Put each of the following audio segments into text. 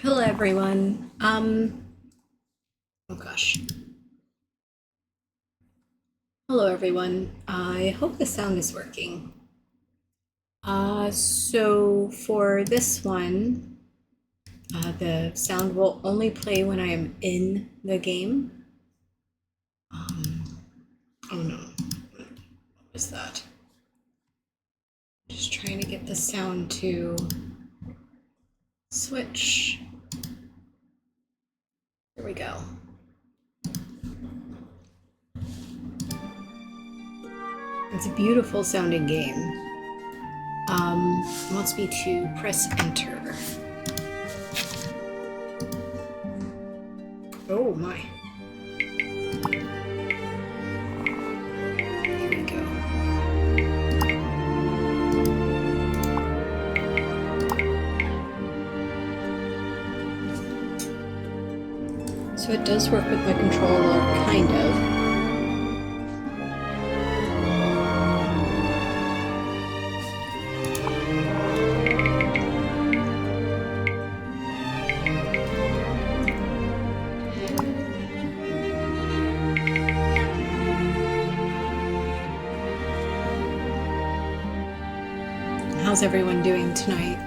Hello, everyone. Oh gosh. Hello, everyone. I hope the sound is working. So for this one, the sound will only play when I am in the game. Um, oh no, what was that? Just trying to get the sound to switch. There we go. It's a beautiful sounding game. It wants me to press enter. Oh my. Here we go. So it does work with my controller, kind of. How's everyone doing tonight?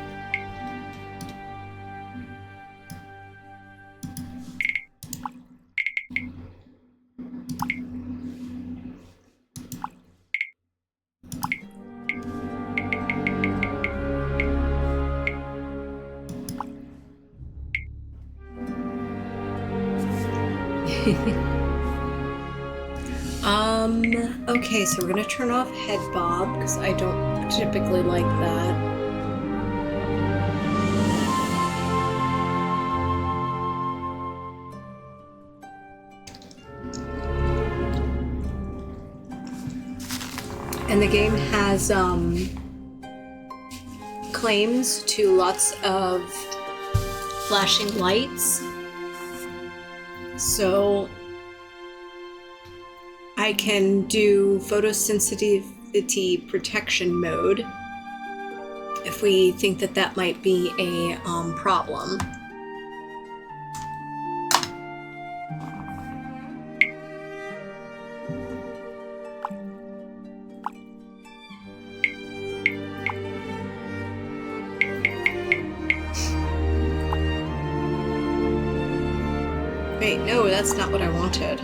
Okay, so we're gonna turn off head bob because I don't typically like that. And the game has claims to lots of flashing lights. So I can do photosensitivity protection mode if we think that that might be a problem. Wait, no, that's not what I wanted.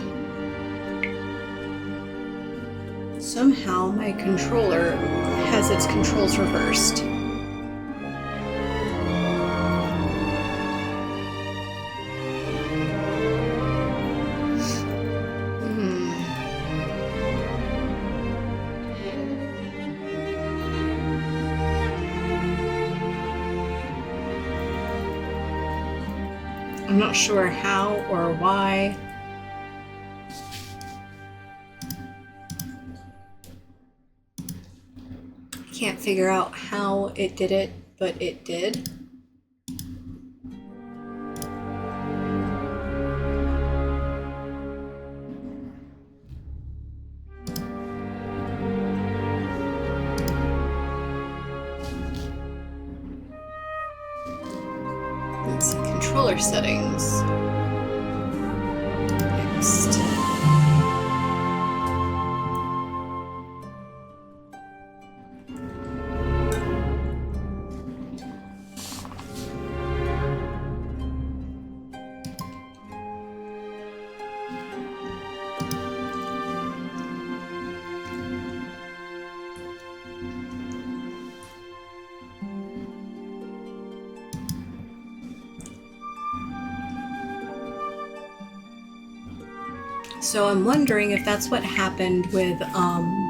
Somehow my controller has its controls reversed. I'm not sure how or why. Can't figure out how it did it, but it did. Let's see, controller settings. Next. So I'm wondering if that's what happened with I'm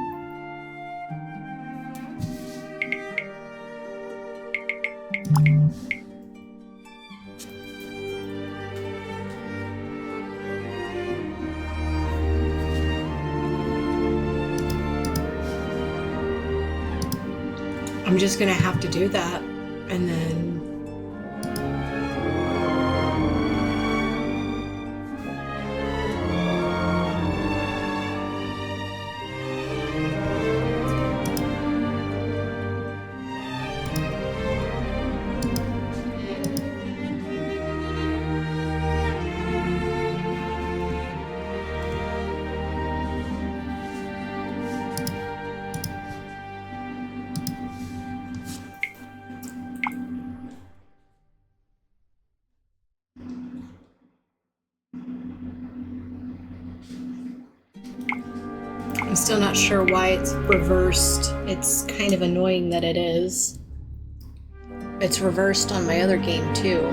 just gonna have to do that and then I'm still not sure why it's reversed. It's kind of annoying that it is. It's reversed on my other game too.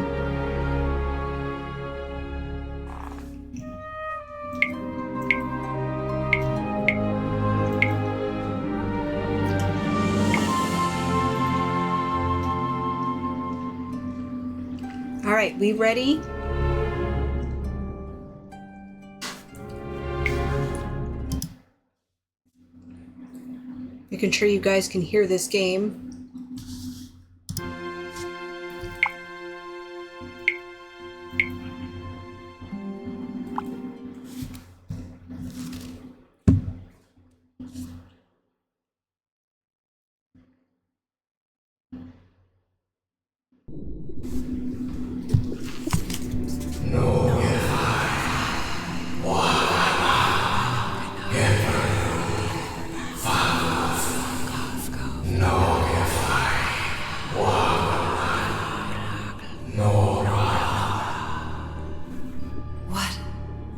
All right, we ready? Making sure you guys can hear this game.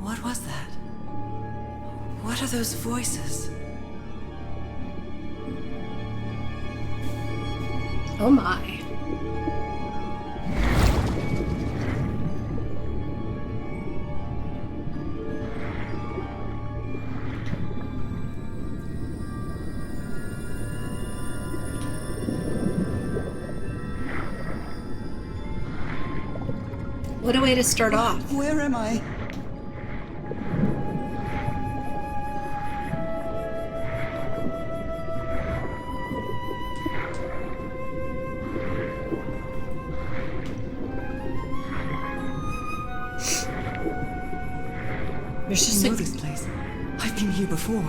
What was that? What are those voices? Oh my. What a way to start off. Where am I? There's just I know this place. I've been here before.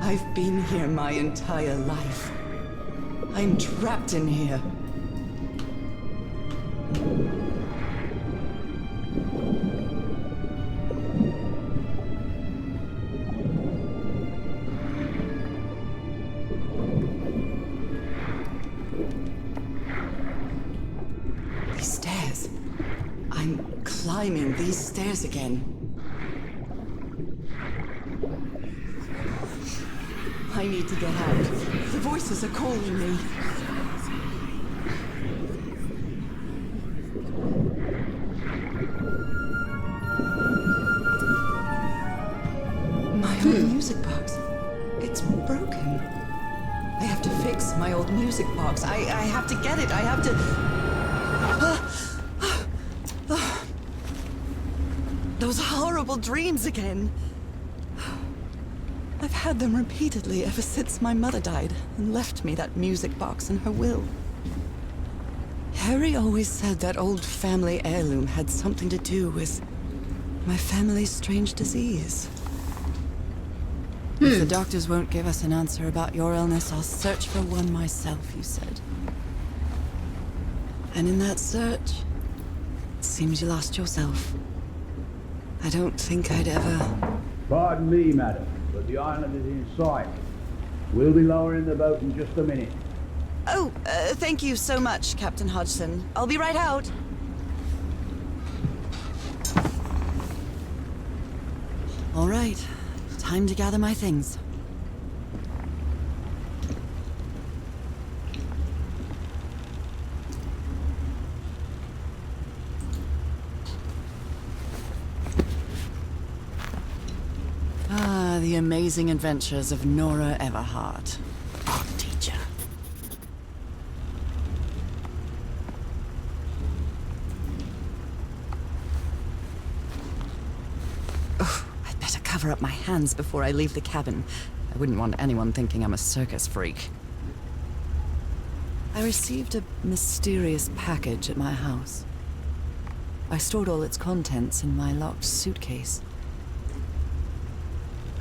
I've been here my entire life. I'm trapped in here. These stairs. I'm climbing these stairs again. I need to get out. The voices are calling me. My old music box. It's broken. I have to fix my old music box. I have to get it. I have to... Those horrible dreams again. I've had them repeatedly ever since my mother died and left me that music box in her will. Harry always said that old family heirloom had something to do with my family's strange disease. If the doctors won't give us an answer about your illness, I'll search for one myself, you said. And in that search, it seems you lost yourself. I don't think I'd ever... Pardon me, madam, but the island is in sight. We'll be lowering the boat in just a minute. Oh, thank you so much, Captain Hodgson. I'll be right out. All right. Time to gather my things. Ah, the amazing adventures of Nora Everhart, art teacher. I'd better cover up my hands before I leave the cabin. I wouldn't want anyone thinking I'm a circus freak. I received a mysterious package at my house. I stored all its contents in my locked suitcase.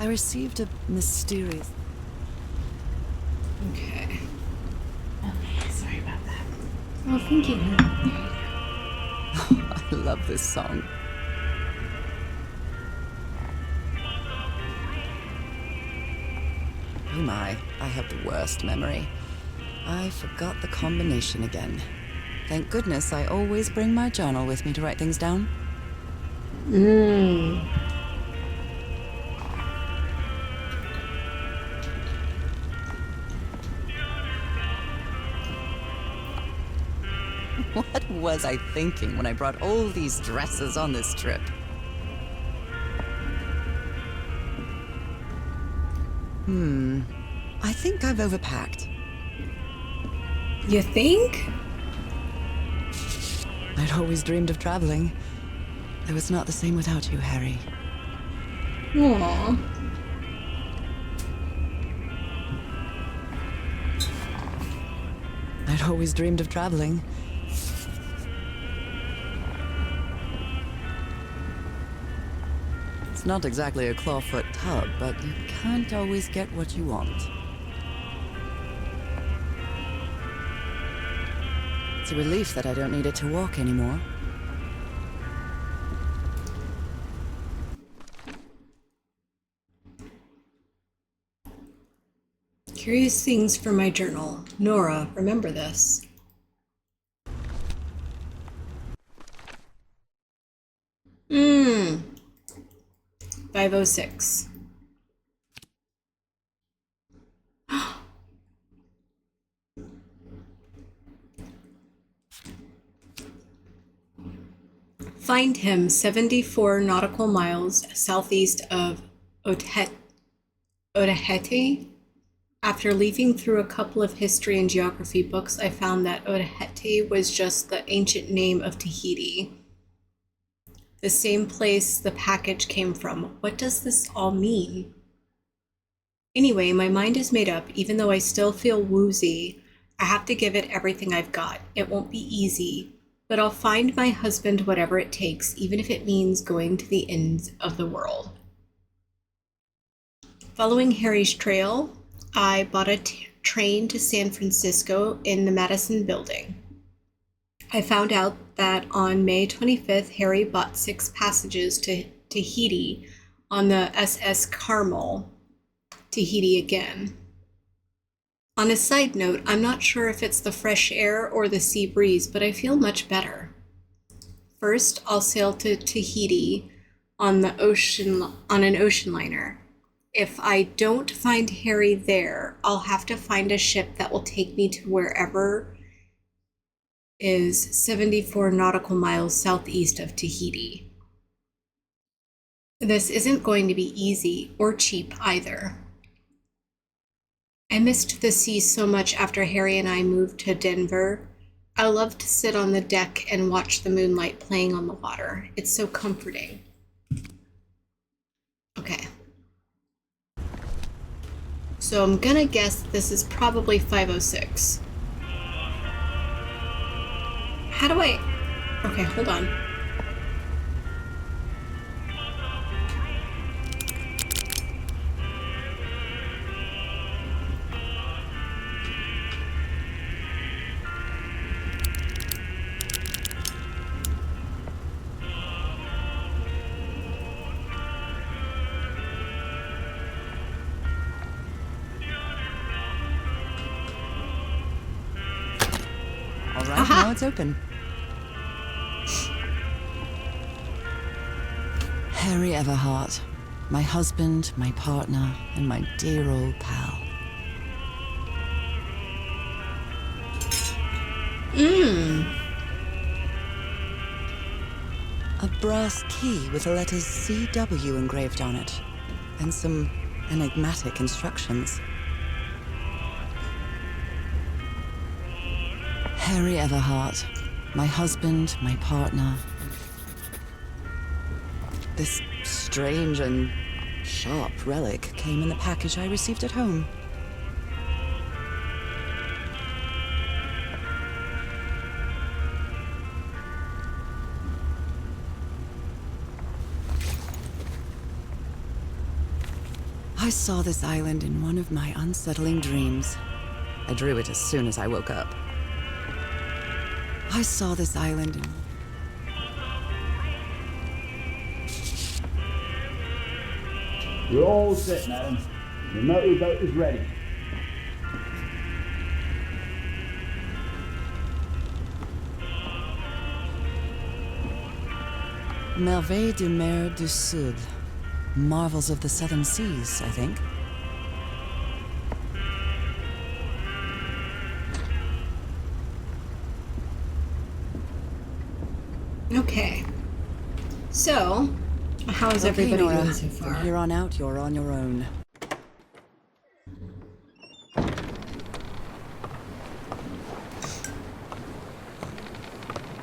I received a mysterious... Okay. Okay, sorry about that. Oh, thank you. I love this song. Oh my, I have the worst memory. I forgot the combination again. Thank goodness I always bring my journal with me to write things down. What was I thinking when I brought all these dresses on this trip? I think I've overpacked. You think? I'd always dreamed of traveling. Though it's not the same without you, Harry. Aww. I'd always dreamed of traveling. It's not exactly a clawfoot tub, but you can't always get what you want. It's a relief that I don't need it to walk anymore. Curious things for my journal. Nora, remember this. Mmm. 506. Find him 74 nautical miles southeast of Otahete. After leafing through a couple of history and geography books, I found that Otahete was just the ancient name of Tahiti, the same place the package came from. What does this all mean? Anyway, my mind is made up. Even though I still feel woozy, I have to give it everything I've got. It won't be easy, but I'll find my husband whatever it takes, even if it means going to the ends of the world. Following Harry's trail, I bought a train to San Francisco in the Madison Building. I found out that on May 25th, Harry bought 6 passages to Tahiti on the SS Carmel. Tahiti again. On a side note, I'm not sure if it's the fresh air or the sea breeze, but I feel much better. First, I'll sail to Tahiti on an ocean liner. If I don't find Harry there, I'll have to find a ship that will take me to wherever is 74 nautical miles southeast of Tahiti. This isn't going to be easy or cheap either. I missed the sea so much after Harry and I moved to Denver. I love to sit on the deck and watch the moonlight playing on the water. It's so comforting. Okay. So I'm gonna guess this is probably 506. How do I... Okay, hold on. All right, now it's open. Harry Everhart, my husband, my partner, and my dear old pal. A brass key with the letters CW engraved on it, and some enigmatic instructions. Harry Everhart, my husband, my partner. This strange and sharp relic came in the package I received at home. I saw this island in one of my unsettling dreams. I drew it as soon as I woke up. I saw this island in... We're all set, madam. The motorboat is ready. Merveilles de Mer du Sud. Marvels of the Southern Seas, I think. Okay. So, how's everybody Nora, doing so far? from here on out, you're on your own.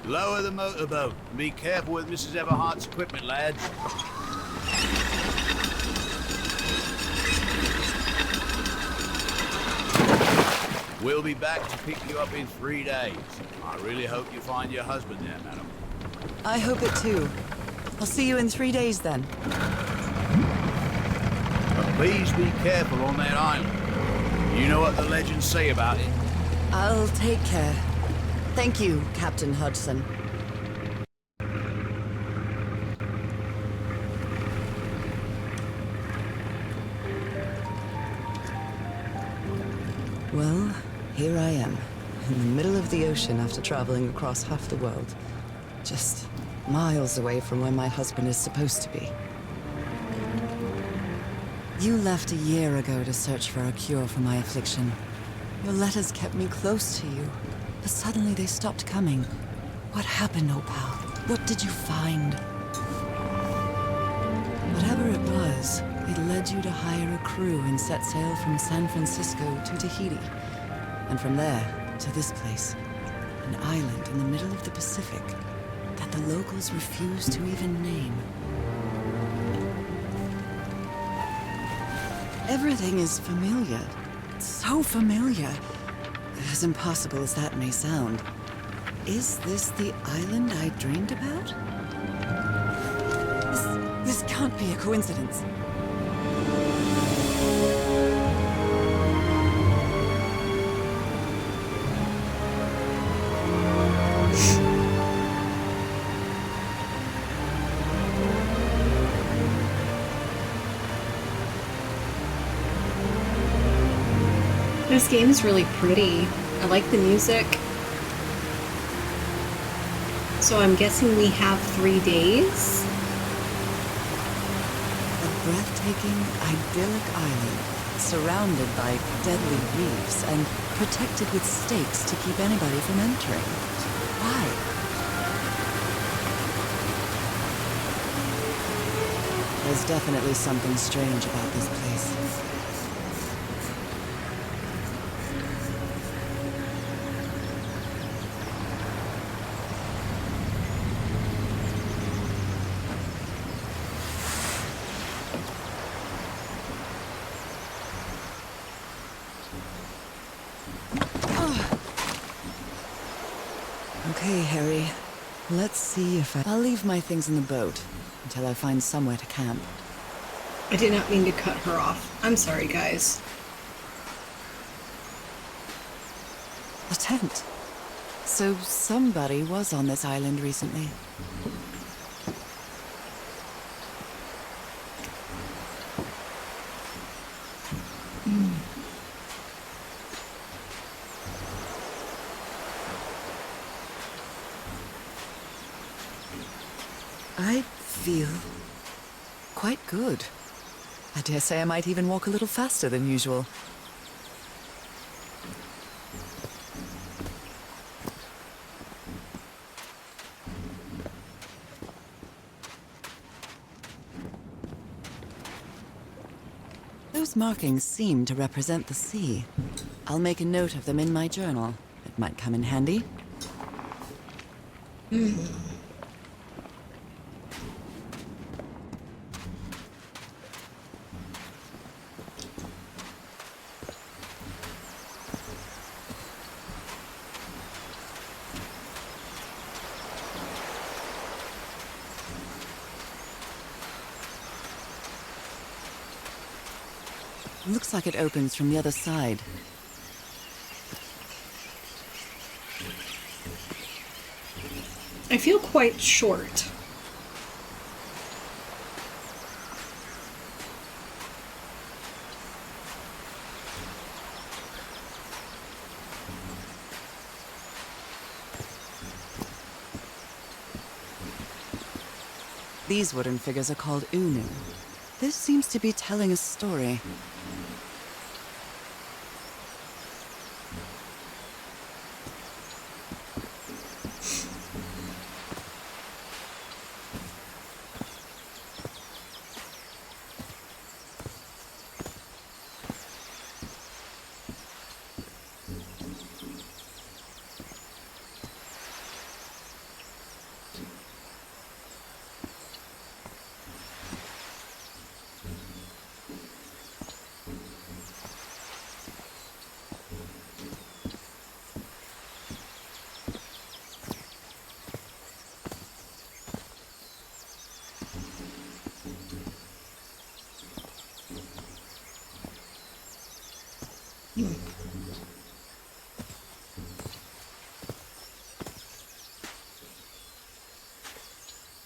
Lower the motorboat. Be careful with Mrs. Everhart's equipment, lads. We'll be back to pick you up in 3 days. I really hope you find your husband there, madam. I hope it too. I'll see you in 3 days then. But please be careful on that island. You know what the legends say about it. I'll take care. Thank you, Captain Hudson. Well, here I am, in the middle of the ocean after traveling across half the world. Just miles away from where my husband is supposed to be. You left a year ago to search for a cure for my affliction. Your letters kept me close to you, but suddenly they stopped coming. What happened, Opal? What did you find? Whatever it was, it led you to hire a crew and set sail from San Francisco to Tahiti. And from there, to this place. An island in the middle of the Pacific that the locals refuse to even name. Everything is familiar. So familiar. As impossible as that may sound. Is this the island I dreamed about? This can't be a coincidence. This game is really pretty. I like the music. So I'm guessing we have 3 days? A breathtaking, idyllic island, surrounded by deadly reefs and protected with stakes to keep anybody from entering. Why? There's definitely something strange about this place. Okay, Harry. Let's see if I'll leave my things in the boat until I find somewhere to camp. I did not mean to cut her off. I'm sorry, guys. A tent. So somebody was on this island recently. I feel quite good. I dare say I might even walk a little faster than usual. Those markings seem to represent the sea. I'll make a note of them in my journal. It might come in handy. Looks like it opens from the other side. I feel quite short. These wooden figures are called Unu. This seems to be telling a story.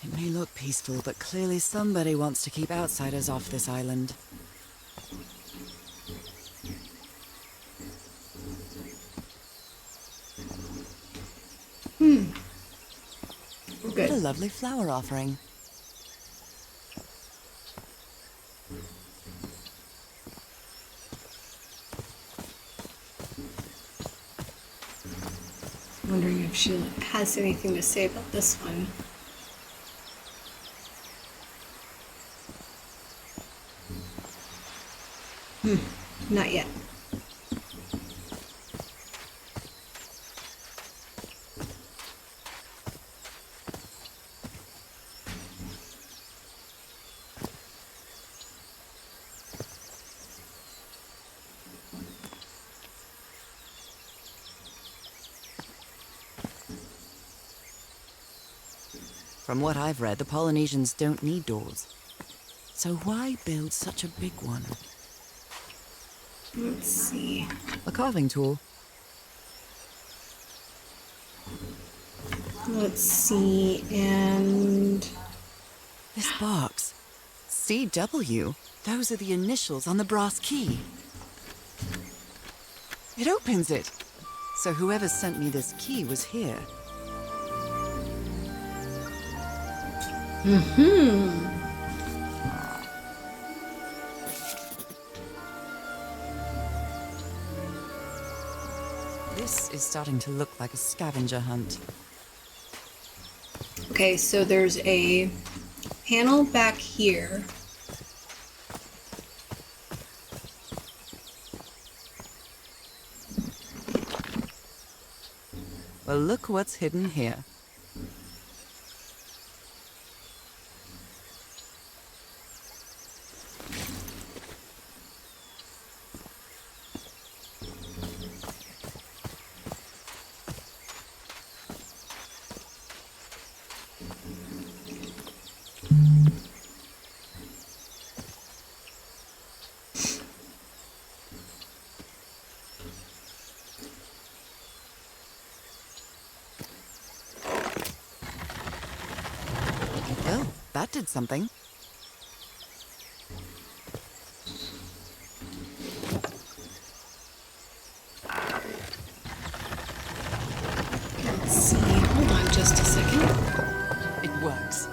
It may look peaceful, but clearly somebody wants to keep outsiders off this island. We're What a good. lovely flower offering. Wondering if she has anything to say about this one. Not yet. From what I've read, the Polynesians don't need doors. So why build such a big one? Let's see. A carving tool. Let's see, and This box. CW. Those are the initials on the brass key. It opens it. So whoever sent me this key was here. This is starting to look like a scavenger hunt. okay, so there's a panel back here. Well, look what's hidden here. Well, that did something. Let's see. Hold on just a second. It works.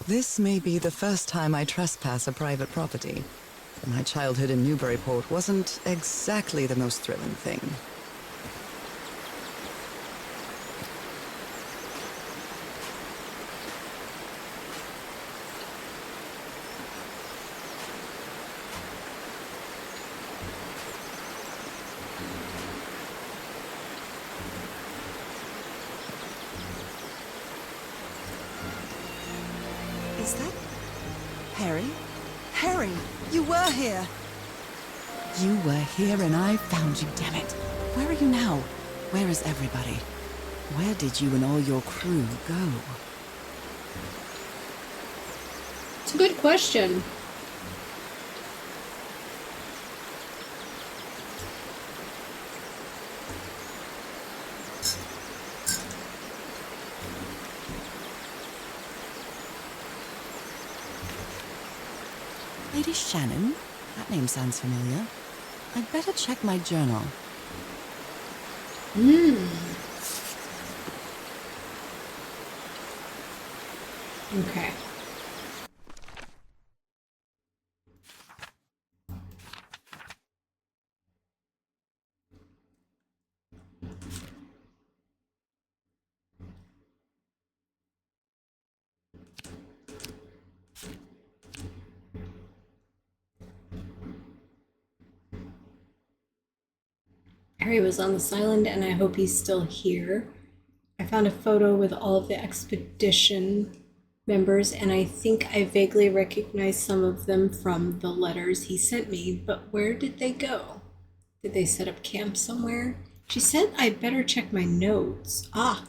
This may be the first time I trespass a private property. My childhood in Newburyport wasn't exactly the most thrilling thing. Is that Harry? Harry, you were here! You were here and I found you, damn it. Where are you now? Where is everybody? Where did you and all your crew go? It's a good question. Lady Shannon? That name sounds familiar. I'd better check my journal. Okay. Harry was on this island, and I hope he's still here. I found a photo with all of the expedition members, and I think I vaguely recognize some of them from the letters he sent me, but where did they go? Did they set up camp somewhere? She said I'd better check my notes. Ah.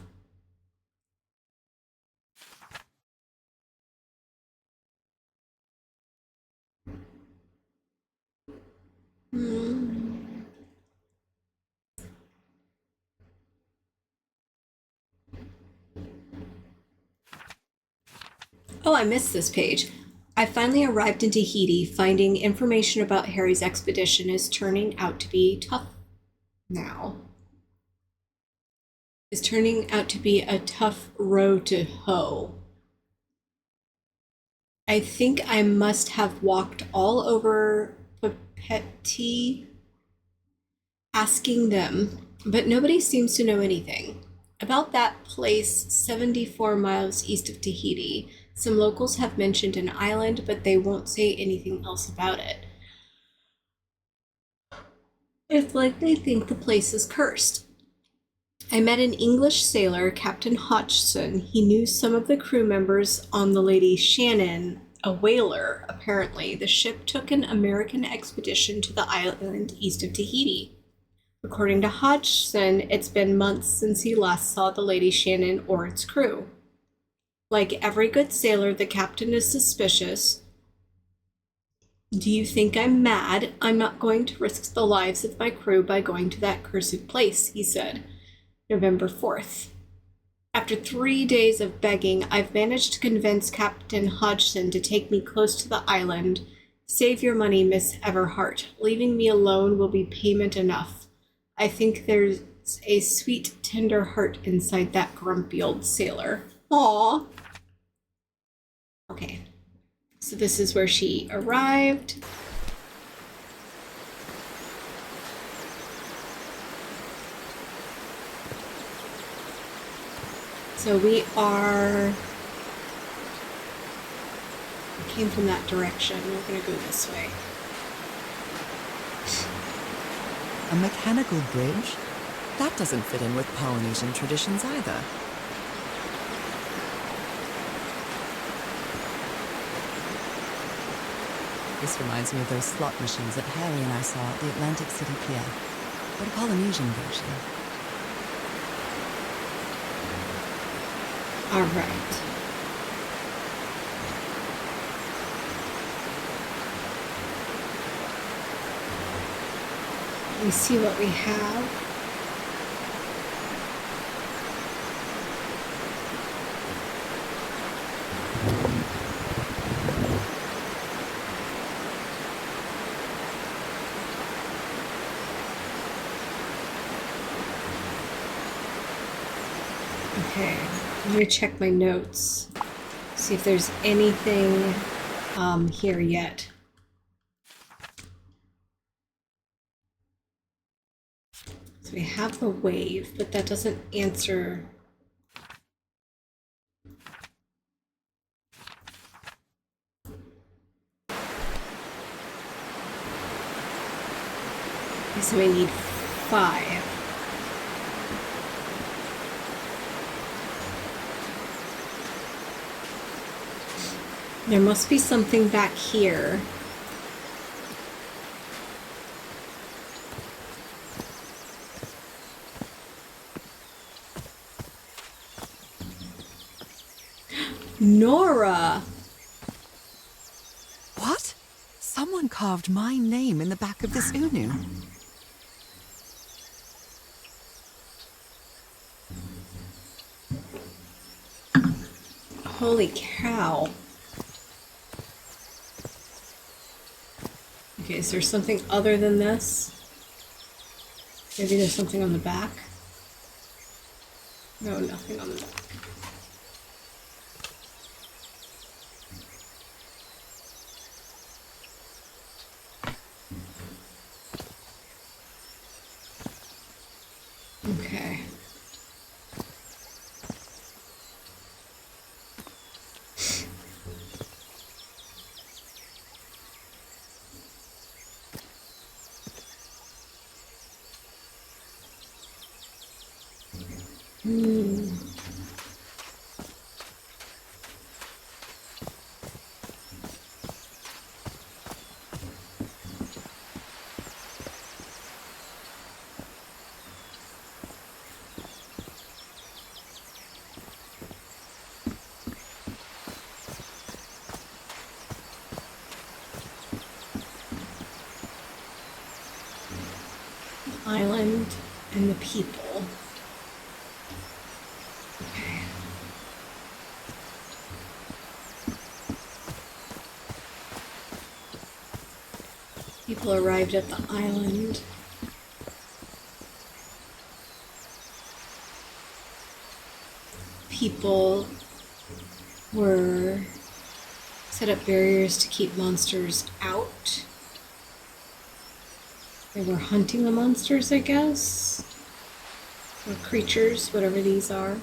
Oh, I missed this page. I finally arrived in Tahiti, finding information about Harry's expedition is turning out to be tough now. Is turning out to be a tough row to hoe. I think I must have walked all over Papeti asking them, but nobody seems to know anything. About that place 74 miles east of Tahiti, some locals have mentioned an island, but they won't say anything else about it. It's like they think the place is cursed. I met an English sailor, Captain Hodgson. He knew some of the crew members on the Lady Shannon, a whaler, apparently. The ship took an American expedition to the island east of Tahiti. According to Hodgson, it's been months since he last saw the Lady Shannon or its crew. Like every good sailor, the captain is suspicious. Do you think I'm mad? I'm not going to risk the lives of my crew by going to that cursed place, he said. November 4th. After 3 days of begging, I've managed to convince Captain Hodgson to take me close to the island. Save your money, Miss Everhart. Leaving me alone will be payment enough. I think there's a sweet, tender heart inside that grumpy old sailor. Aww. Okay, so this is where she arrived. So we came from that direction. We're gonna go this way. A mechanical bridge? That doesn't fit in with Polynesian traditions either. This reminds me of those slot machines that Harry and I saw at the Atlantic City Pier, but a Polynesian version. All right. Let me see what we have. Okay, I'm gonna check my notes, see if there's anything here yet. So we have the wave, but that doesn't answer. So we need 5. There must be something back here. Nora! What? Someone carved my name in the back of this Unu. Holy cow. Okay, is there something other than this? Maybe there's something on the back? No, nothing on the back. Okay. Island and the people. Okay. People arrived at the island. People were set up barriers to keep monsters out. They were hunting the monsters, I guess. Or creatures, whatever these are.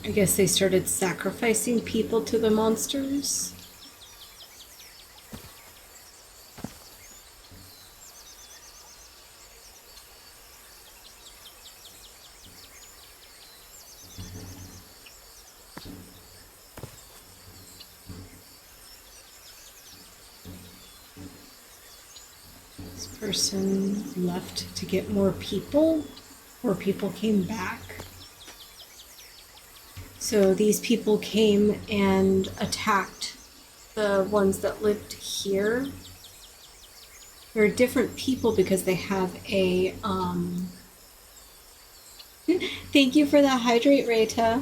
I guess they started sacrificing people to the monsters. This person left to get more people, or people came back. So these people came and attacked the ones that lived here. They're different people because they have a, thank you for the hydrate, Rita.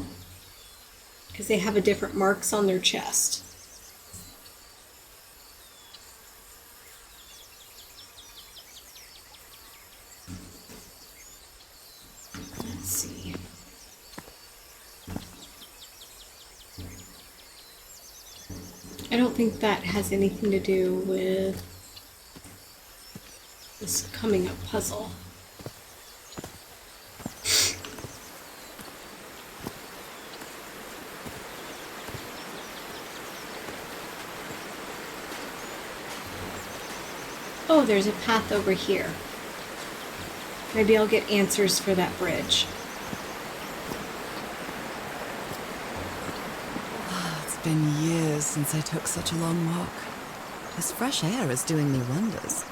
Because they have a different marks on their chest. Let's see. I don't think that has anything to do with this coming up puzzle. Oh, there's a path over here. Maybe I'll get answers for that bridge. It's been years since I took such a long walk. This fresh air is doing me wonders.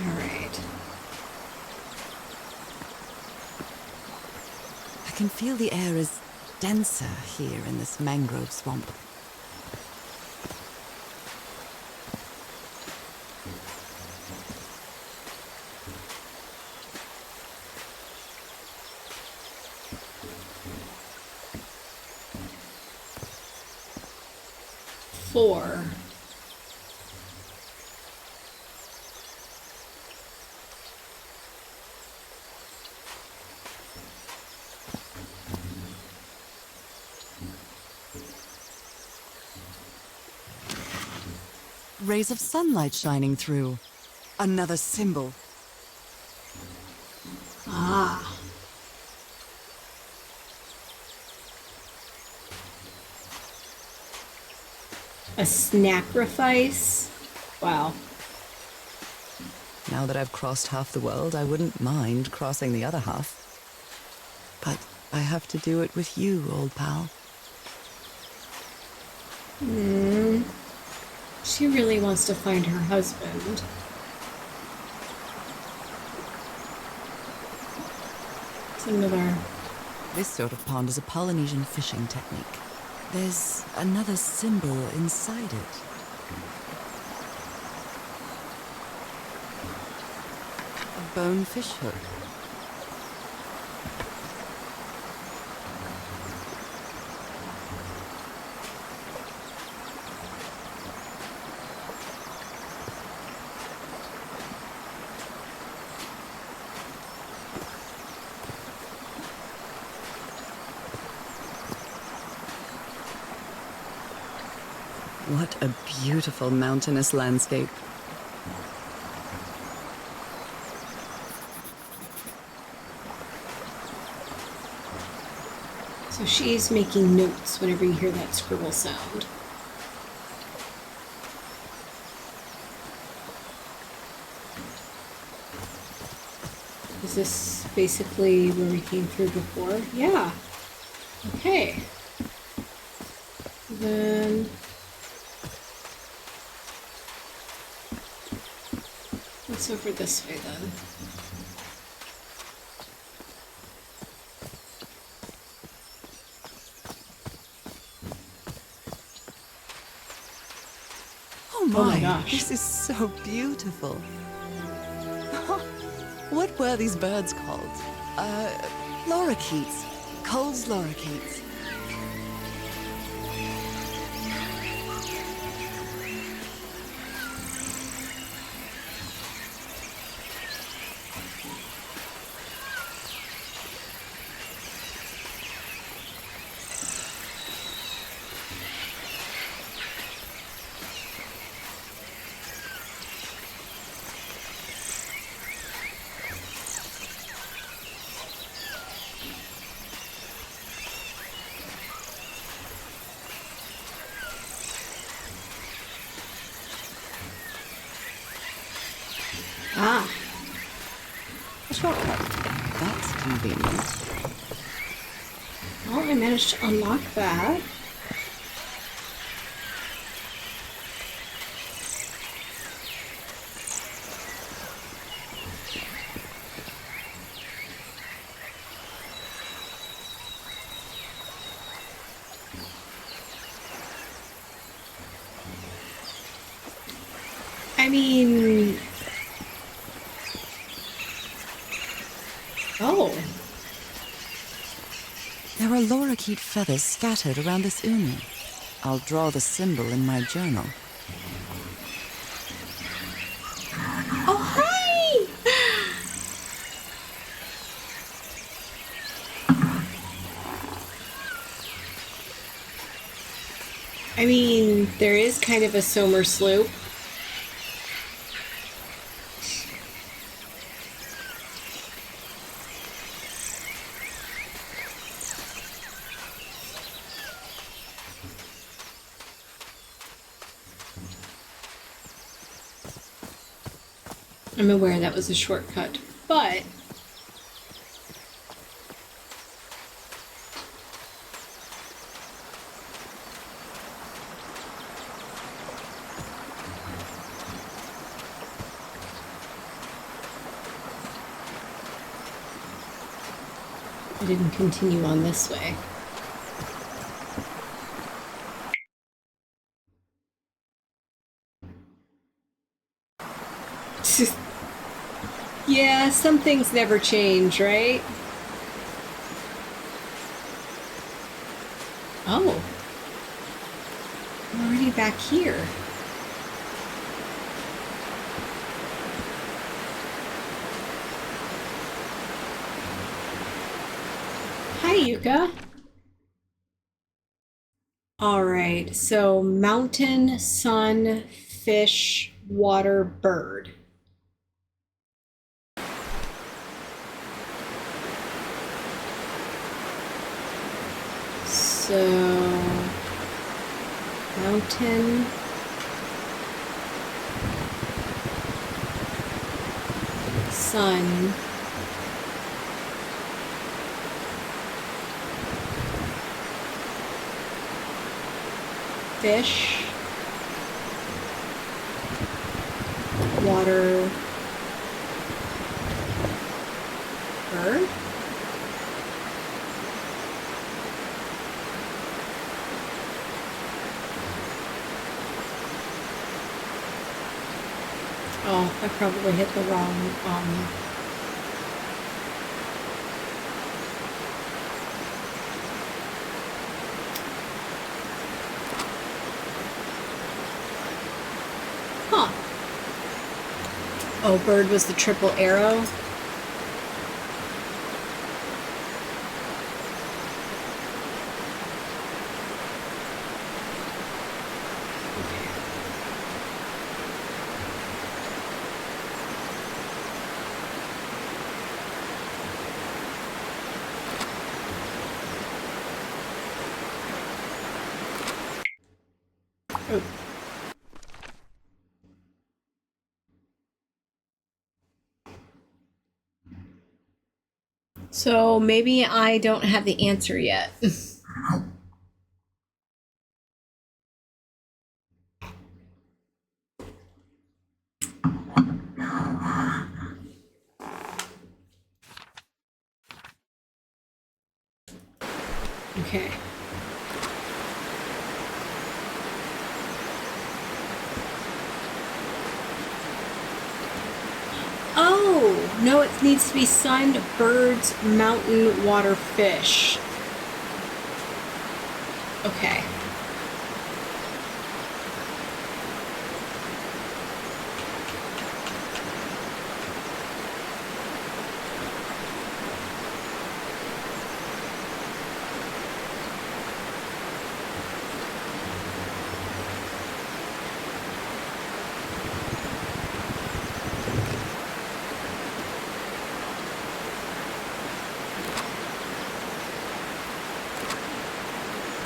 All right. I can feel the air is denser here in this mangrove swamp. Four. Rays of sunlight shining through. Another symbol. Ah. A sacrifice? Wow. Now that I've crossed half the world, I wouldn't mind crossing the other half. But I have to do it with you, old pal. She really wants to find her husband. It's another... This sort of pond is a Polynesian fishing technique. There's another symbol inside it. A bonefish hook. What a beautiful mountainous landscape. So she's making notes whenever you hear that scribble sound. Is this basically where we came through before? Yeah. Okay. Then... let's over this way then. Oh my gosh. This is so beautiful. What were these birds called? Lorikeets. Cole's lorikeets. Ah, A shortcut. That's convenient. well, I managed to unlock that. I mean... oh. There are lorikeet feathers scattered around this uni. I'll draw the symbol in my journal. Oh, hi! I mean, there is kind of a Somer slope. I'm aware that was a shortcut, but I didn't continue on this way. Yeah, some things never change, right? Oh. I'm already back here. Hi, Yuka. Alright, so mountain, sun, fish, water, bird. So, mountain, sun, fish, water bird. Oh, I probably hit the wrong, huh. Oh, bird was the triple arrow. Oh. So maybe I don't have the answer yet. Okay. Oh, no, it needs to be sun, birds, mountain, water, fish. Okay.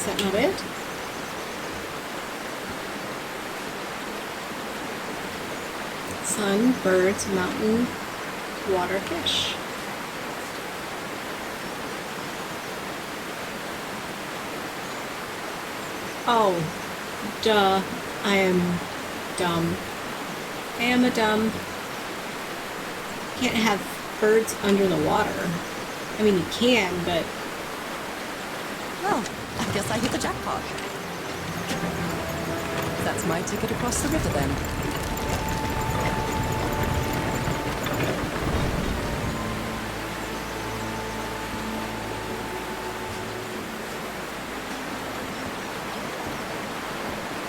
Is that not it? Sun, birds, mountain, water, fish. Oh, duh. I am dumb. I am a dumb. Can't have birds under the water. I mean, you can, but... Well, I guess I hit the jackpot. That's my ticket across the river then.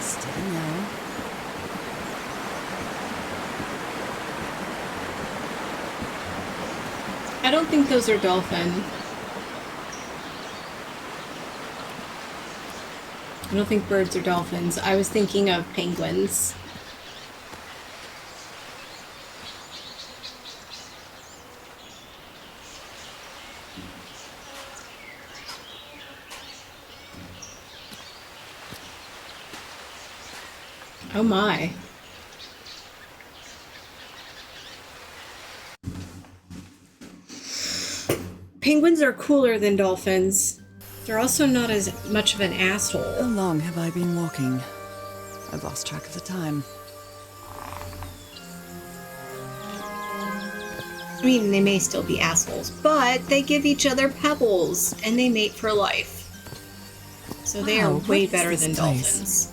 Steady now. I don't think those are dolphin. I don't think birds are dolphins. I was thinking of penguins. Oh my. Penguins are cooler than dolphins. They're also not as much of an How asshole. long have I been walking? I've lost track of the time. I mean, they may still be assholes, but they give each other pebbles and they mate for life. So they are Wow, way what is better this than place? dolphins.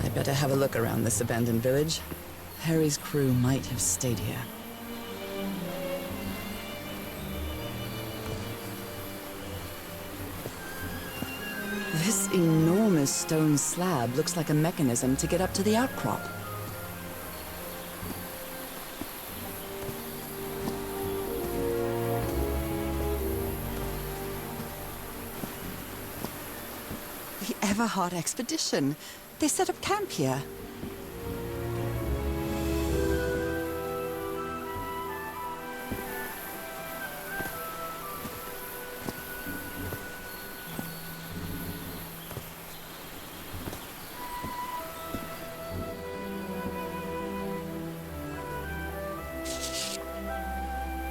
I'd better have a look around this abandoned village. Harry's crew might have stayed here. This enormous stone slab looks like a mechanism to get up to the outcrop. The Everhard expedition. They set up camp here.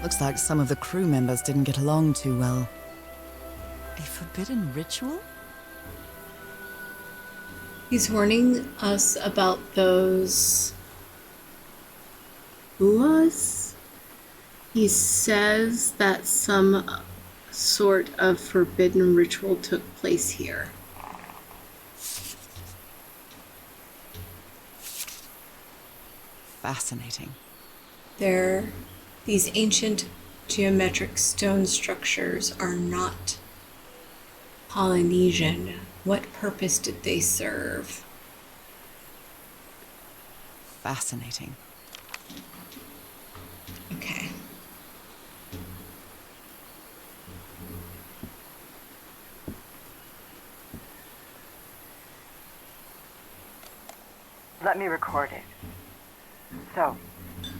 Looks like some of the crew members didn't get along too well. A forbidden ritual? He's warning us about those Uas. He says that some sort of forbidden ritual took place here. Fascinating. These ancient geometric stone structures are not Polynesian. What purpose did they serve? Fascinating. Okay. Let me record it. So,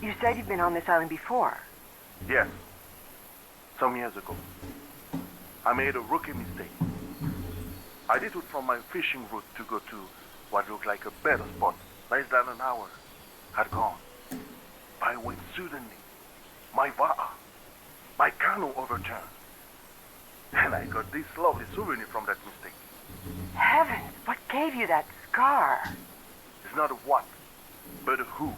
you said you've been on this island before. Yes. Some years ago. I made a rookie mistake. I did it from my fishing route to go to what looked like a better spot. Less than an hour had gone. By when suddenly, my va'a, my canoe overturned. And I got this lovely souvenir from that mistake. Heavens, what gave you that scar? It's not a what, but a who.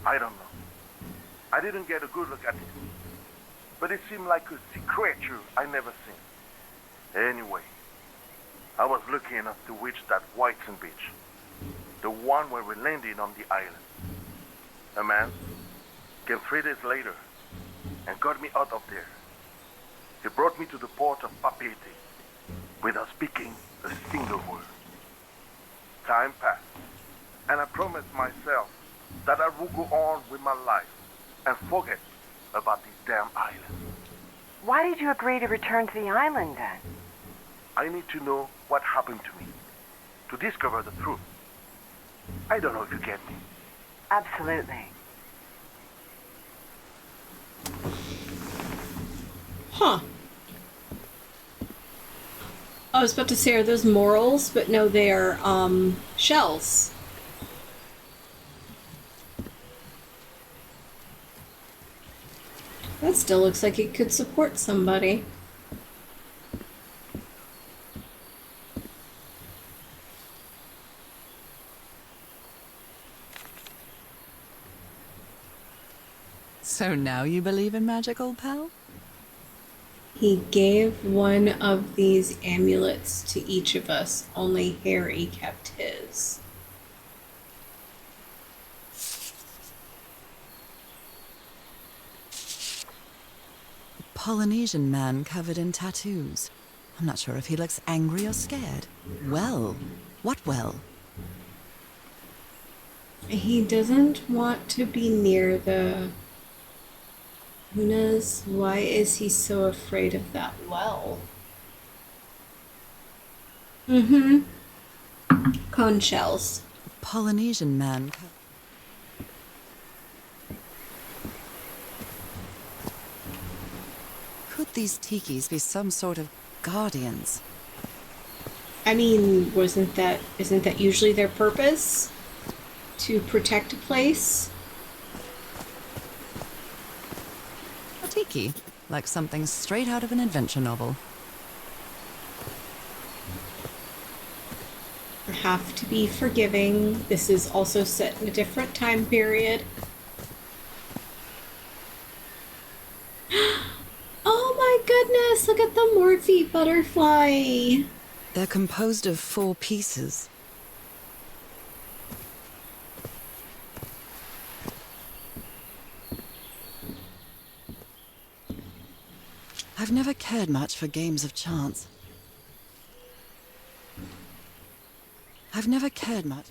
I don't know. I didn't get a good look at it. But it seemed like a sea creature I never seen. Anyway, I was lucky enough to reach that Whitesand beach. The one where we landed on the island. A man came 3 days later and got me out of there. He brought me to the port of Papeete without speaking a single word. Time passed, and I promised myself that I would go on with my life and forget about this damn island. Why did you agree to return to the island then? I need to know what happened to me, to discover the truth. I don't know if you get me. Absolutely. Huh. I was about to say, are those morals? But no, they are, shells. That still looks like it could support somebody. So now you believe in magic, old pal? He gave one of these amulets to each of us. Only Harry kept his. Polynesian man covered in tattoos. I'm not sure if he looks angry or scared. Well, what well? He doesn't want to be near the Hunas. Why is he so afraid of that well? Mm-hmm. Cone shells. Polynesian man. Could these tikis be some sort of guardians? I mean, isn't that usually their purpose? To protect a place? A tiki, like something straight out of an adventure novel. Have to be forgiving. This is also set in a different time period. Oh my goodness, look at the Morphe butterfly. They're composed of 4 pieces. I've never cared much for games of chance. I've never cared much.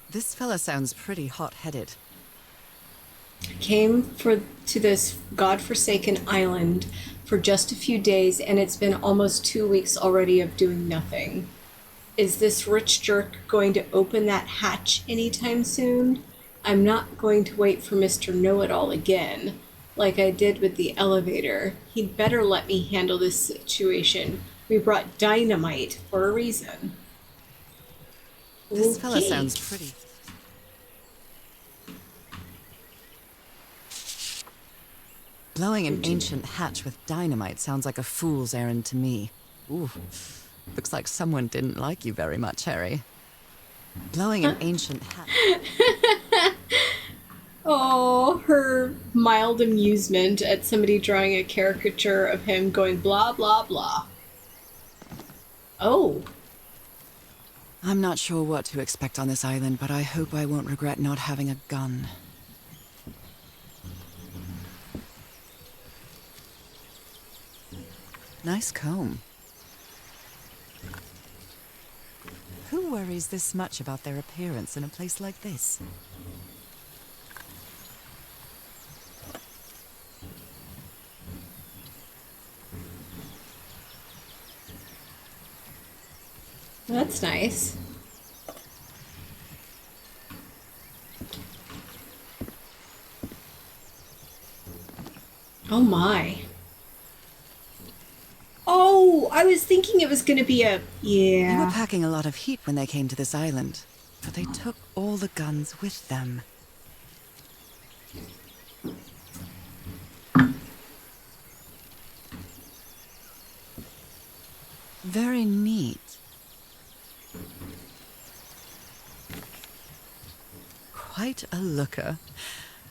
This fella sounds pretty hot-headed. Came to this godforsaken island for just a few days, and it's been almost 2 weeks already of doing nothing. Is this rich jerk going to open that hatch anytime soon? I'm not going to wait for Mr. Know-It-All again, like I did with the elevator. He'd better let me handle this situation. We brought dynamite for a reason. This fella Okay. sounds pretty. Blowing an ancient hatch with dynamite sounds like a fool's errand to me. Ooh, looks like someone didn't like you very much, Harry. Blowing an ancient hatch. Oh, her mild amusement at somebody drawing a caricature of him going blah, blah, blah. Oh. I'm not sure what to expect on this island, but I hope I won't regret not having a gun. Nice comb. Who worries this much about their appearance in a place like this? That's nice. Oh my. Oh, I was thinking it was gonna be a... They were Yeah. packing a lot of heat when they came to this island, but they took all the guns with them. Very neat. Quite a looker.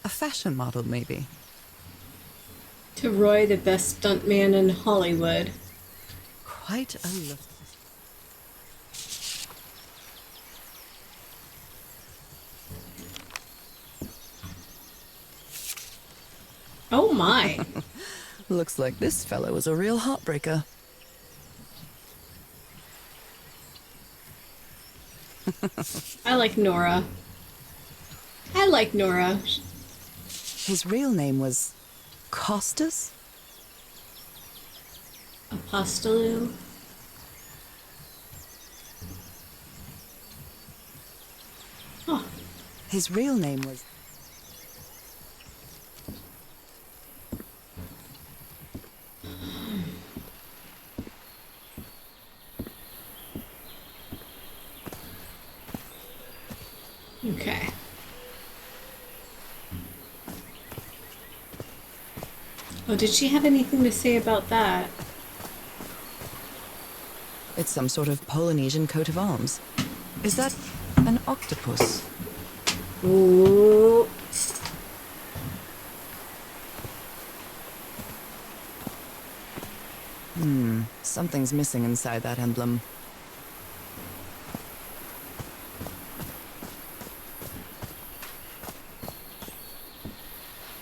A fashion model, maybe. To Roy, the best stuntman in Hollywood. Quite a look. Oh my. Looks like this fellow is a real heartbreaker. I like Nora. I like Nora. His real name was Costas? Apostolou. Oh, His real name was... okay. Oh, did she have anything to say about that? It's some sort of Polynesian coat of arms. Is that an octopus? Ooh. Something's missing inside that emblem.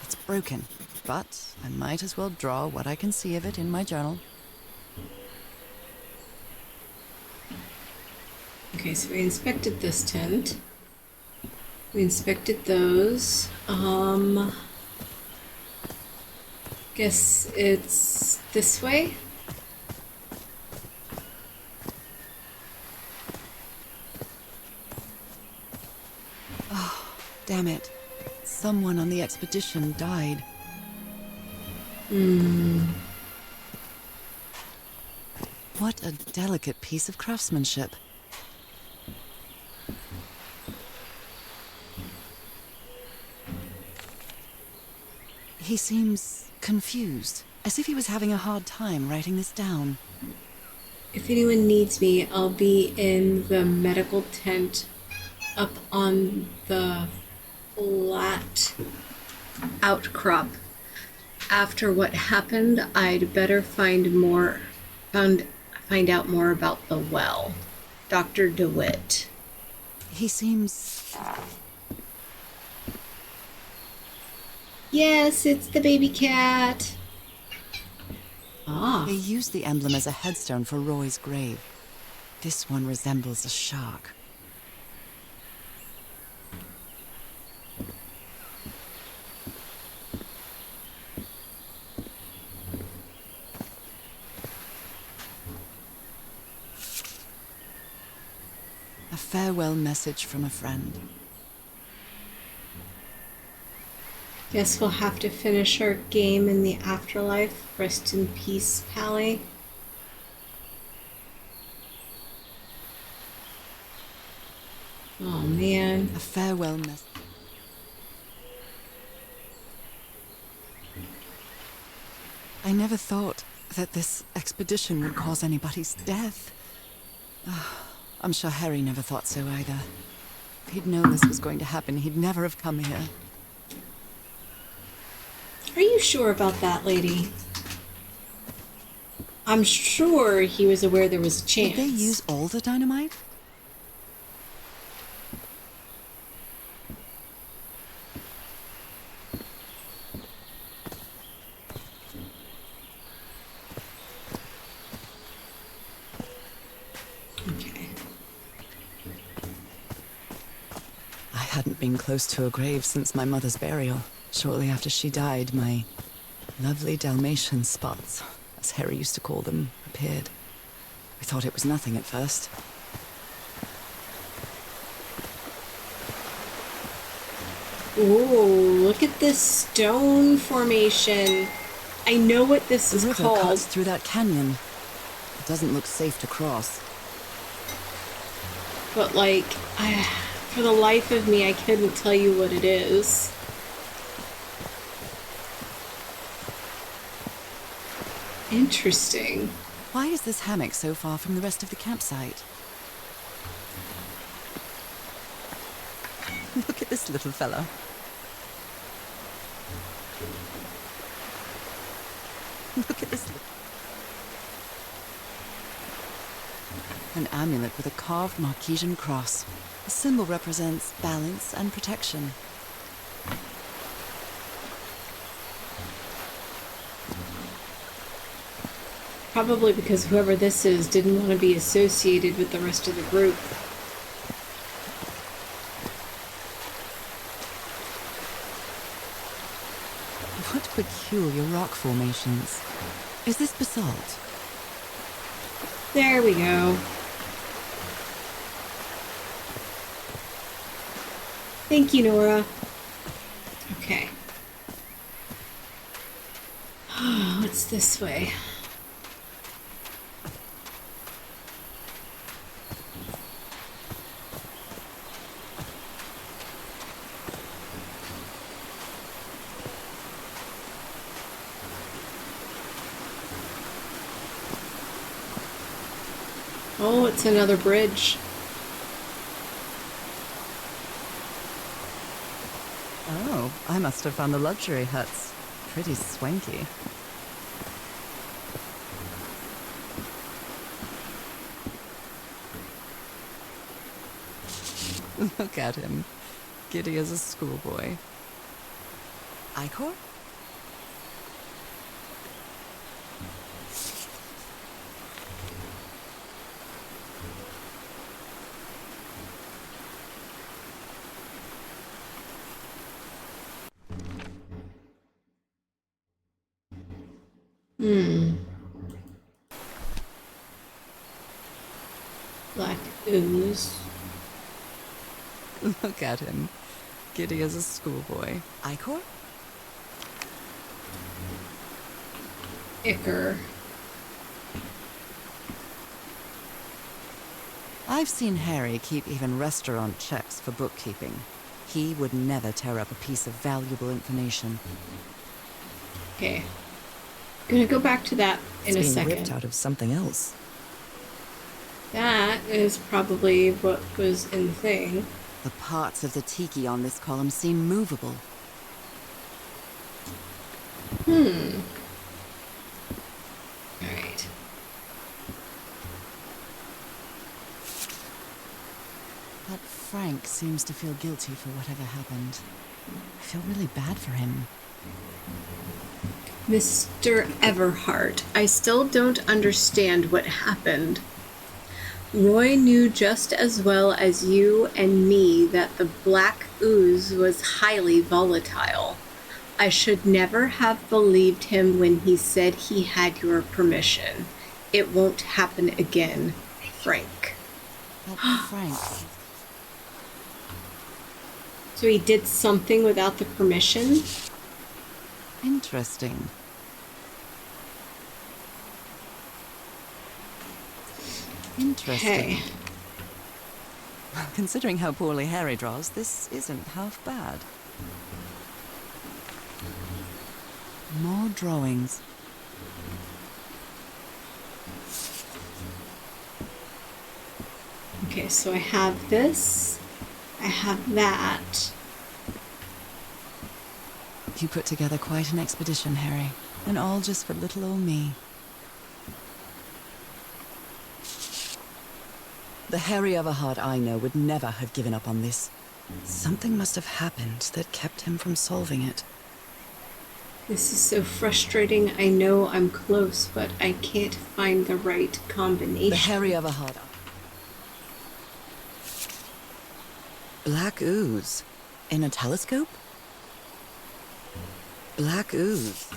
It's broken, but I might as well draw what I can see of it in my journal. Okay, so we inspected this tent. We inspected those. Guess it's this way? Damn it. Someone on the expedition died. What a delicate piece of craftsmanship. He seems confused, as if he was having a hard time writing this down. If anyone needs me, I'll be in the medical tent up on the flat outcrop. After what happened, I'd better find out more about the well. Dr. DeWitt. He seems... Yes, it's the baby cat. Ah. They used the emblem as a headstone for Roy's grave. This one resembles a shark. A farewell message from a friend. Guess we'll have to finish our game in the afterlife. Rest in peace, Pally. Oh man. A farewell message. I never thought that this expedition would cause anybody's death. I'm sure Harry never thought so either. If he'd known this was going to happen, he'd never have come here. Are you sure about that, lady? I'm sure he was aware there was a chance. Did they use all the dynamite? Okay. I hadn't been close to a grave since my mother's burial. Shortly after she died, my lovely Dalmatian spots, as Harry used to call them, appeared. I thought it was nothing at first. Ooh, look at this stone formation. I know what this The is river called. cuts through that canyon. It doesn't look safe to cross. But like, for the life of me, I couldn't tell you what it is. Interesting. Why is this hammock so far from the rest of the campsite? Look at this little fella. Look at this. An amulet with a carved Marquesian cross. The symbol represents balance and protection. Probably because whoever this is didn't want to be associated with the rest of the group. What peculiar rock formations. Is this basalt? There we go. Thank you, Nora. Okay. What's this way? Oh, it's another bridge. Oh, I must have found the luxury huts. Pretty swanky. Look at him. Giddy as a schoolboy. Icor? Black ooze. Look at him. Giddy as a schoolboy. Icor? Ichor. I've seen Harry keep even restaurant checks for bookkeeping. He would never tear up a piece of valuable information. Okay. Gonna go back to that in a It's being ripped second. out of something else. That is probably what was in the thing. The parts of the tiki on this column seem movable. Alright. But Frank seems to feel guilty for whatever happened. I feel really bad for him. Mr. Everhart, I still don't understand what happened. Roy knew just as well as you and me that the black ooze was highly volatile. I should never have believed him when he said he had your permission. It won't happen again, Frank. But Frank... So he did something without the permission? Interesting. Interesting. Hey. Well, considering how poorly Harry draws, this isn't half bad. More drawings. Okay, so I have this. I have that. You put together quite an expedition, Harry. And all just for little old me. The Harry Everhard I know would never have given up on this. Something must have happened that kept him from solving it. This is so frustrating. I know I'm close, but I can't find the right combination. The Harry Everhard. Black ooze. In a telescope? Black ooze.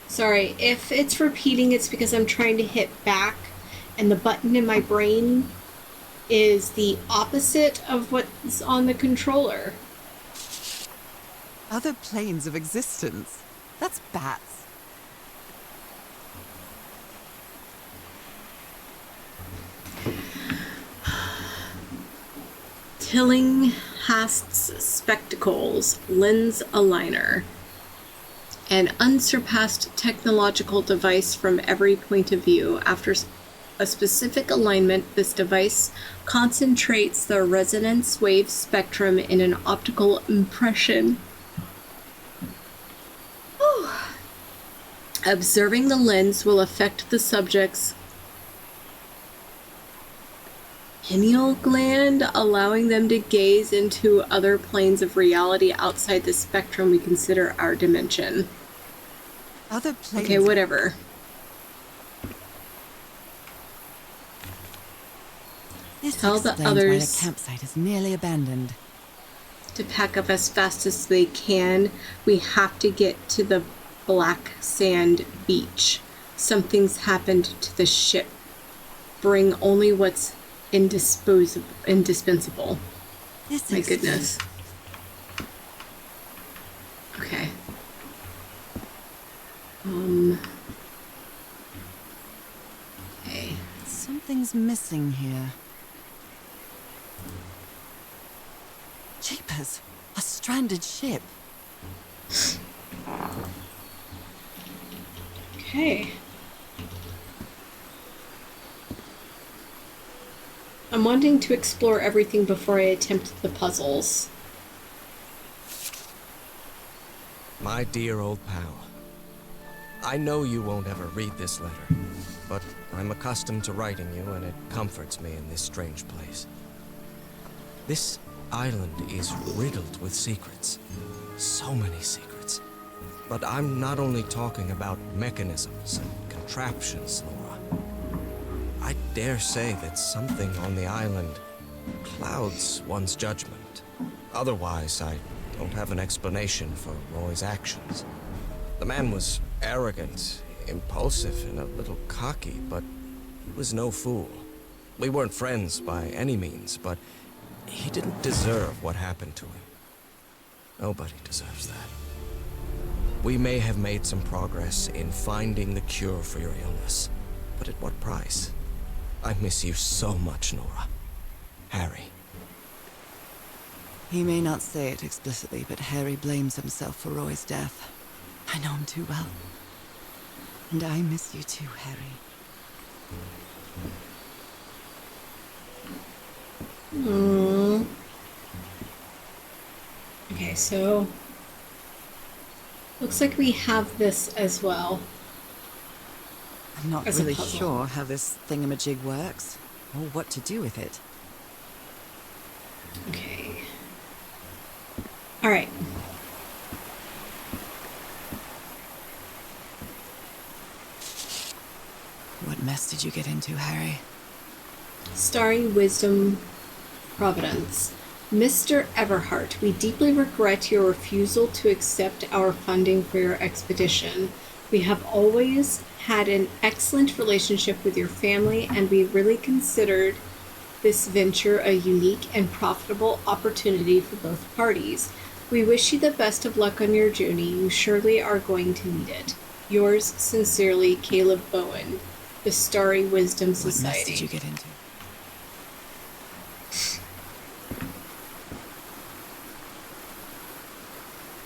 Sorry, if it's repeating, it's because I'm trying to hit back, and the button in my brain is the opposite of what's on the controller. Other planes of existence. That's bats. Tillinghast's Spectacles Lens Aligner. An unsurpassed technological device from every point of view. After a specific alignment, this device concentrates the resonance wave spectrum in an optical impression. Whew. Observing the lens will affect the subject's pineal gland, allowing them to gaze into other planes of reality outside the spectrum we consider our dimension. Other planes. Okay, whatever. This Tell the explains why others- the campsite is nearly abandoned. To pack up as fast as they can, we have to get to the black sand beach. Something's happened to the ship. Bring only what's indispensable. This My explains- goodness. Okay. Okay. Something's missing here. Jeepers! A stranded ship. Okay. I'm wanting to explore everything before I attempt the puzzles. My dear old pal, I know you won't ever read this letter, but I'm accustomed to writing you and it comforts me in this strange place. This island is riddled with secrets. So many secrets. But I'm not only talking about mechanisms and contraptions, Laura. I dare say that something on the island clouds one's judgment. Otherwise, I don't have an explanation for Roy's actions. The man was arrogant, impulsive, and a little cocky, but he was no fool. We weren't friends by any means, but he didn't deserve what happened to him. Nobody deserves that. We may have made some progress in finding the cure for your illness, but at what price? I miss you so much, Nora. Harry. He may not say it explicitly, but Harry blames himself for Roy's death. I know him too well. And I miss you too, Harry. Okay, so looks like we have this as well. I'm not As a really puzzle. sure how this thingamajig works, or what to do with it. Okay. All right. What mess did you get into, Harry? Starring Wisdom Providence. Mr. Everhart, we deeply regret your refusal to accept our funding for your expedition. We have always had an excellent relationship with your family, and we really considered this venture a unique and profitable opportunity for both parties. We wish you the best of luck on your journey. You surely are going to need it. Yours sincerely, Caleb Bowen, the Starry Wisdom What mess Society. did you get into?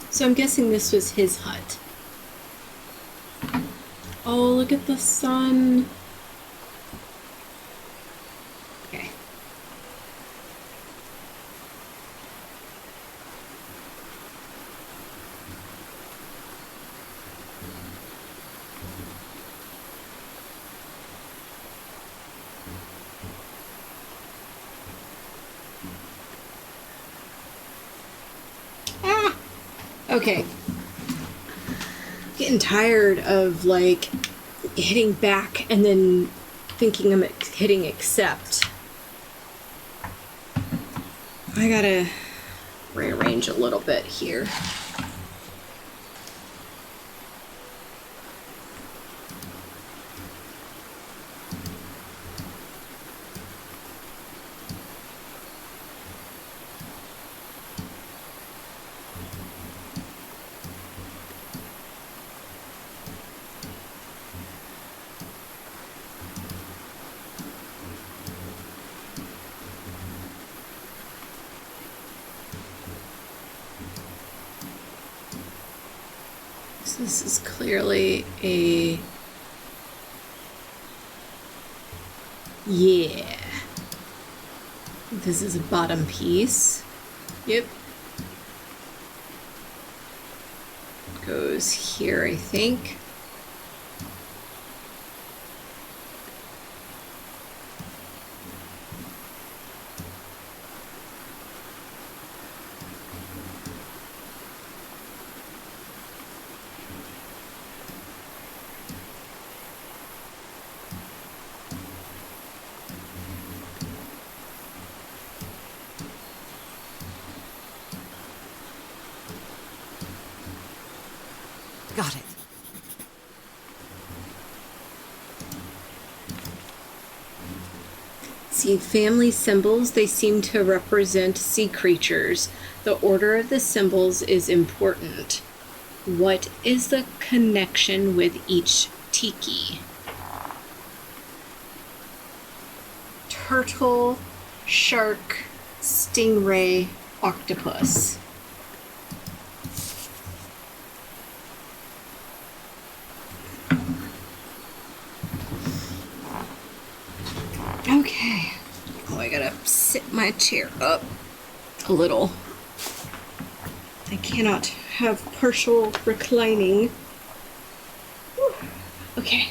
So I'm guessing this was his hut. Oh, look at the sun. Okay. Ah! Okay. Getting tired of like hitting back and then thinking I'm hitting accept. I gotta rearrange a little bit here. This is clearly a... Yeah. This is a bottom piece. Yep. Goes here, I think. Got it. See, family symbols, they seem to represent sea creatures. The order of the symbols is important. What is the connection with each tiki? Turtle, shark, stingray, octopus. Okay. Oh, I gotta sit my chair up a little. I cannot have partial reclining. Whew. Okay.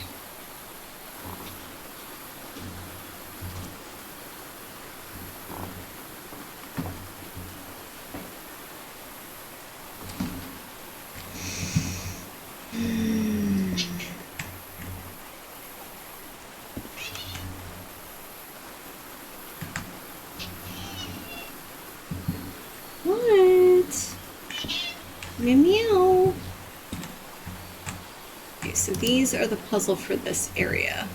What? Meow meow. Okay, so these are the puzzle for this area.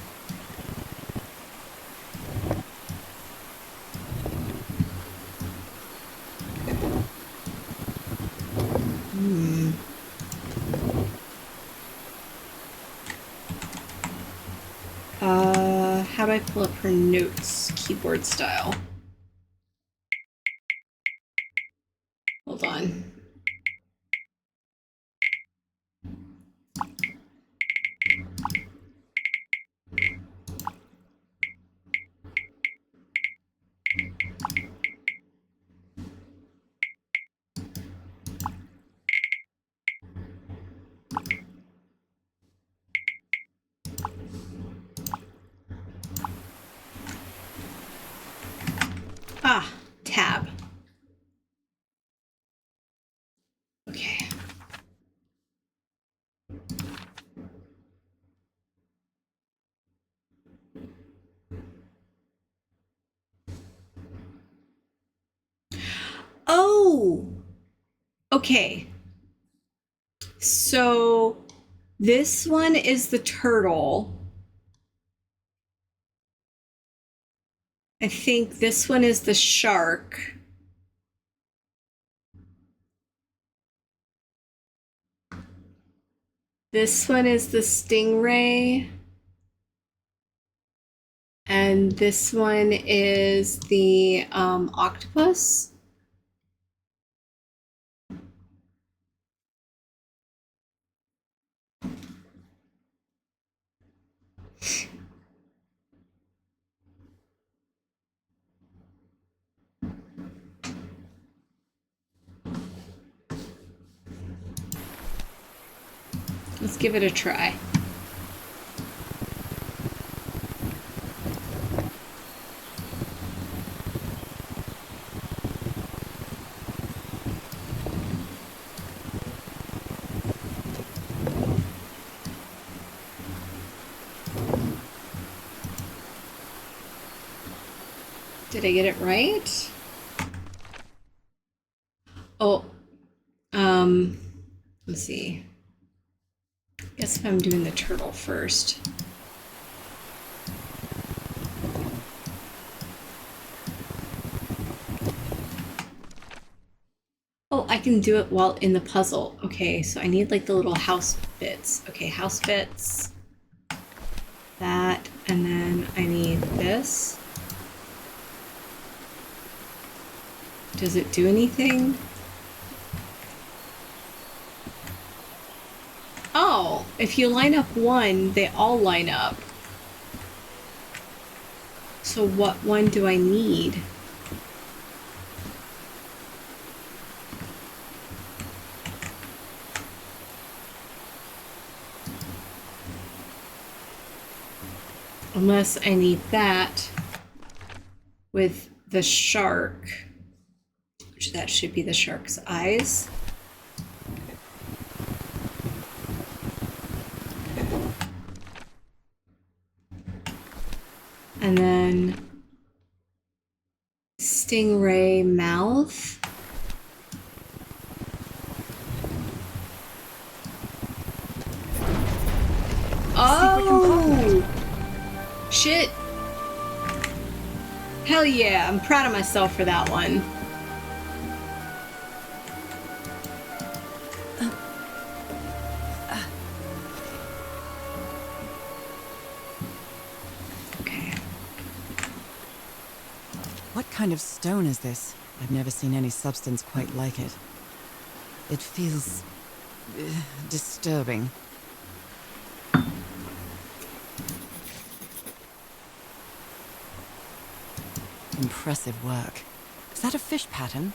How do I pull up her notes, keyboard style? Hold on. Ah, tab. Okay. Oh! Okay. So this one is the turtle. I think this one is the shark. This one is the stingray. And this one is the octopus. Let's give it a try. Did I get it right? Oh, let's see. Guess if I'm doing the turtle first. Oh, I can do it while in the puzzle. Okay, so I need like the little house bits. Okay, house bits. That, and then I need this. Does it do anything? Oh, if you line up one, they all line up. So what one do I need? Unless I need that with the shark, which that should be the shark's eyes. And then stingray mouth. Oh! Shit. Hell yeah, I'm proud of myself for that one. Okay. What kind of stone is this? I've never seen any substance quite like it. It feels disturbing. Impressive work. Is that a fish pattern?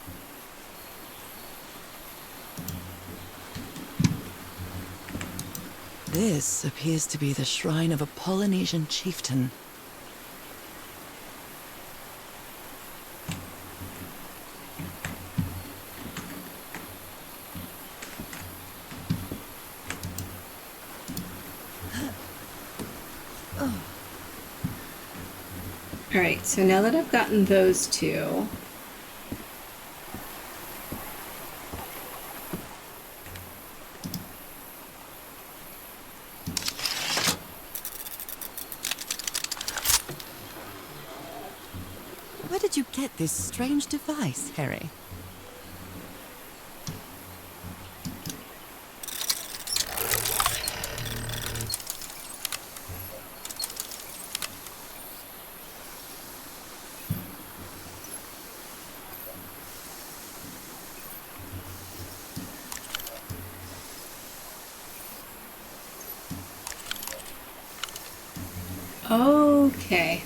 This appears to be the shrine of a Polynesian chieftain. Alright, so now that I've gotten those two, Where did you get this strange device, Harry? okay.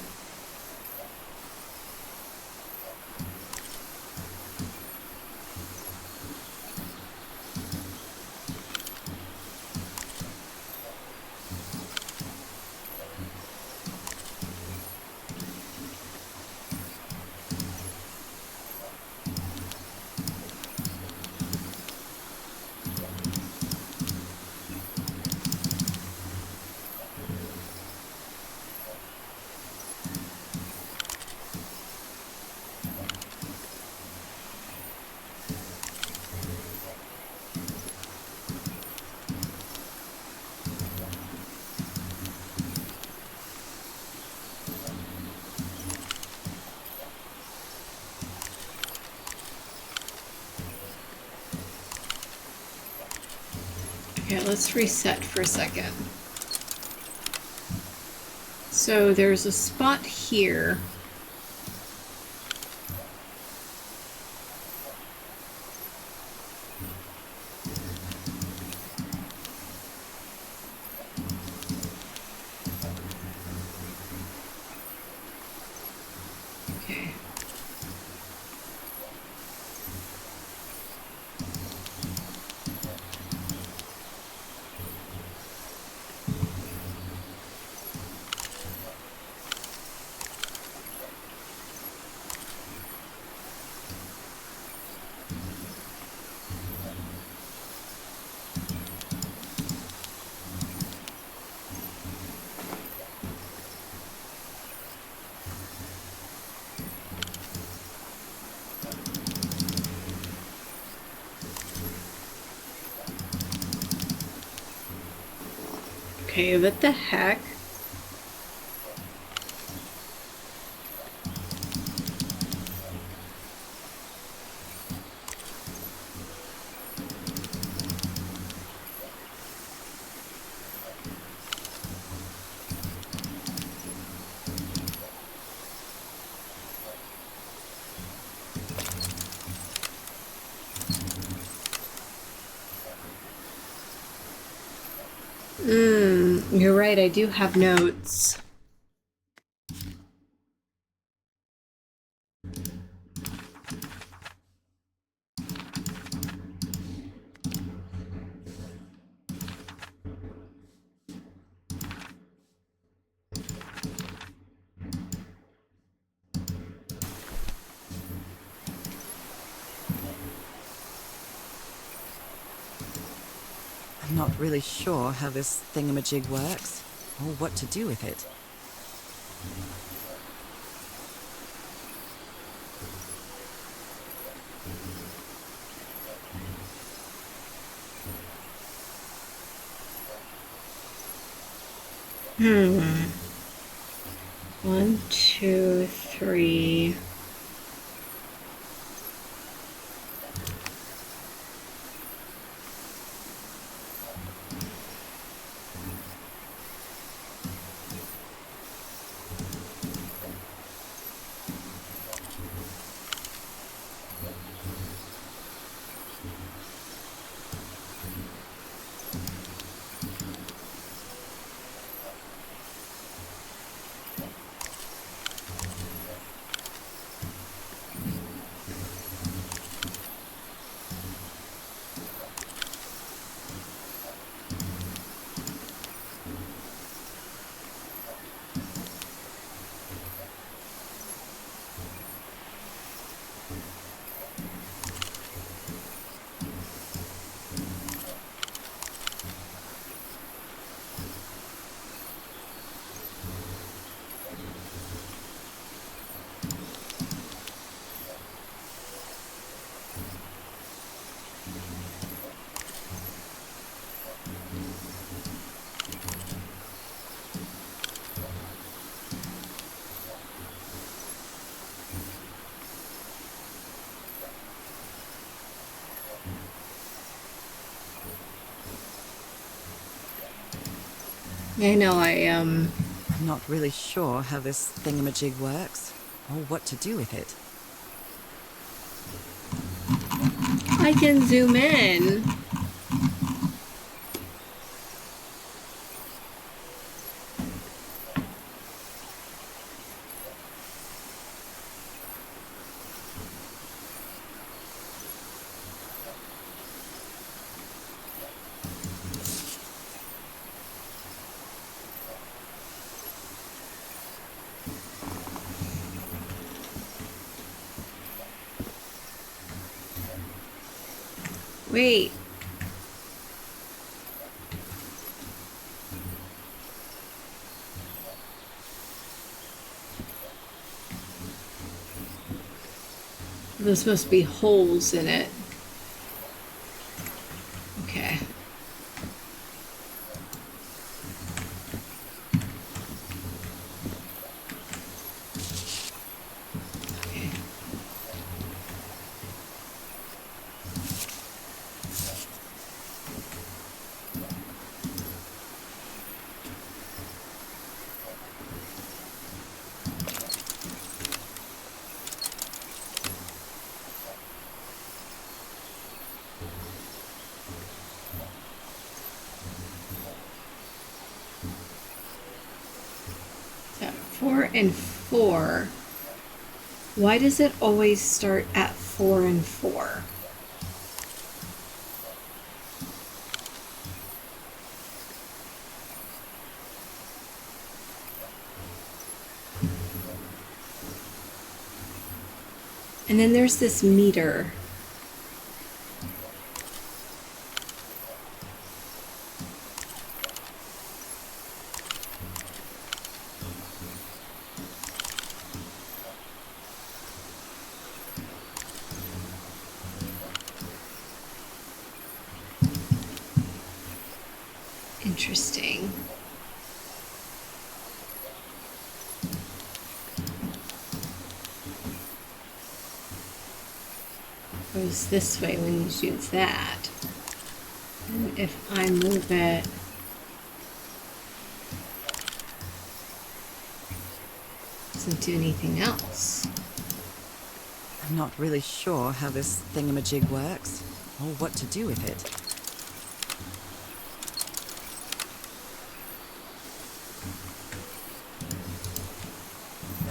Okay, let's reset for a second. So there's a spot here. Okay. Okay, what the heck? You're right, I do have notes. I'm not really sure how this thingamajig works, or what to do with it. One, two, three. I know, I'm not really sure how this thingamajig works, or what to do with it. I can zoom in. Wait. There's supposed to be holes in it. Okay. Okay. So 4 and 4. Why does it always start at 4 and 4? And then there's this meter. interesting. Goes this way when you do that. And if I move it, doesn't do anything else. I'm not really sure how this thingamajig works, or what to do with it.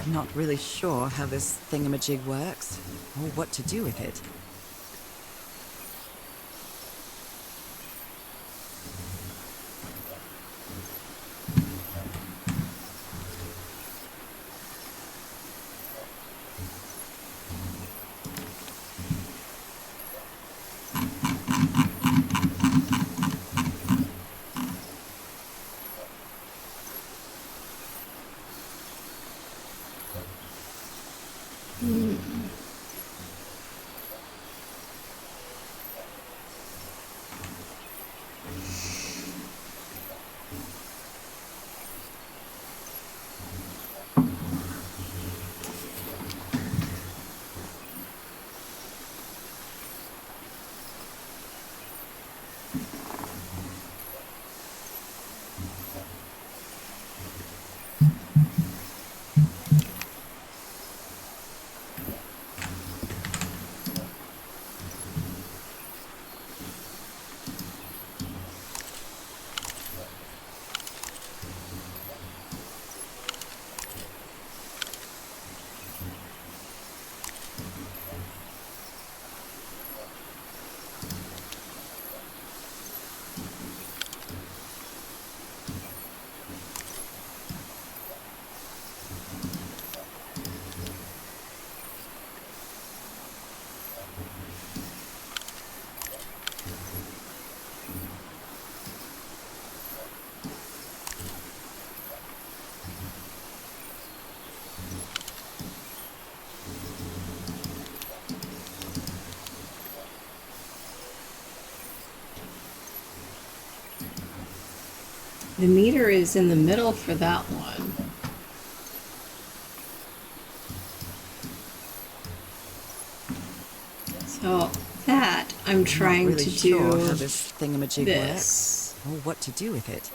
I'm not really sure how this thingamajig works, or what to do with it. The meter is in the middle for that one. So that I'm trying I'm not really to sure do how this thingamajig this. works, or what to do with it.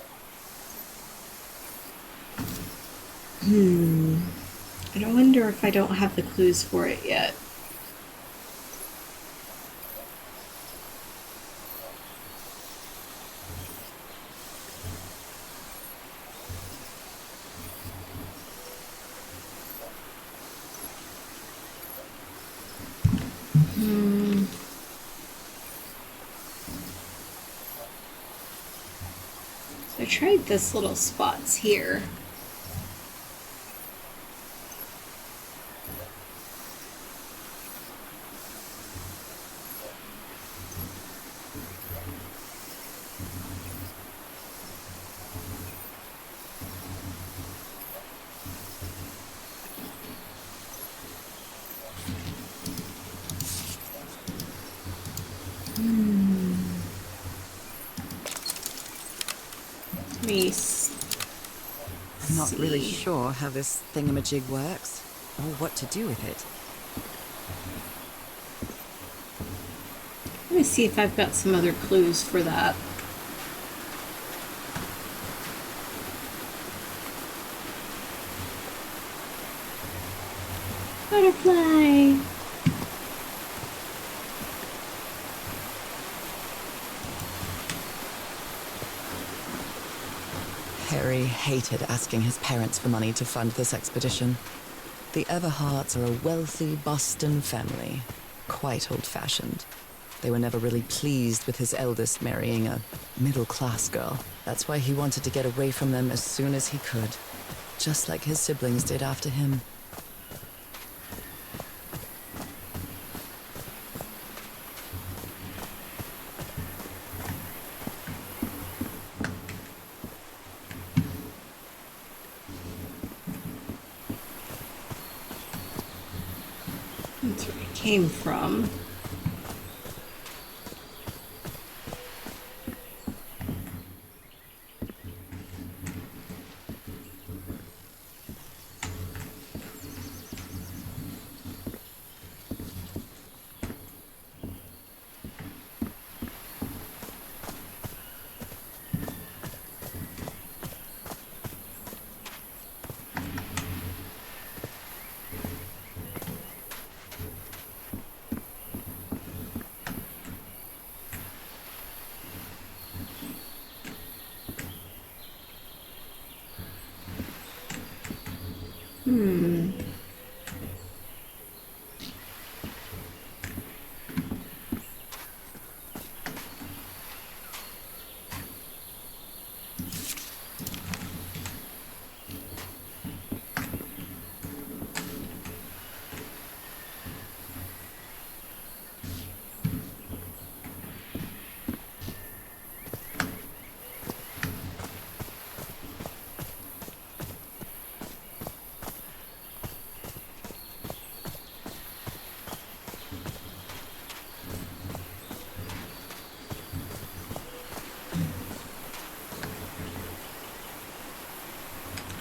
I wonder if I don't have the clues for it yet. So I tried this little spots here. Let me I'm not really see. sure how this thingamajig works, or what to do with it. Let me see if I've got some other clues for that. Butterfly! Harry hated asking his parents for money to fund this expedition. The Everharts are a wealthy Boston family, quite old-fashioned. They were never really pleased with his eldest marrying a middle-class girl. That's why he wanted to get away from them as soon as he could, just like his siblings did after him. That's where it came from. Hmm.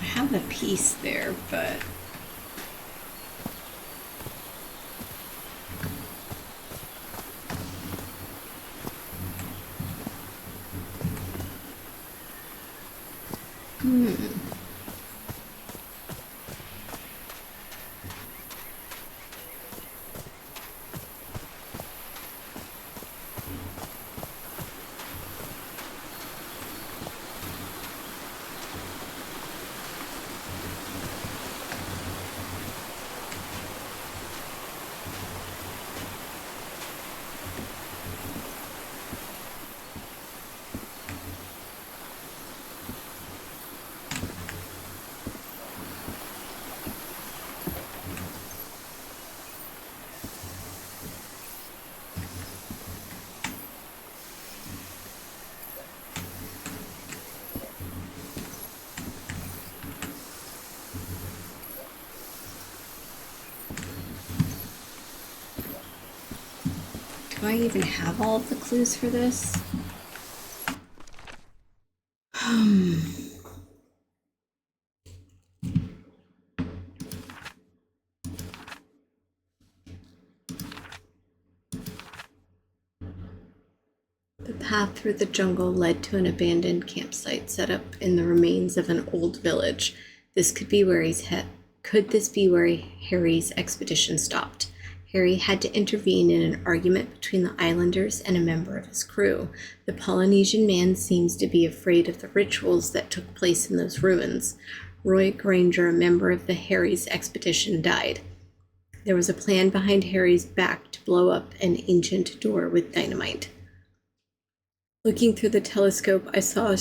I have a piece there, but do I even have all of the clues for this? The path through the jungle led to an abandoned campsite set up in the remains of an old village. This could be where could this be where Harry's expedition stopped? Harry had to intervene in an argument between the islanders and a member of his crew. The Polynesian man seems to be afraid of the rituals that took place in those ruins. Roy Granger, a member of the Harry's expedition, died. There was a plan behind Harry's back to blow up an ancient door with dynamite. Looking through the telescope, I saw a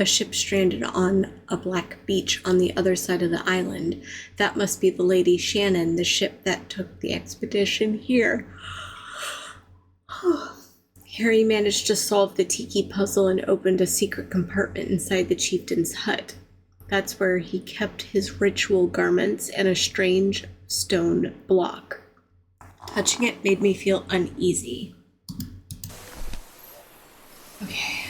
ship stranded on a black beach on the other side of the island. That must be the Lady Shannon, the ship that took the expedition here. Harry managed to solve the tiki puzzle and opened a secret compartment inside the chieftain's hut. That's where he kept his ritual garments and a strange stone block. Touching it made me feel uneasy. Okay.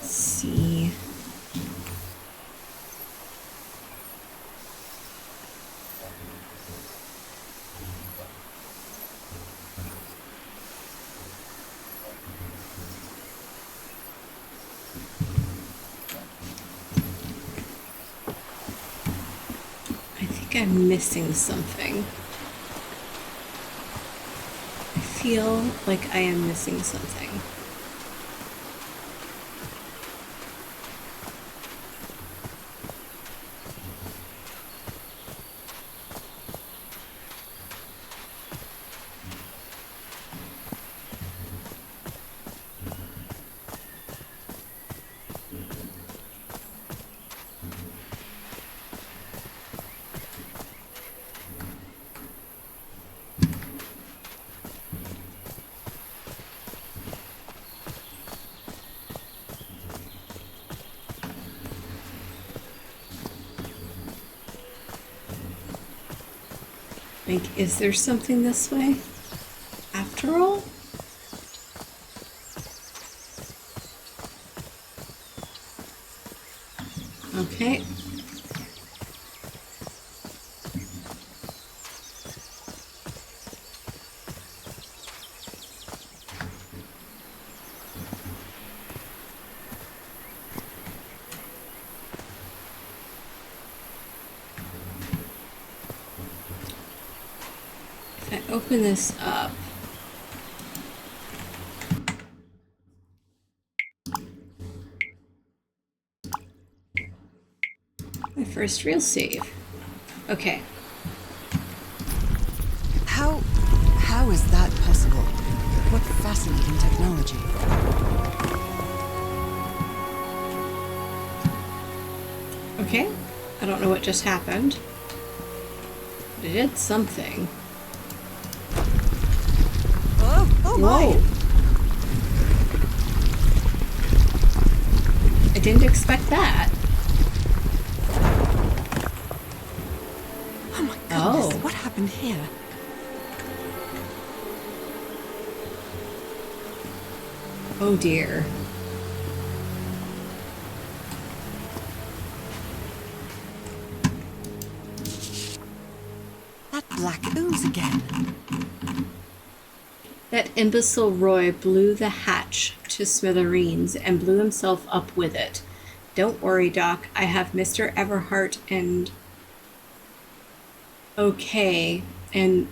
See. I think I'm missing something. I feel like I am missing something. Like, is there something this way? After all? Okay. If I open this up, my first real save. Okay. How is that possible? What fascinating technology. Okay. I don't know what just happened. But it did something. Oh my! Whoa. I didn't expect that. Oh my goodness, Oh. what happened here? Oh dear. That black ooze again. That imbecile Roy blew the hatch to smithereens and blew himself up with it. Don't worry, Doc. I have Mr. Everhart and okay, and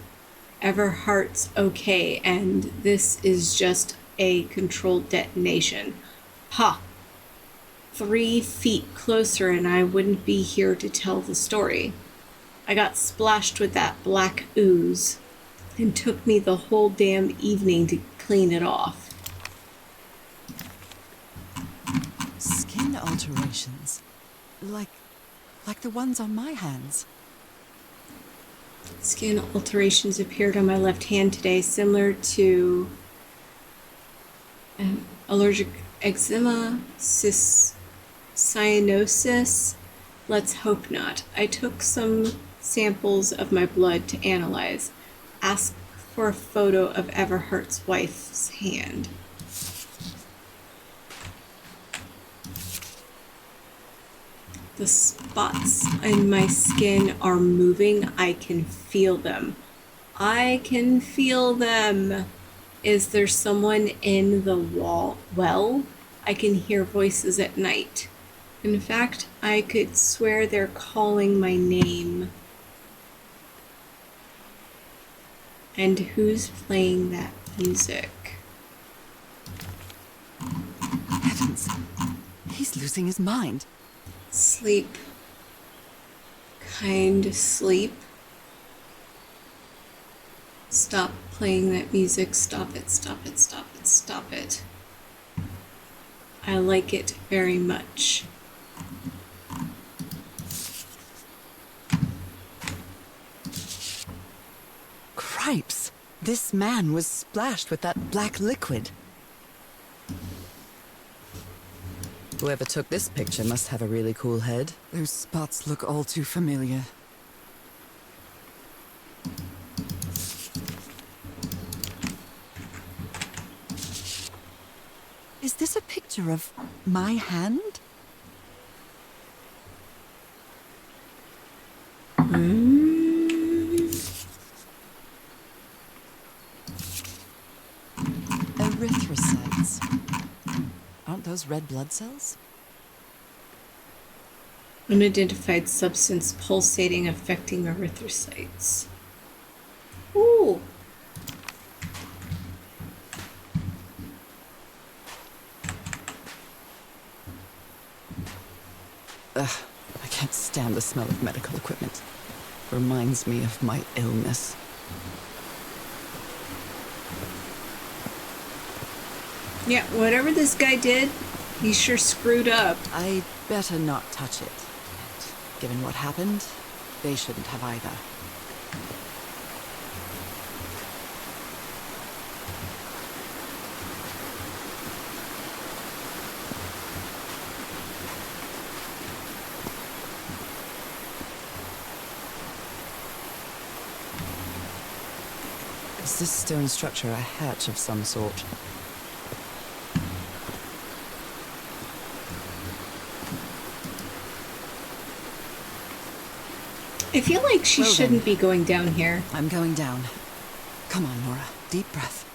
Everhart's okay, and this is just a controlled detonation. Ha! 3 feet closer and I wouldn't be here to tell the story. I got splashed with that black ooze. And took me the whole damn evening to clean it off. Skin alterations. Like the ones on my hands. Skin alterations appeared on my left hand today, similar to allergic eczema, cyanosis. Let's hope not. I took some samples of my blood to analyze. Ask for a photo of Everhart's wife's hand. The spots in my skin are moving. I can feel them. I can feel them. Is there someone in the well? I can hear voices at night. In fact, I could swear they're calling my name. And who's playing that music? Heavens, he's losing his mind. Sleep. Kind sleep. Stop playing that music. Stop it, stop it, stop it, stop it. I like it very much. Cripes! This man was splashed with that black liquid. Whoever took this picture must have a really cool head. Those spots look all too familiar. Is this a picture of my hand? Erythrocytes. Aren't those red blood cells? Unidentified substance pulsating, affecting erythrocytes. Ooh. Ugh, I can't stand the smell of medical equipment. Reminds me of my illness. Yeah, whatever this guy did, he sure screwed up. I'd better not touch it. And given what happened, they shouldn't have either. Is this stone structure a hatch of some sort? I feel like she Well then. shouldn't be going down here. I'm going down. Come on, Nora. Deep breath.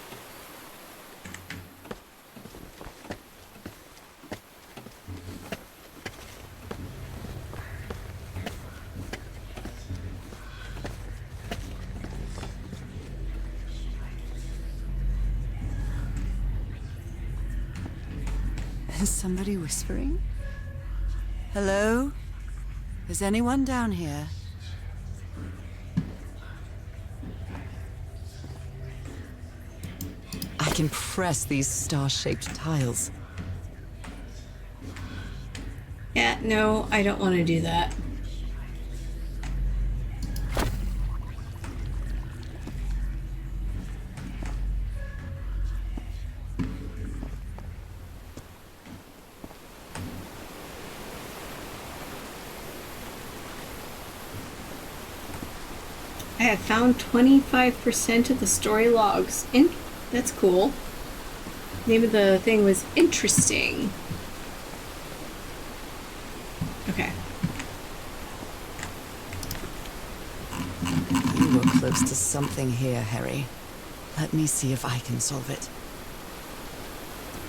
Is somebody whispering? Hello? Is anyone down here? I can press these star-shaped tiles. Yeah, no, I don't want to do that. I have found 25% of the story logs. That's cool. Name of the thing was interesting. Okay. You were close to something here, Harry. Let me see if I can solve it.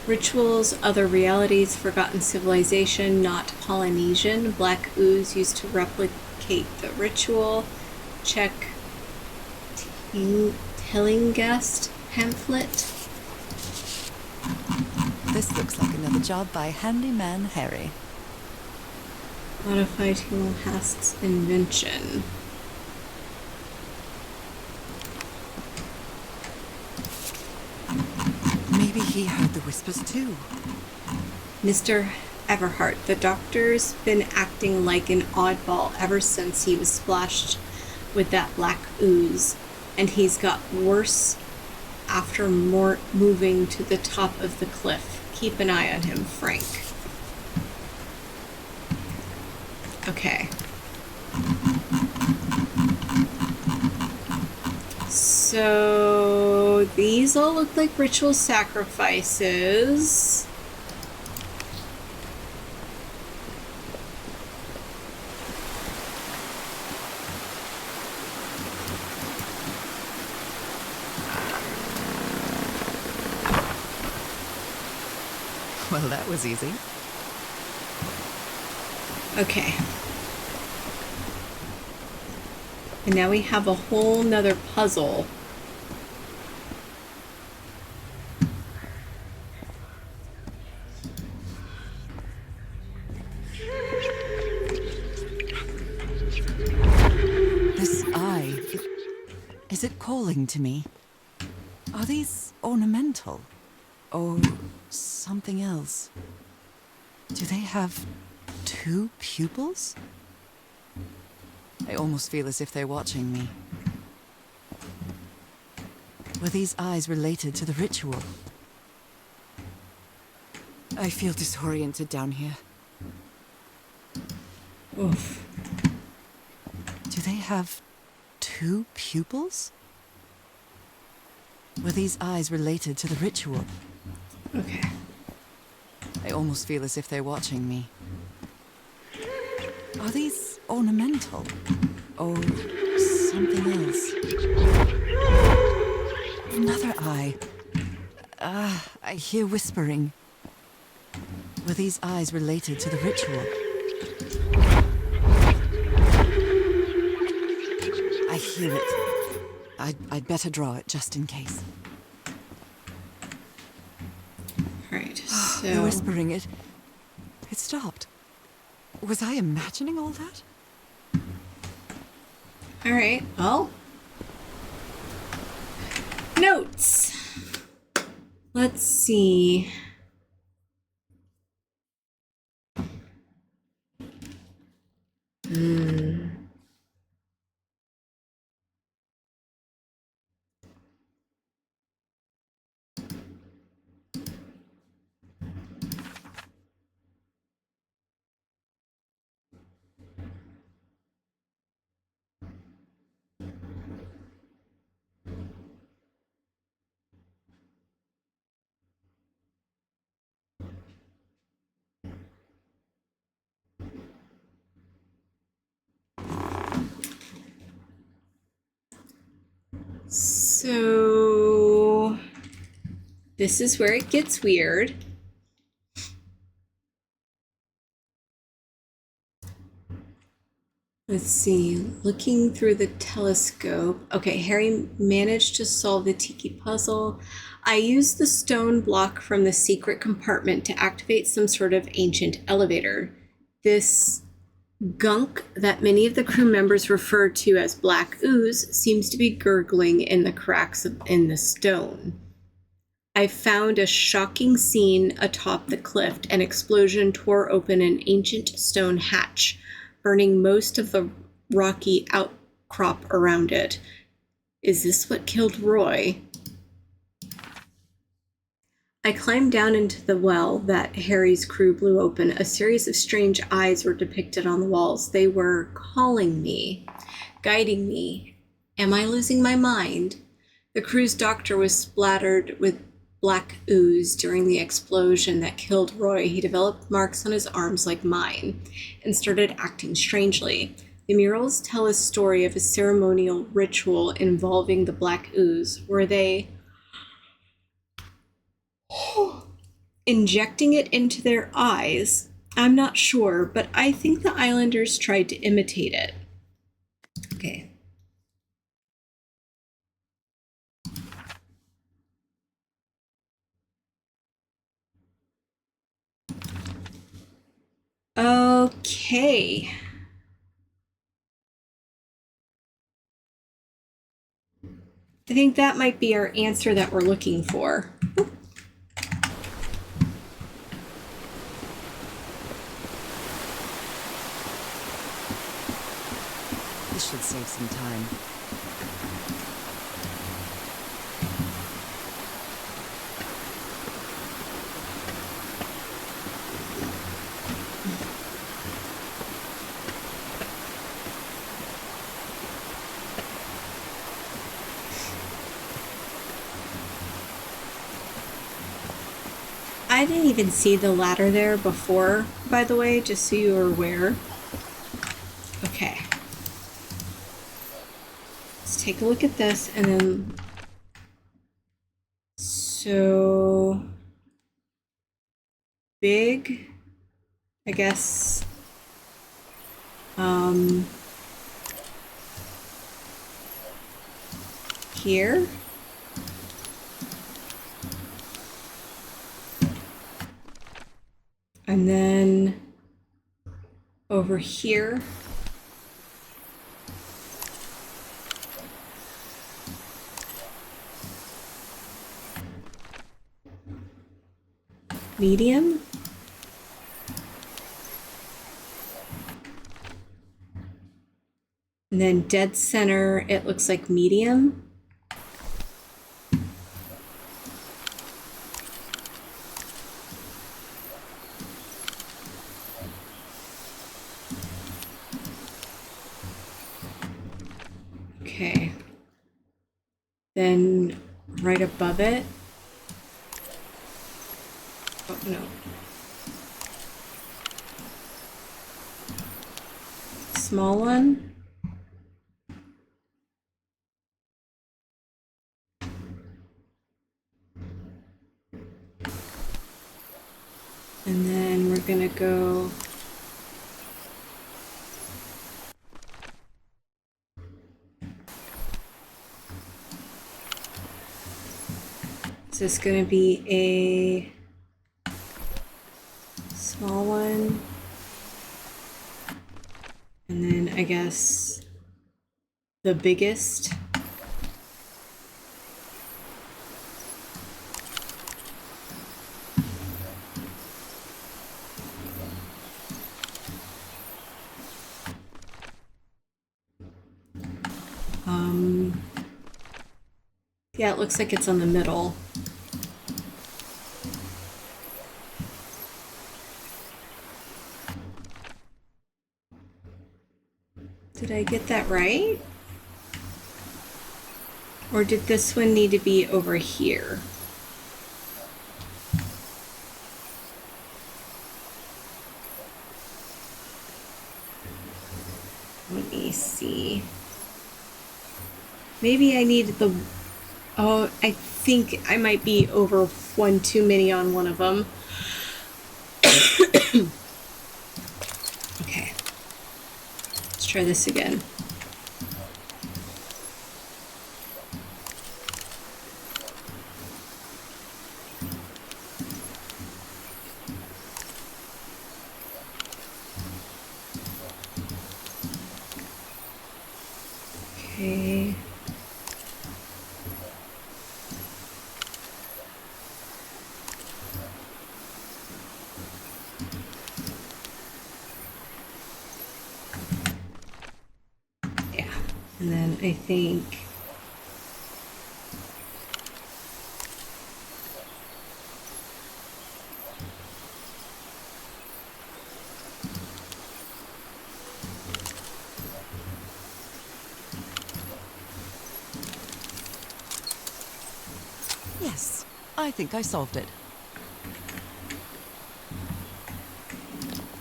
Rituals, other realities, forgotten civilization, not Polynesian. Black ooze used to replicate the ritual. Check Tillinghast pamphlet. This looks like another job by Handyman Harry. Modify Tillinghast's invention. Maybe he heard the whispers too. Mr. Everhart, the doctor's been acting like an oddball ever since he was splashed with that black ooze, and he's got worse after moving to the top of the cliff. Keep an eye on him, Frank. Okay. So these all look like ritual sacrifices. Well, that was easy. Okay. And now we have a whole nother puzzle. This eye, is it calling to me? Are these ornamental? Or something else? Do they have two pupils? I almost feel as if they're watching me. Were these eyes related to the ritual? I feel disoriented down here. Oof. Do they have two pupils? Were these eyes related to the ritual? Okay. I almost feel as if they're watching me. Are these ornamental? Or something else? Another eye. I hear whispering. Were these eyes related to the ritual? I hear it. I'd better draw it just in case. Alright, The so... whispering, it stopped. Was I imagining all that? Alright, well... Notes! Let's see... So this is where it gets weird. Let's see, looking through the telescope. Okay, Harry managed to solve the tiki puzzle. I used the stone block from the secret compartment to activate some sort of ancient elevator. This gunk that many of the crew members refer to as black ooze seems to be gurgling in the cracks in the stone. I found a shocking scene atop the cliff. An explosion tore open an ancient stone hatch, burning most of the rocky outcrop around it. Is this what killed Roy? I climbed down into the well that Harry's crew blew open. A series of strange eyes were depicted on the walls. They were calling me, guiding me. Am I losing my mind? The crew's doctor was splattered with black ooze during the explosion that killed Roy. He developed marks on his arms like mine and started acting strangely. The murals tell a story of a ceremonial ritual involving the black ooze. Were they injecting it into their eyes? I'm not sure, but I think the islanders tried to imitate it. Okay. Okay. I think that might be our answer that we're looking for. This should save some time. I didn't even see the ladder there before, by the way, just so you are aware. Okay. Let's take a look at this and then... So... Big, I guess. Here. And then over here. Medium. And then dead center, it looks like medium. Okay. Then right above it. Oh, no. Small one. And then we're gonna go is this gonna be a small one? And then I guess the biggest. Yeah, it looks like it's on the middle. Did I get that right? Or did this one need to be over here? Let me see. Maybe I need the... Oh, I think I might be over one too many on one of them. Okay. Let's try this again. Okay. Yeah. And then I think... Yes, I think I solved it.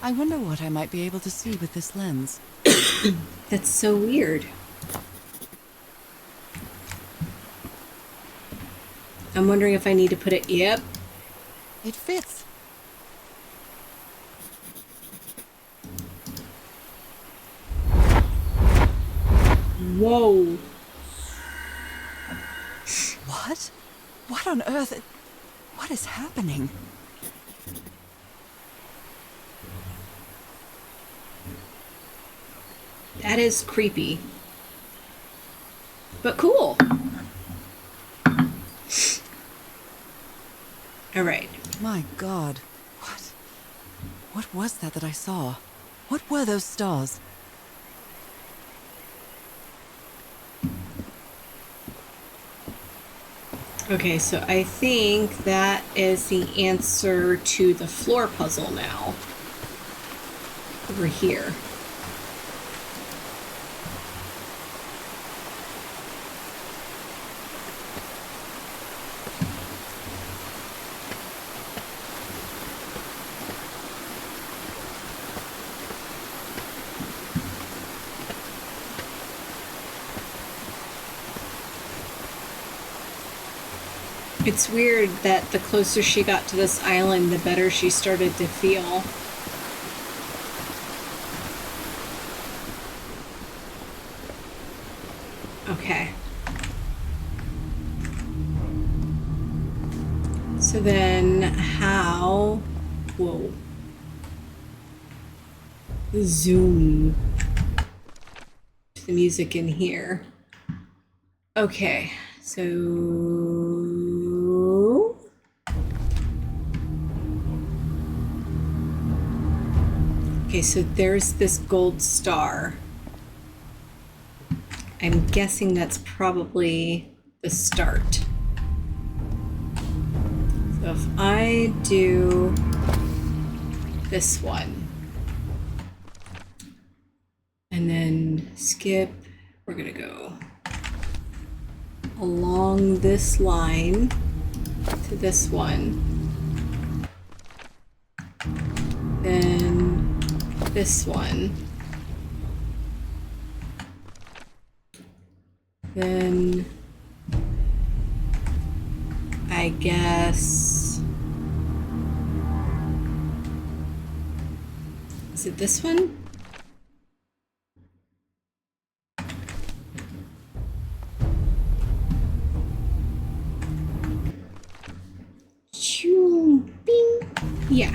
I wonder what I might be able to see with this lens. That's so weird. I'm wondering if I need to put it... Yep. It fits. Whoa. What? What on earth? What is happening? That is creepy. But cool. All right. My God. What was that I saw? What were those stars? Okay, so I think that is the answer to the floor puzzle now. Over here. It's weird that the closer she got to this island, the better she started to feel. Okay. So then how... Whoa. Zoom. The music in here. Okay, so... Okay, so there's this gold star. I'm guessing that's probably the start. So if I do this one, and then skip, we're gonna go along this line to this one, then this one, then I guess, is it this one? Choo, bing. Yeah.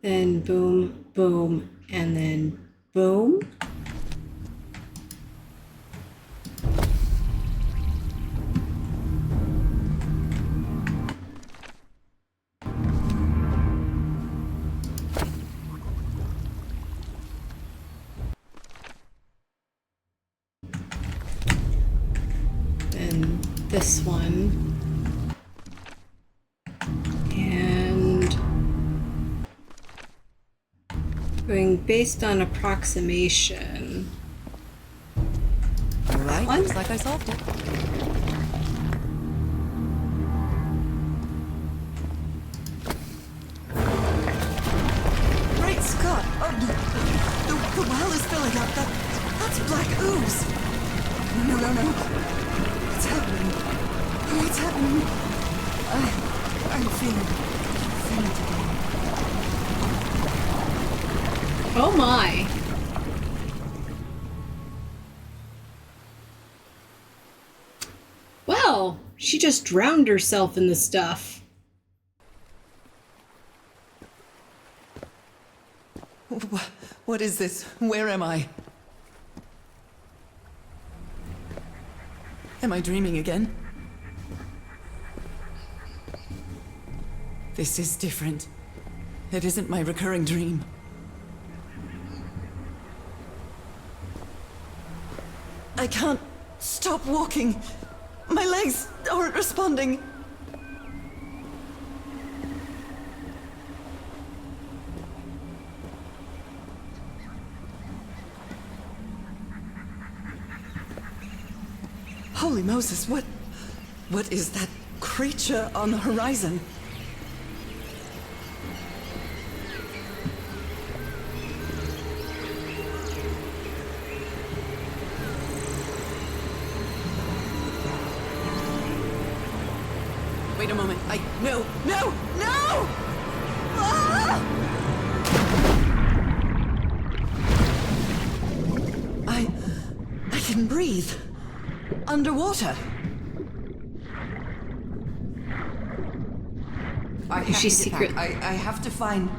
Then boom, boom, and then boom. Then this one. Going based on approximation. All right, One. looks like I solved it. Great Scott! Oh, the don't know. What's happening? What's happening? I'm feeling faint again. Oh my. Well, she just drowned herself in the stuff. What is this? Where am I? Am I dreaming again? This is different. It isn't my recurring dream. I can't stop walking. My legs aren't responding. Holy Moses, what is that creature on the horizon? Wait a moment. No! Ah! I can breathe. Underwater. Is she secret? I have to find...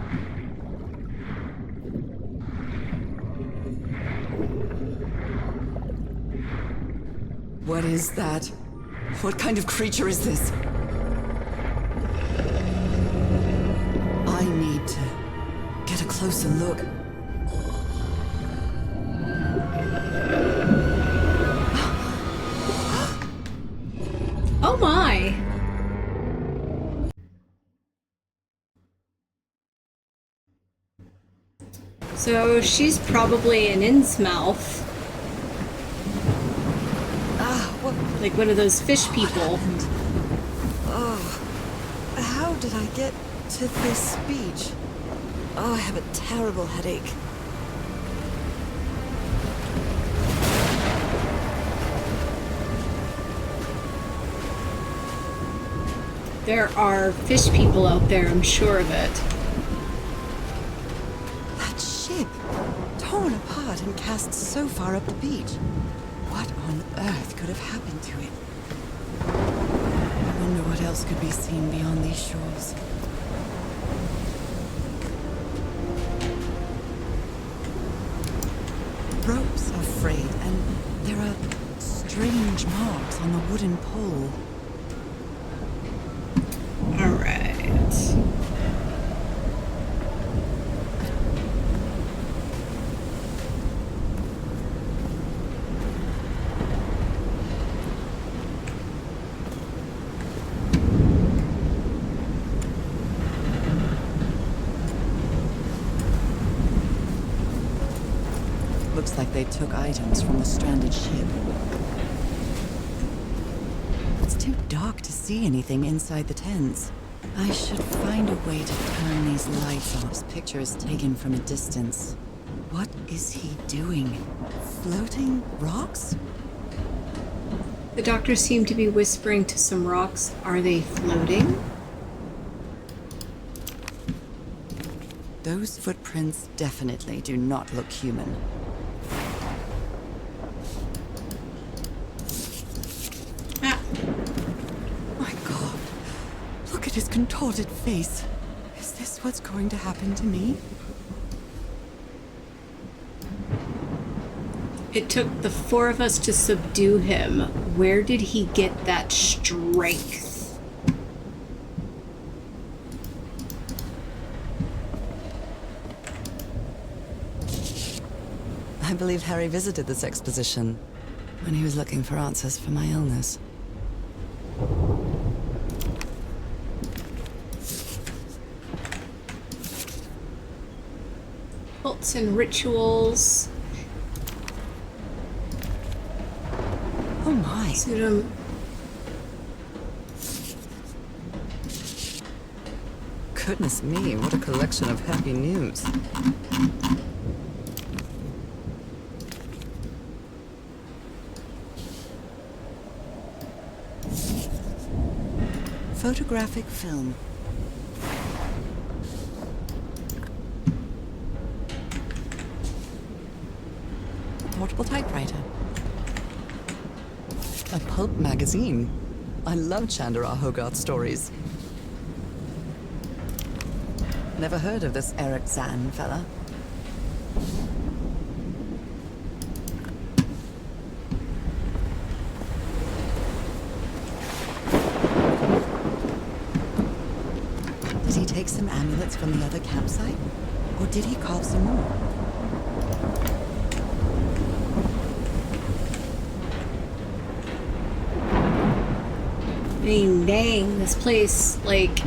What is that? What kind of creature is this? I need to get a closer look. Oh my! So she's probably an Innsmouth. What Like one of those fish people. happened? Oh, how did I get to this beach? Oh, I have a terrible headache. There are fish people out there, I'm sure of it. That ship, torn apart and cast so far up the beach. What on earth could have happened to it? I wonder what else could be seen beyond these shores. Ropes are frayed, and there are strange marks on the wooden pole. Alright. Looks like they took items from the stranded ship. It's too dark to see anything inside the tents. I should find a way to turn these lights off. This picture is taken from a distance. What is he doing? Floating rocks? The doctor seemed to be whispering to some rocks. Are they floating? Those footprints definitely do not look human. Ah, My God, look at his contorted face. Is this what's going to happen to me? it took the four of us to subdue him. Where did he get that strength? I believe Harry visited this exposition when he was looking for answers for my illness. Cults and rituals. Oh my. Pseudo. Goodness me, what a collection of happy news. photographic film. A portable typewriter. A pulp magazine. I love Chandra Hogarth stories. Never heard of this Eric Zahn fella. Did he take some amulets from the other campsite? Or did he carve some more? I mean, dang, this place, like,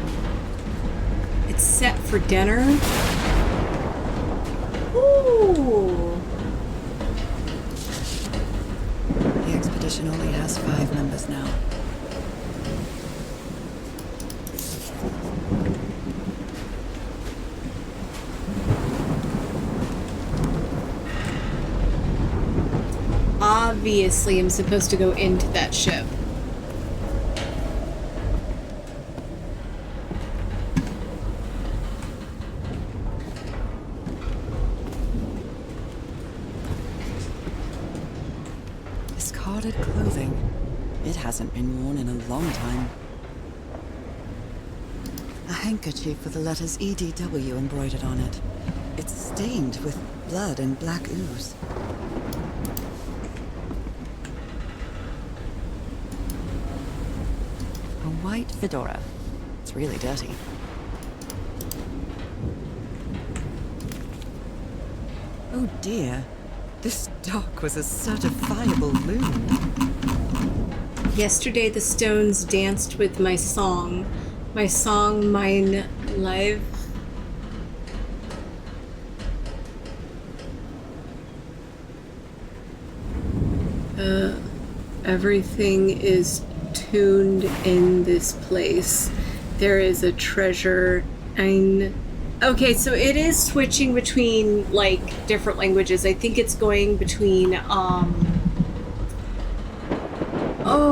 it's set for dinner. Ooh. The expedition only has 5 members now. Obviously, I'm supposed to go into that ship. Discarded clothing. It hasn't been worn in a long time. A handkerchief with the letters EDW embroidered on it. It's stained with blood and black ooze. A white fedora. It's really dirty. Oh dear. This dock was a certifiable loon. Yesterday, the stones danced with my song. My song, mine live. Everything is tuned in this place. There is a treasure. Okay, so it is switching between, like, different languages. I think it's going between, oh,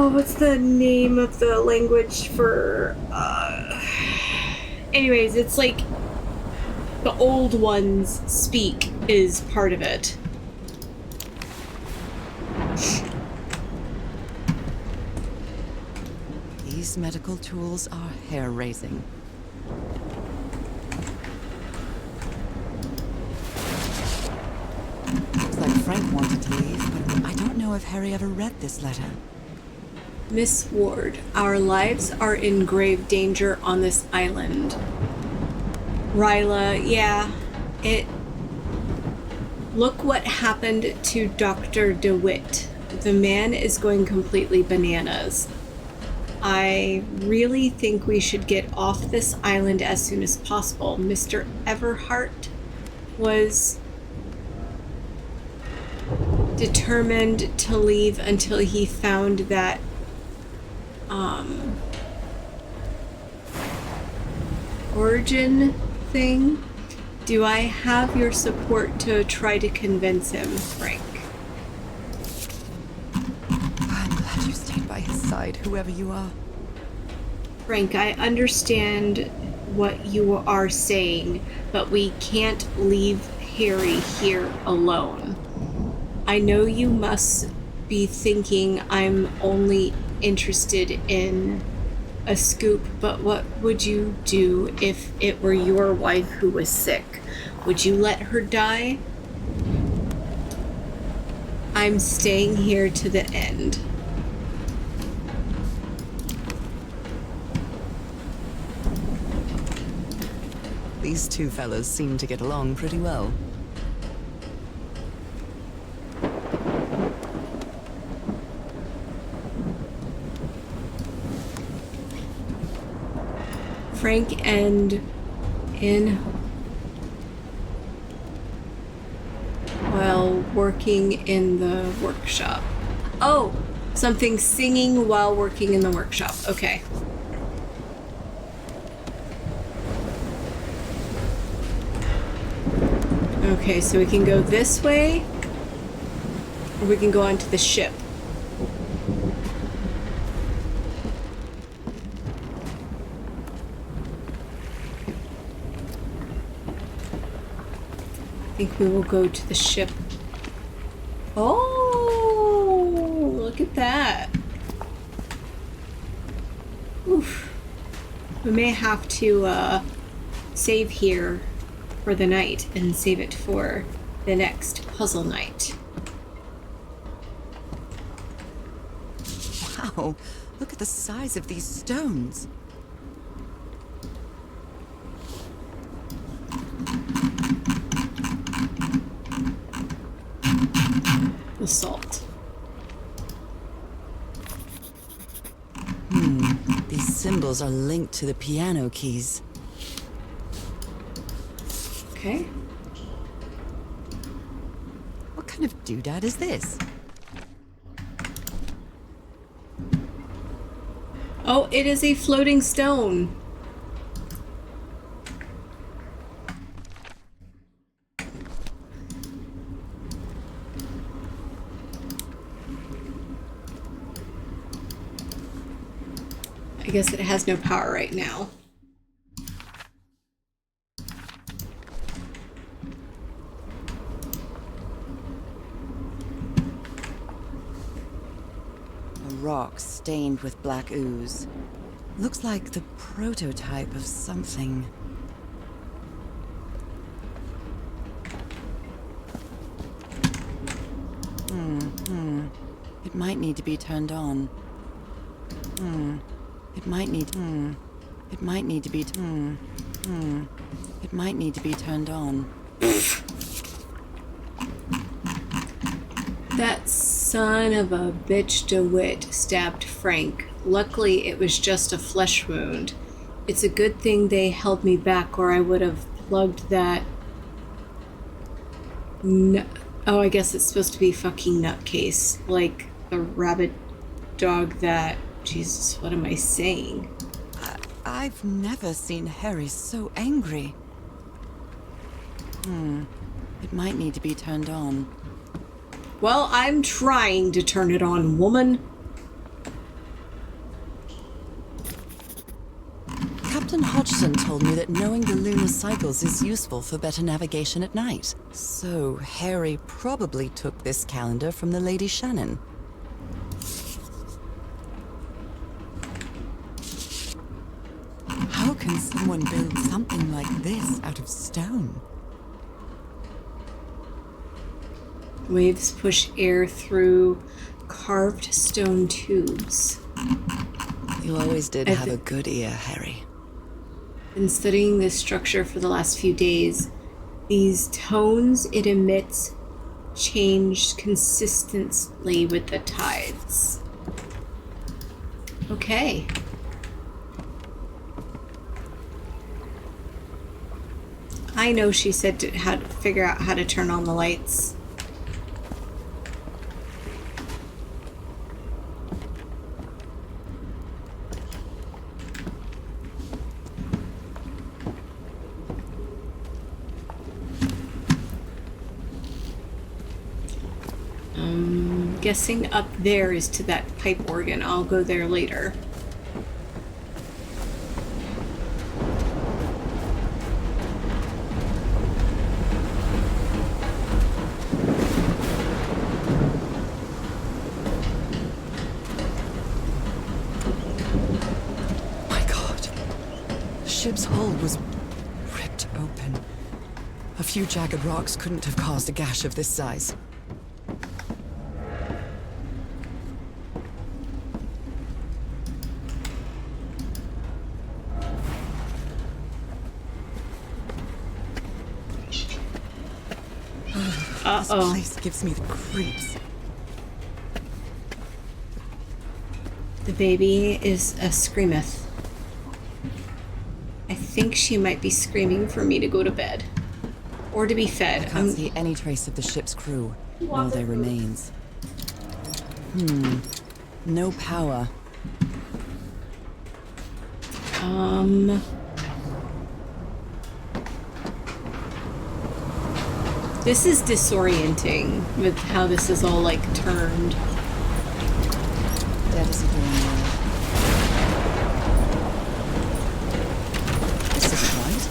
what's the name of the language for, anyways, it's like the old ones speak is part of it. These medical tools are hair-raising. Looks like Frank wanted to leave, but I don't know if Harry ever read this letter. Miss Ward, our lives are in grave danger on this island. Ryla, yeah, look what happened to Dr. DeWitt. The man is going completely bananas. I really think we should get off this island as soon as possible. Mr. Everhart was determined to leave until he found that origin thing. Do I have your support to try to convince him, Frank? I'm glad you stayed by his side, whoever you are. Frank, I understand what you are saying, but we can't leave Harry here alone. I know you must be thinking I'm only interested in a scoop, but what would you do if it were your wife who was sick? Would you let her die? I'm staying here to the end. These two fellas seem to get along pretty well. Frank and while working in the workshop. Oh, something singing while working in the workshop. Okay. Okay, so we can go this way, or we can go onto the ship. think we will go to the ship. Oh, look at that. Oof. We may have to save here for the night and save it for the next puzzle night. Wow, look at the size of these stones. The salt. These symbols are linked to the piano keys. Okay. What kind of doodad is this? Oh, it is a floating stone. I guess it has no power right now. A rock stained with black ooze. Looks like the prototype of something. It might need to be turned on. It might need to be It might need to be turned on. That son of a bitch DeWitt stabbed Frank. Luckily, it was just a flesh wound. It's a good thing they held me back, or I would have plugged that. No. Oh, I guess it's supposed to be fucking nutcase, like the rabid dog that. Jesus, what am I saying? I've never seen Harry so angry. It might need to be turned on. Well, I'm trying to turn it on, woman. Captain Hodgson told me that knowing the lunar cycles is useful for better navigation at night. So Harry probably took this calendar from the Lady Shannon. How can someone build something like this out of stone? Waves push air through carved stone tubes. You always did have a good ear, Harry. Been studying this structure for the last few days. These tones it emits change consistently with the tides. Okay. I know she said how to figure out how to turn on the lights. Guessing up there is to that pipe organ. I'll go there later. My God. The ship's hull was ripped open. A few jagged rocks couldn't have caused a gash of this size. This place gives me the creeps. The baby is a screameth. I think she might be screaming for me to go to bed. Or to be fed. I can't see any trace of the ship's crew, nor their remains. No power. This is disorienting with how this is all like turned. Dead as a doornail. This isn't right.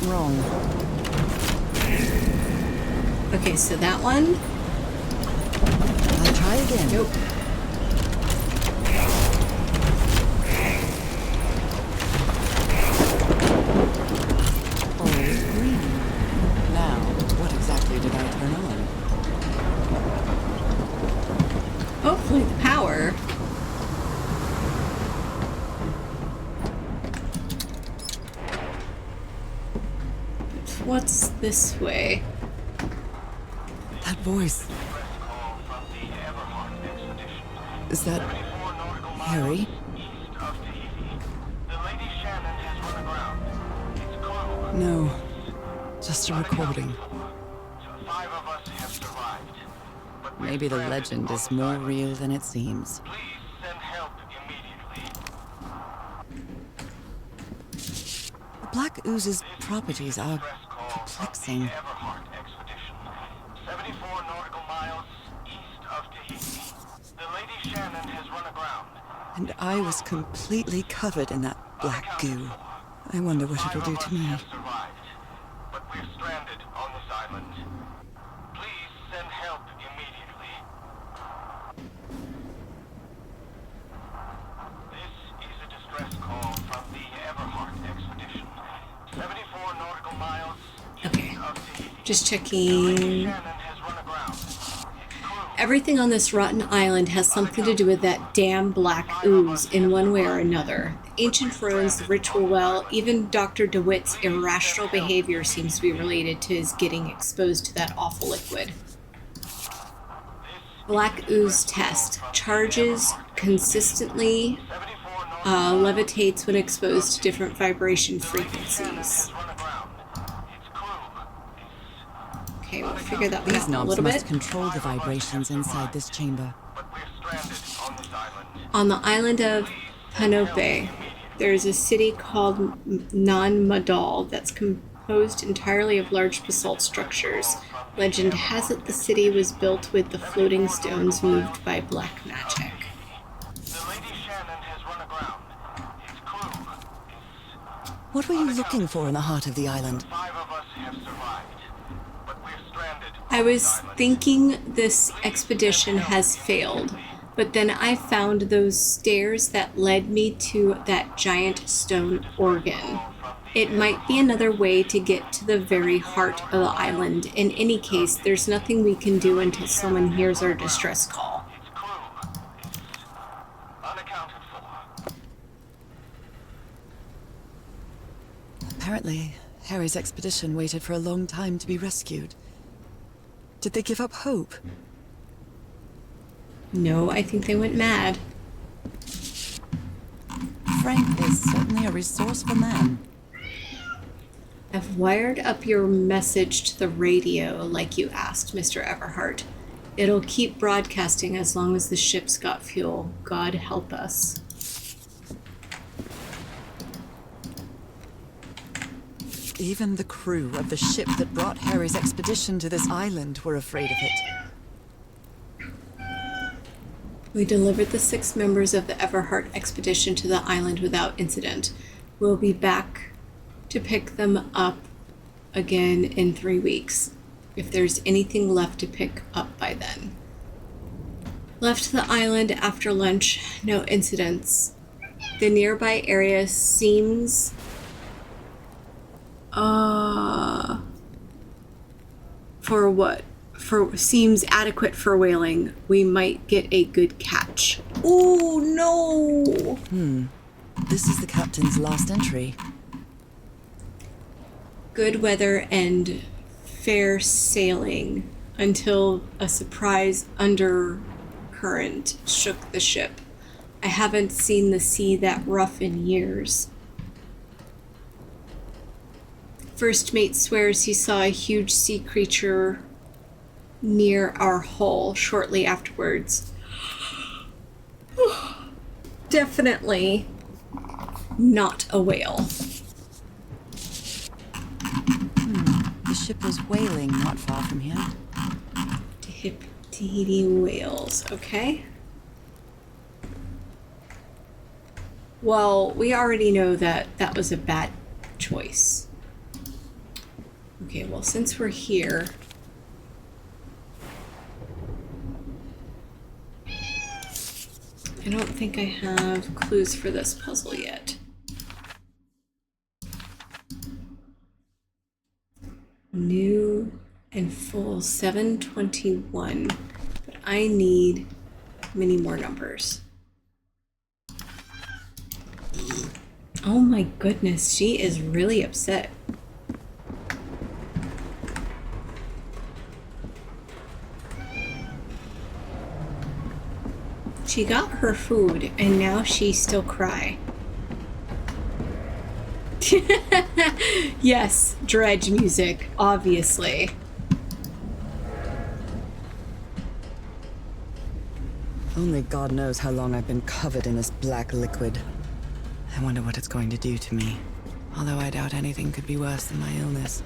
wrong. Okay, so that one. I'll try again. Nope. Always green. Now, what exactly did I turn on? Hopefully the power. What's this way? That voice. Is that Harry? No, just a recording. Maybe the legend is more real than it seems. The Black Ooze's properties are perplexing. 74 nautical miles east of Tahiti. The Lady Shannon has run aground. And I was completely covered in that black goo. I wonder what it'll do to me. Have survived, but we're stranded on this island. Please send help immediately. This is a distress call from the Everhart expedition. 74 nautical miles Okay. east of Tahiti. Just checking. Shannon has run aground. Its crew Everything on this rotten island has something to do with that damn black ooze in one way or another. The ancient ruins, the ritual well, even Dr. DeWitt's irrational behavior seems to be related to his getting exposed to that awful liquid. Black ooze test. Charges consistently levitates when exposed to different vibration frequencies. run aground. Its crew Okay, we'll figure that one These out a knobs little must bit. control the vibrations inside this chamber. but we're stranded on this island. On the island of Panope, there's a city called Non-Madal that's composed entirely of large basalt structures. Legend has it the city was built with the floating stones moved by black magic. The Lady Shannon has run aground. Its crew is... What were you looking for in the heart of the island? 5 of us have survived, but we're stranded I was thinking this expedition has failed, but then I found those stairs that led me to that giant stone organ. It might be another way to get to the very heart of the island. In any case, there's nothing we can do until someone hears our distress call. its crew is unaccounted for. Apparently, Harry's expedition waited for a long time to be rescued. Did they give up hope? No, I think they went mad. Frank is certainly a resourceful man. I've wired up your message to the radio like you asked, Mr. Everhart. It'll keep broadcasting as long as the ship's got fuel. God help us. Even the crew of the ship that brought Harry's expedition to this island were afraid of it. We delivered the 6 members of the Everhart expedition to the island without incident. We'll be back to pick them up again in 3 weeks, if there's anything left to pick up by then. Left the island after lunch, no incidents. The nearby area seems seems adequate for whaling. We might get a good catch. Oh no! This is the captain's last entry. Good weather and fair sailing until a surprise undercurrent shook the ship. I haven't seen the sea that rough in years. First mate swears he saw a huge sea creature near our hull shortly afterwards. Definitely not a whale. The ship was whaling not far from here. Tahiti whales, okay. Well, we already know that that was a bad choice. Okay, well, since we're here... I don't think I have clues for this puzzle yet. New and full 721. But I need many more numbers. Oh my goodness, she is really upset. She got her food and now she still cry. Yes, Dredge music, obviously. Only God knows how long I've been covered in this black liquid. I wonder what it's going to do to me. Although I doubt anything could be worse than my illness.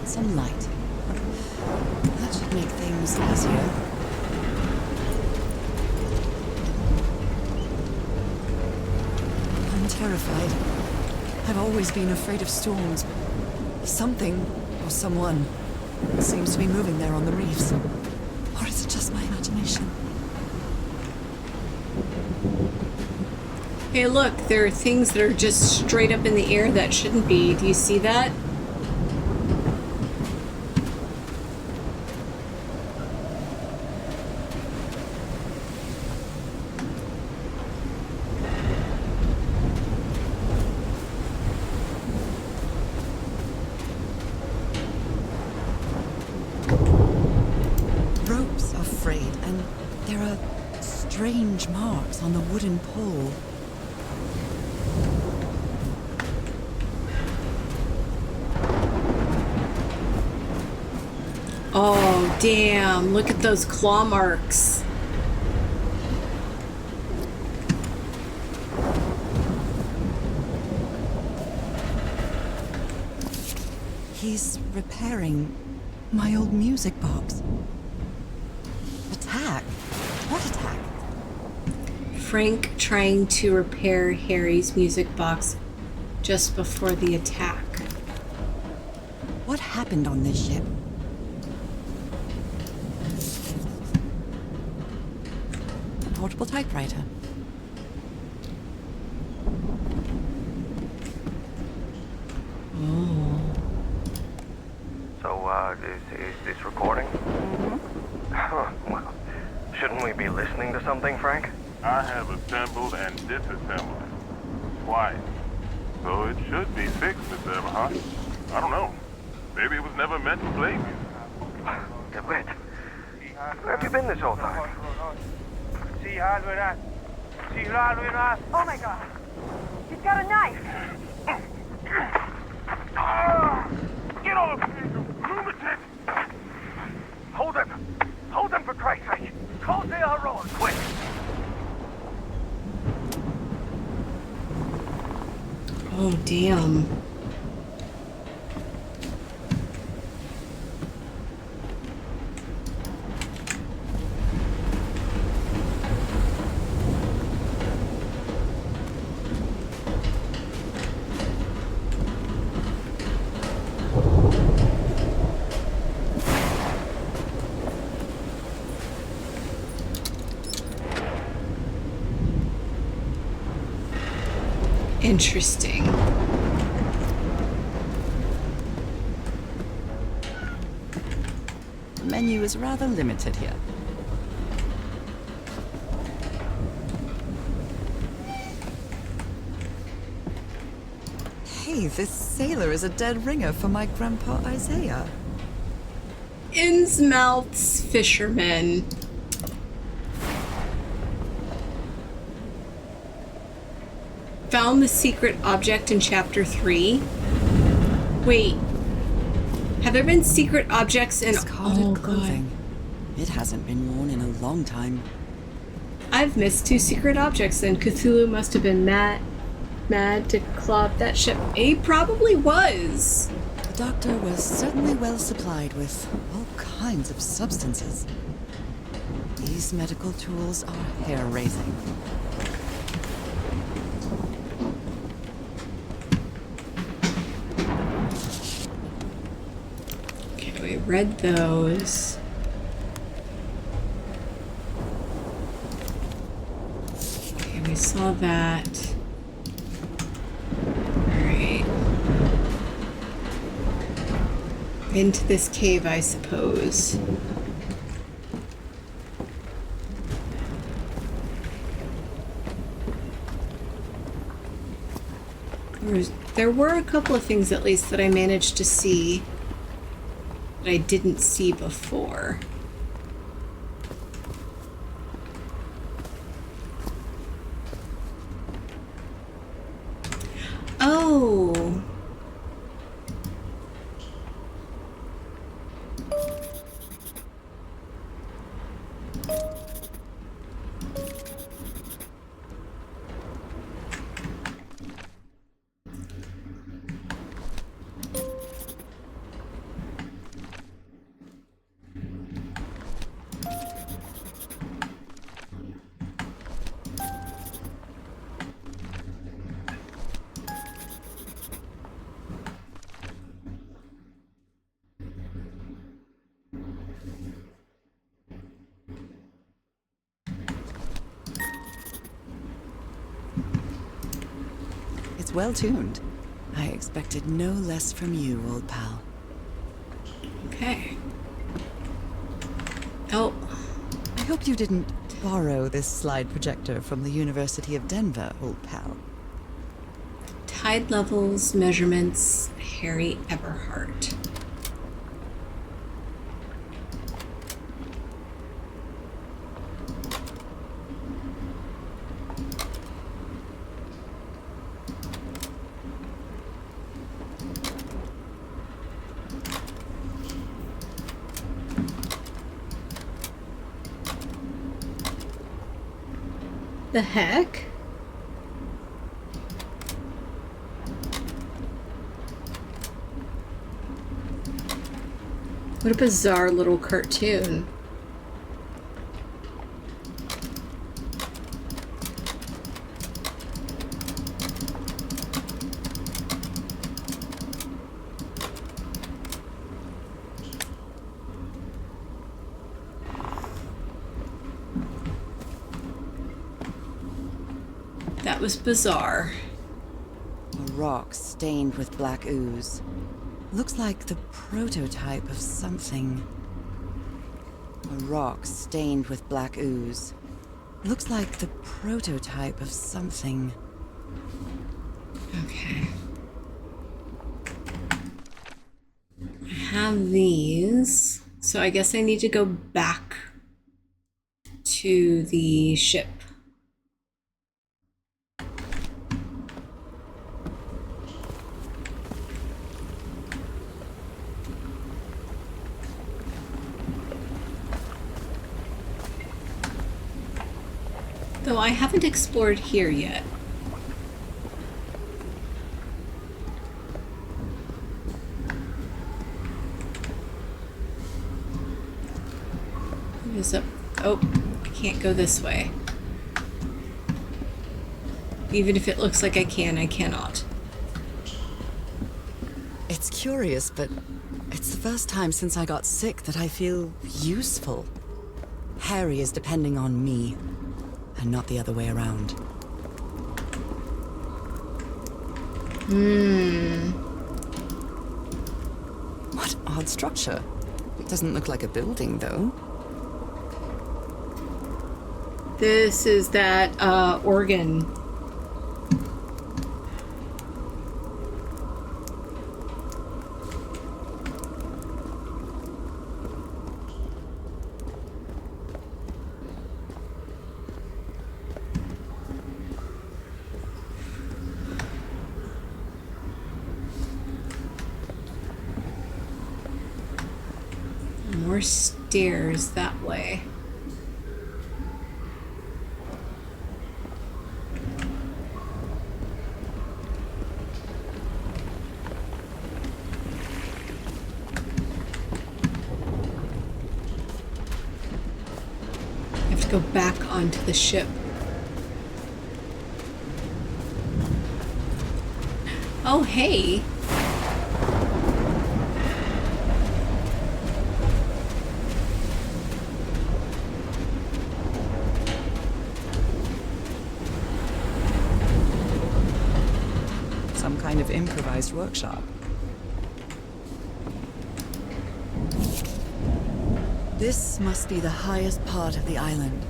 Some light. That should make things easier. I'm terrified. I've always been afraid of storms. Something, or someone, seems to be moving there on the reefs. Or is it just my imagination? Hey, look, there are things that are just straight up in the air that shouldn't be. Do you see that? Ropes are frayed, and there are strange marks on the wooden pole. Oh, damn. Look at those claw marks. He's repairing my old music box. Attack? What attack? Frank trying to repair Harry's music box just before the attack. What happened on this ship? A portable typewriter. Oh. So, is this recording? Well, shouldn't we be listening to something, Frank? I have assembled and disassembled it twice. So it should be fixed, Mr. Everhart. I don't know. Maybe it was never meant to play music. DeWitt, where have you been this whole time? Oh my god. He's got a knife. Get off me, you lunatic! Hold him! Hold him for Christ's sake! Call the Aron, quick! Oh, damn. Interesting. The menu is rather limited here. Hey, this sailor is a dead ringer for my grandpa Isaiah. Innsmouth's fisherman. Found the secret object in chapter 3. Wait. Have there been secret objects in... Discarded Oh, God. clothing. It hasn't been worn in a long time. I've missed 2 secret objects, and Cthulhu must have been mad to claw up that ship. He probably was. The doctor was certainly well supplied with all kinds of substances. These medical tools are hair-raising. Okay, we read those. Okay, we saw that. Alright. Into this cave, I suppose. There were a couple of things, at least, that I managed to see that I didn't see before. Oh! It's well tuned. I expected no less from you, old pal. Okay. Oh, I hope you didn't borrow this slide projector from the University of Denver, old pal. tide levels, measurements, Harry Everhart. The heck? What a bizarre little cartoon. That was bizarre. A rock stained with black ooze. Looks like the prototype of something. A rock stained with black ooze. Looks like the prototype of something. Okay. I have these. So I guess I need to go back to the ship. Though I haven't explored here yet. What is up? Oh, I can't go this way. Even if it looks like I can, I cannot. It's curious, but it's the first time since I got sick that I feel useful. Harry is depending on me, and not the other way around. What odd structure. It doesn't look like a building, though. This is that organ. more stairs that way. I have to go back onto the ship. Oh, hey. Some kind of improvised workshop. This must be the highest part of the island.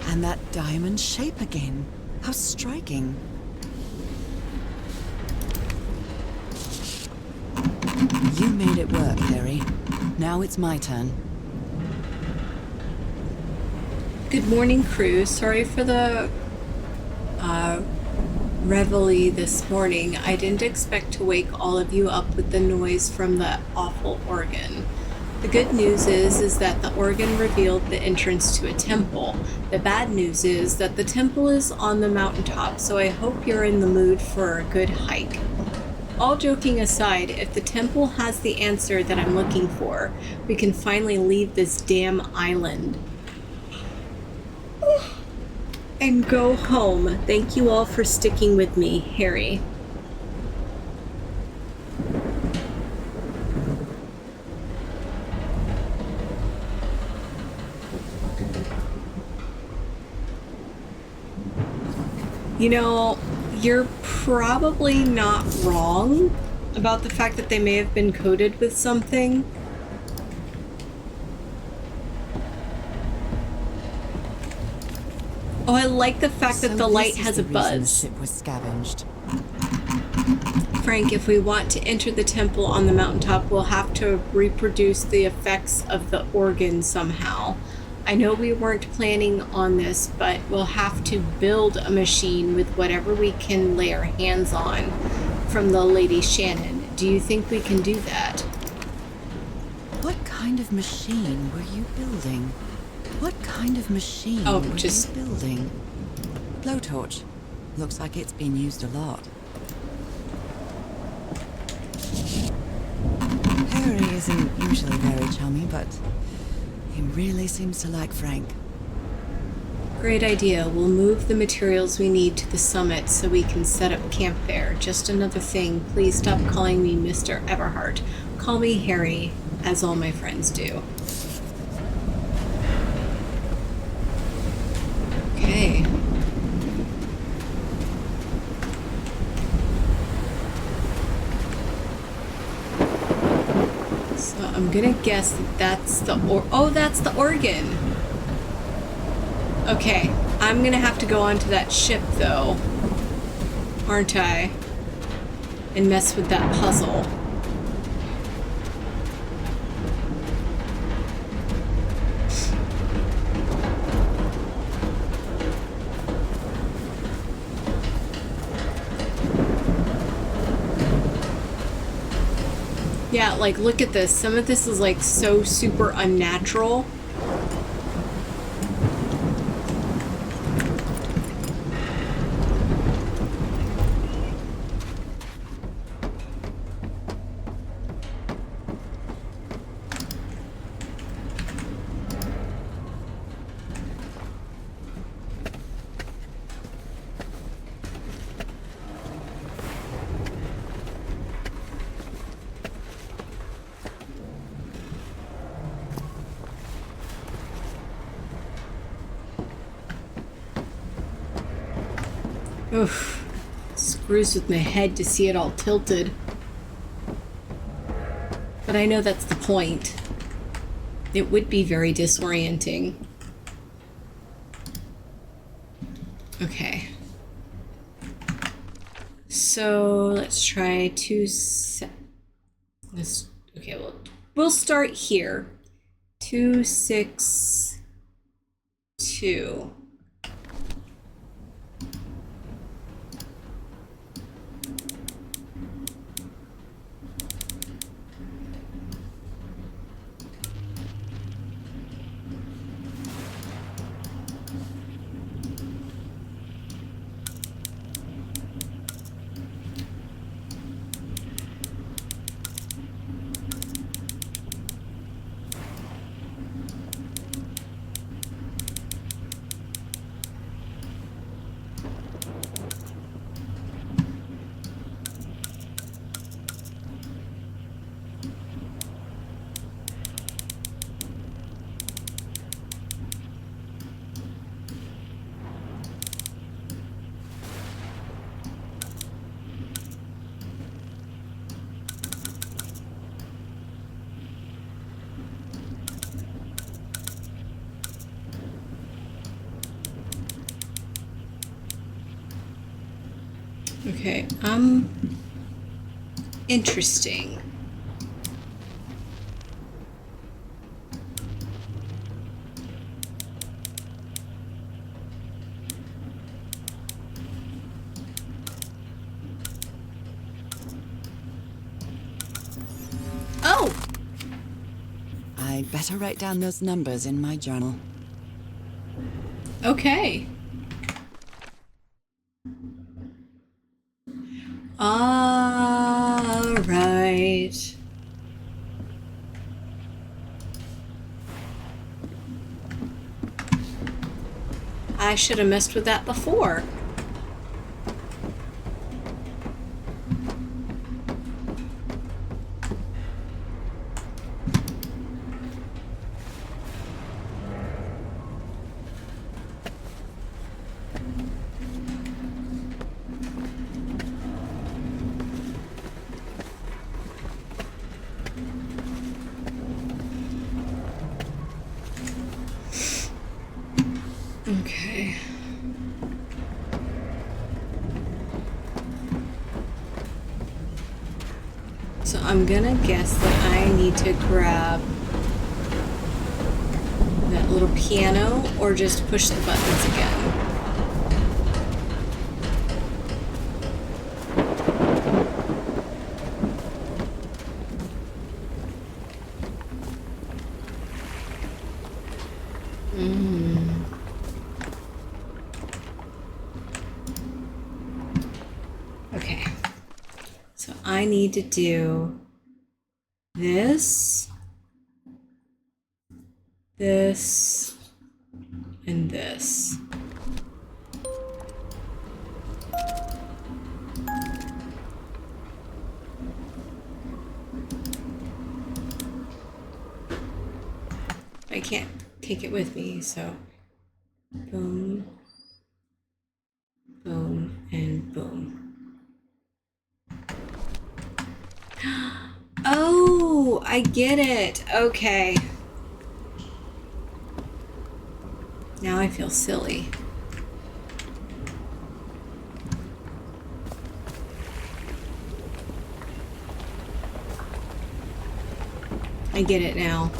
And that diamond shape again. How striking. You made it work, Harry. Now it's my turn. Good morning, crew. Sorry for the reveille this morning. I didn't expect to wake all of you up with the noise from the awful organ. The good news is that the organ revealed the entrance to a temple. The bad news is that the temple is on the mountaintop, so I hope you're in the mood for a good hike. All joking aside, if the temple has the answer that I'm looking for, we can finally leave this damn island and go home. Thank you all for sticking with me, Harry. You know, you're probably not wrong about the fact that they may have been coated with something. Oh, I like the fact that the light has a buzz. The ship was scavenged. Frank, if we want to enter the temple on the mountaintop, we'll have to reproduce the effects of the organ somehow. I know we weren't planning on this, but we'll have to build a machine with whatever we can lay our hands on from the Lady Shannon. Do you think we can do that? What kind of machine were you building? What kind of machine Oh, were just- you building? Blowtorch. Looks like it's been used a lot. Harry isn't usually very chummy, but he really seems to like Frank. Great idea. We'll move the materials we need to the summit so we can set up camp there. Just another thing, please stop calling me Mr. Everhart. Call me Harry, as all my friends do. Okay. So I'm gonna guess that that's the that's the organ. Okay, I'm gonna have to go onto that ship though, aren't I? And mess with that puzzle. Yeah, like, look at this. Some of this is, like, so super unnatural. Oof. Screws with my head to see it all tilted. But I know that's the point. It would be very disorienting. Okay. So let's try okay, we'll start here. 2, 6, 2. Okay, interesting. Oh! I'd better write down those numbers in my journal. Okay. All right. I should have messed with that before. Okay. So I'm gonna guess that I need to grab that little piano or just push the buttons again. Okay. So I need to do this, this, and this. I can't take it with me, so boom, boom, and boom. Oh, I get it. Okay. Now I feel silly. I get it now.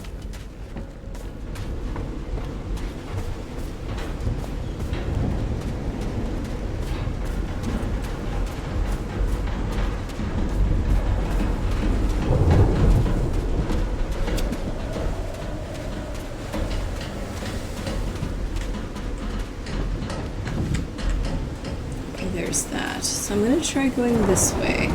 There's that. So I'm gonna try going this way.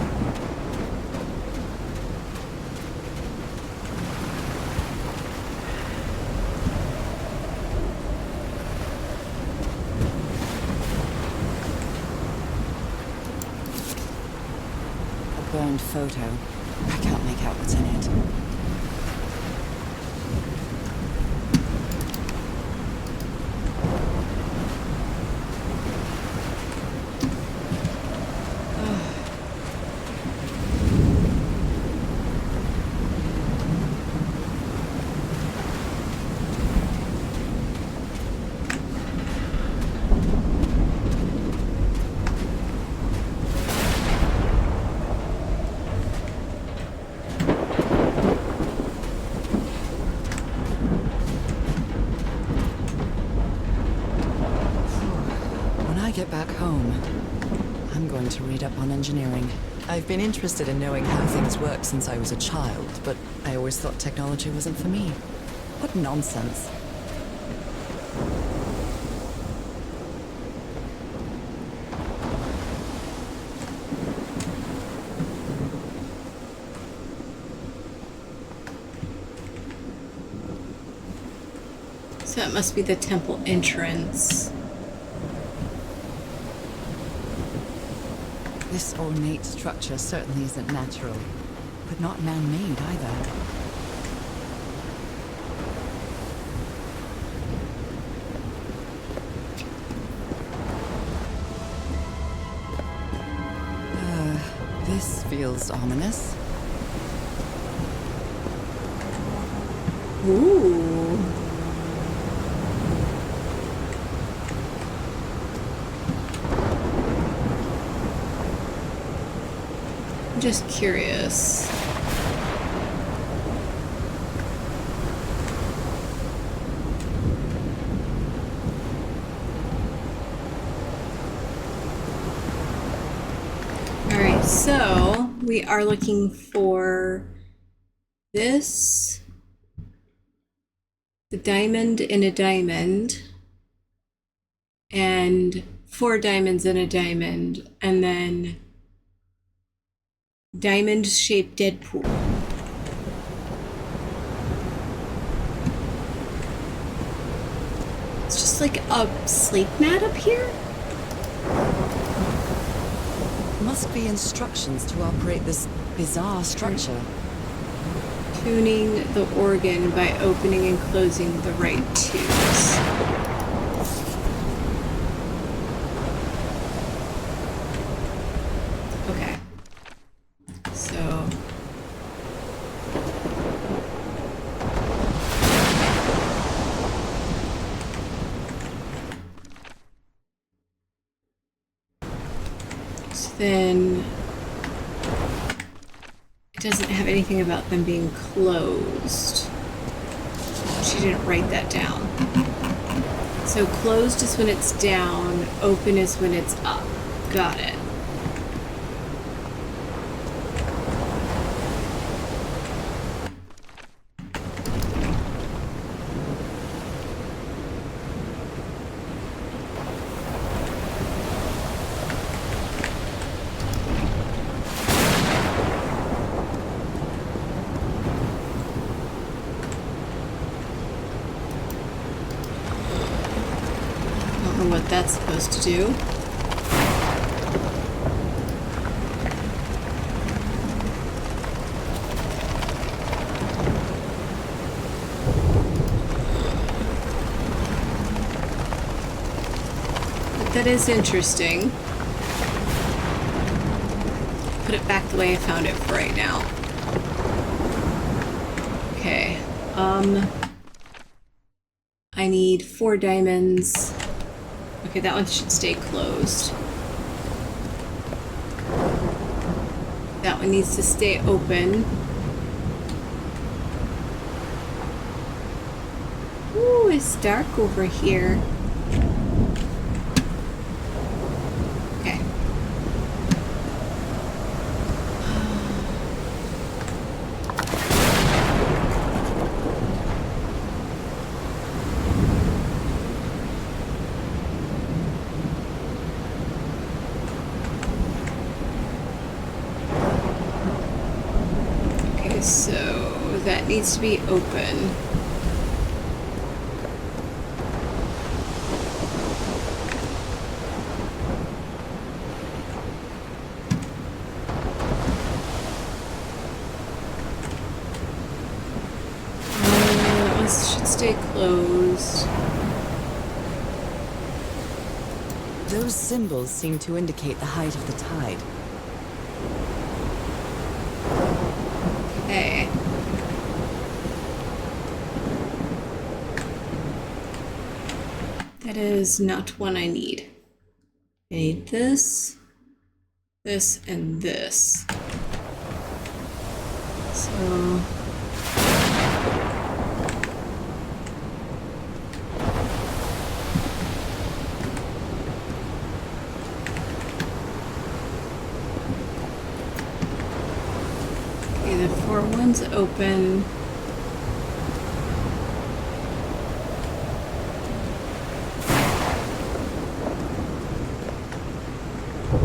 A burned photo. I can't make out what's in it. Get back home, I'm going to read up on engineering. I've been interested in knowing how things work since I was a child, but I always thought technology wasn't for me. What nonsense. So that must be the temple entrance. This ornate structure certainly isn't natural, but not man-made either. This feels ominous. Ooh. I'm just curious. Alright, so we are looking for this, the diamond in a diamond, and 4 diamonds in a diamond, and then diamond-shaped Deadpool. It's just like a sleep mat up here? Must be instructions to operate this bizarre structure. Tuning the organ by opening and closing the right tubes. Okay. So... then it doesn't have anything about them being closed. She didn't write that down. So closed is when it's down, open is when it's up. Got it. What that's supposed to do. But that is interesting. Put it back the way I found it for right now. Okay. I need 4 diamonds. Okay, that one should stay closed. That one needs to stay open. Ooh, it's dark over here. Okay. So that needs to be open. That one should stay closed. Those symbols seem to indicate the height of the tide. Okay. That is not one I need. I need this, this, and this. So... the 4 one's open.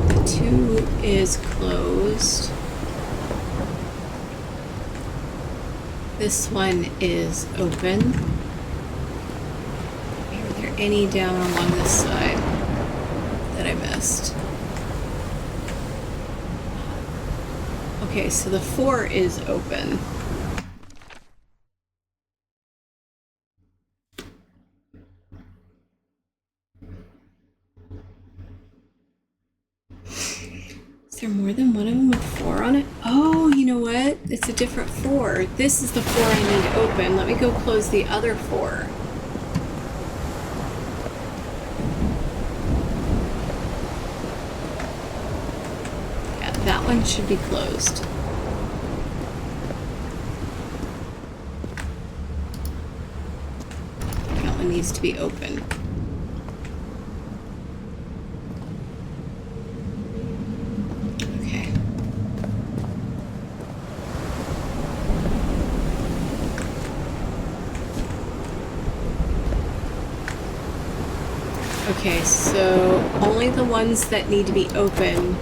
The 2 is closed. This one is open. Are there any down along this side that I missed? Okay, so the 4 is open. Is there more than one of them with 4 on it? Oh, you know what? It's a different 4. This is the 4 I need open. Let me go close the other 4. that one should be closed. That one needs to be open. Okay. Okay, so only the ones that need to be open.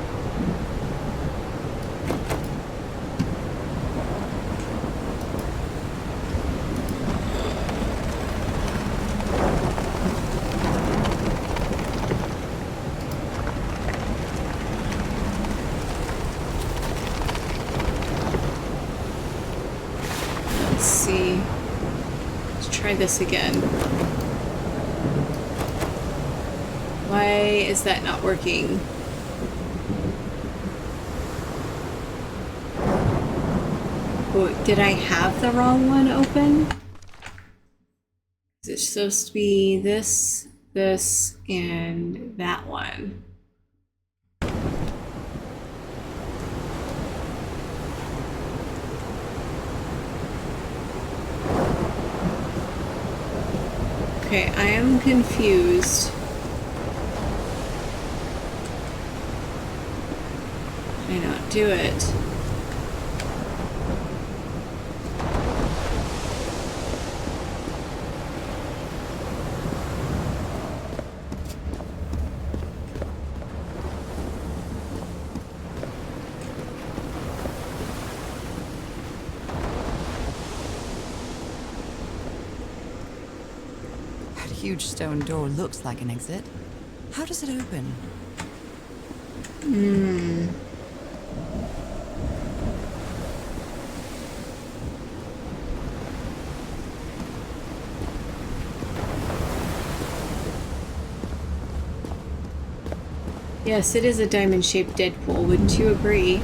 Let's see. Let's try this again. Why is that not working? Oh, did I have the wrong one open? It's supposed to be this, this, and that one. Okay, I am confused. Why not do it? That huge stone door looks like an exit. How does it open? Yes, it is a diamond-shaped Deadpool, wouldn't you agree?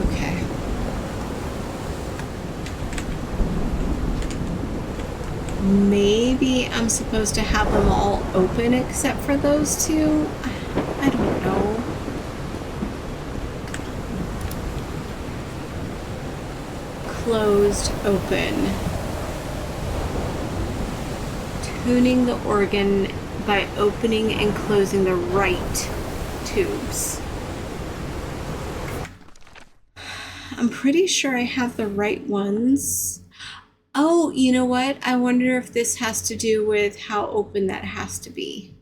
Okay. Maybe I'm supposed to have them all open except for those two? I don't know. Closed, open. Tuning the organ by opening and closing the right tubes. I'm pretty sure I have the right ones. Oh, you know what? I wonder if this has to do with how open that has to be.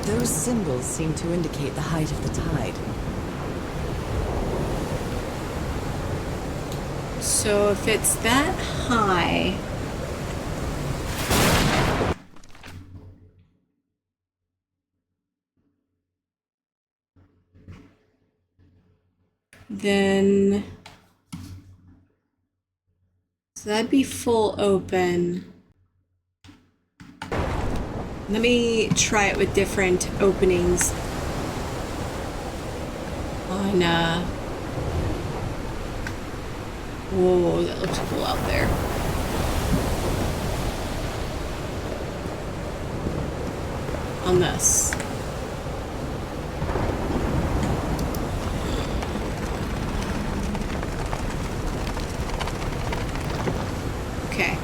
Those symbols seem to indicate the height of the tide. So if it's that high, then so that'd be full open. Let me try it with different openings on whoa, that looks cool out there. On this. Okay.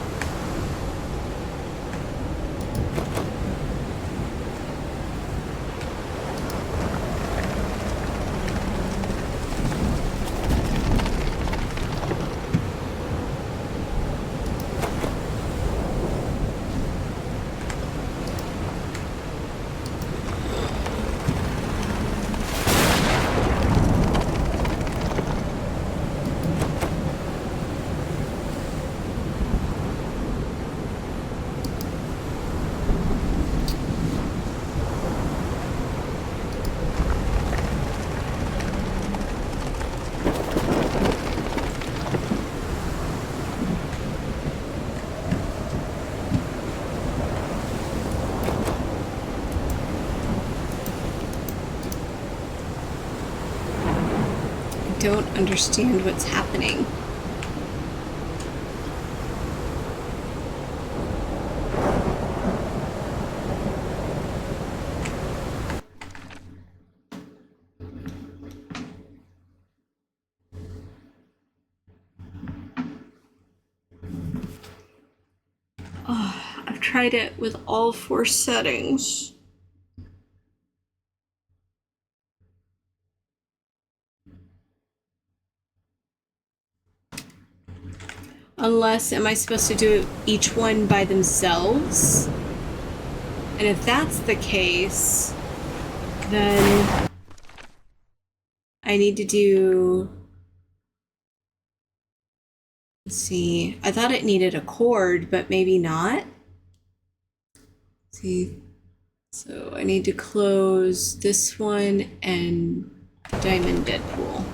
don't understand what's happening. I've tried it with all 4 settings. Unless, am I supposed to do each one by themselves? And if that's the case, then I need to do... Let's see. I thought it needed a chord, but maybe not. Let's see. So I need to close this one and Diamond Deadpool.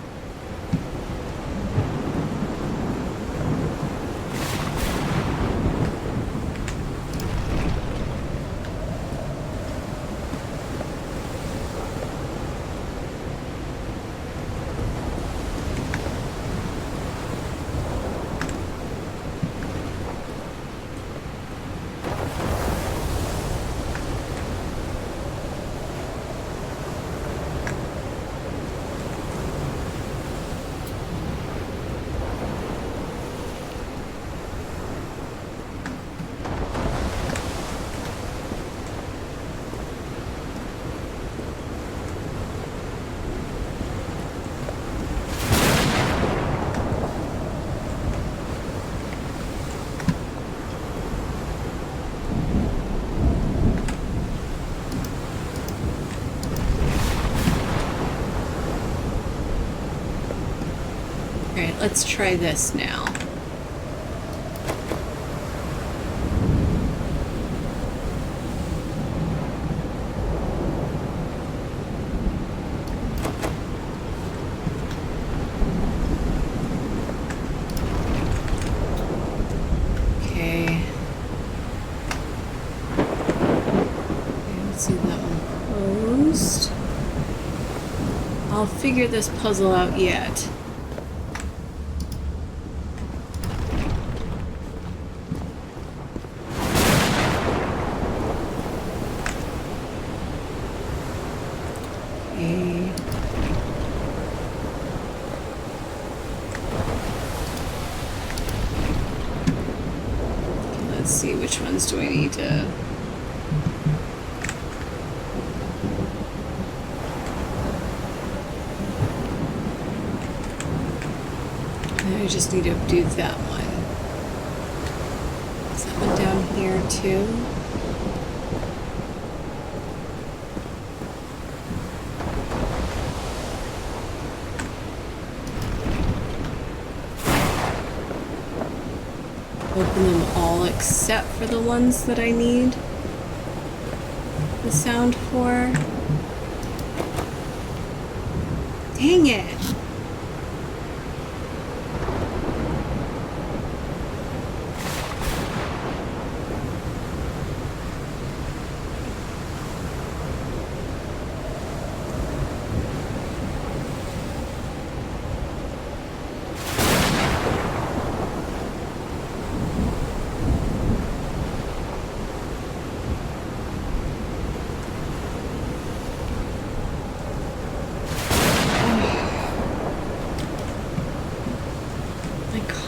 Alright, let's try this now. Okay. Let's see that one closed. I'll figure this puzzle out yet. Let's see, which ones do I need to... I just need to do that one. Is that one down here too? Open them all except for the ones that I need the sound for. Dang it!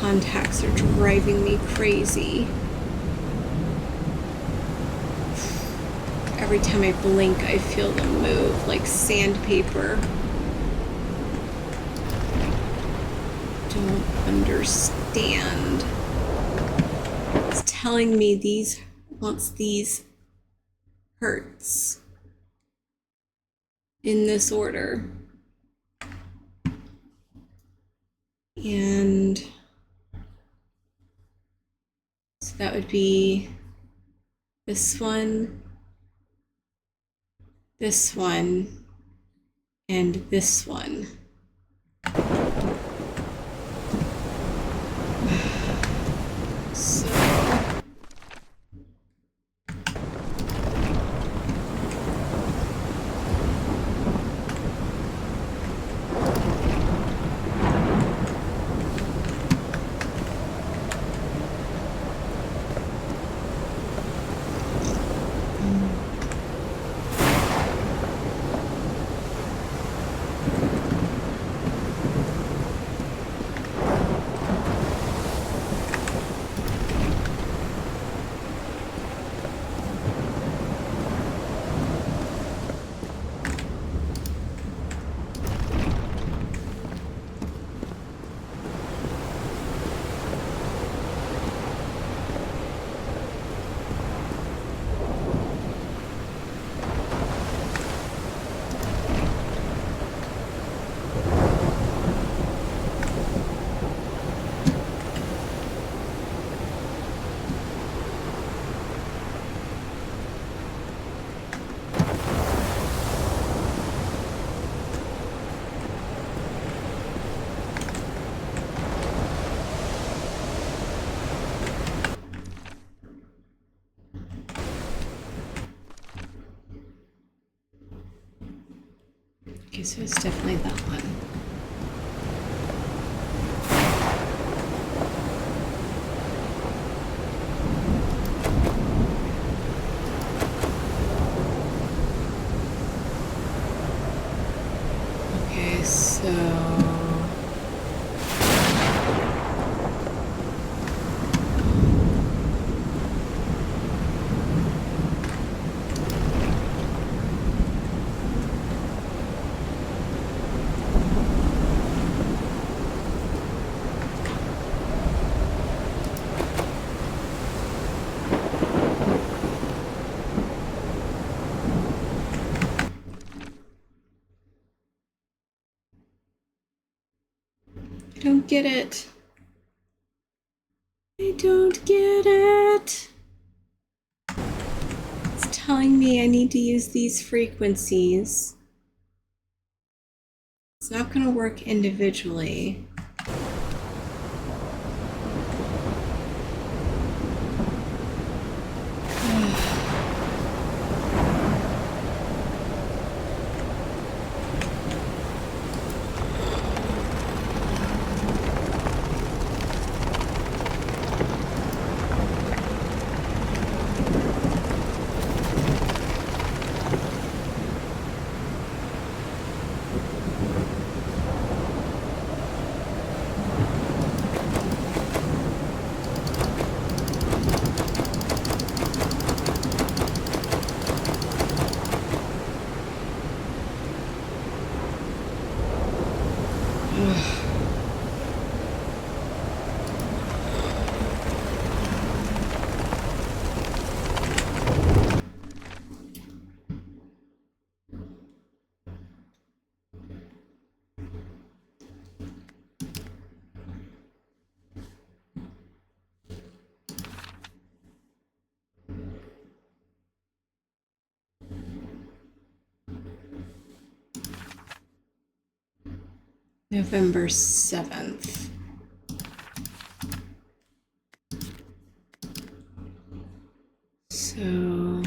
Contacts are driving me crazy. Every time I blink, I feel them move like sandpaper. Don't understand. It's telling me these, once these hurts in this order. And so that would be this one, and this one. So Okay, so it's definitely that one. Okay, so I don't get it. I don't get it. It's telling me I need to use these frequencies. It's not going to work individually. November 7th. So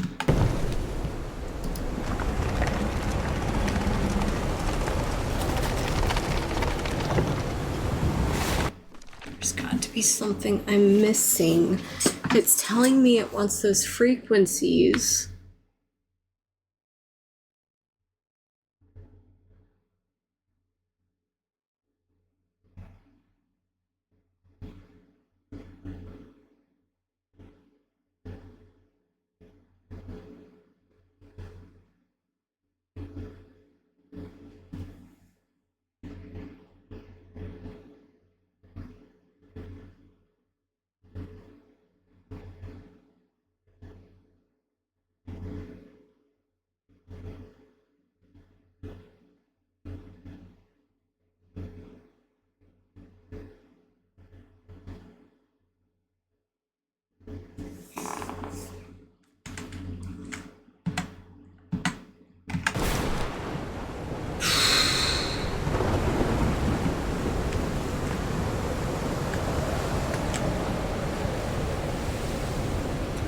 there's got to be something I'm missing. It's telling me it wants those frequencies.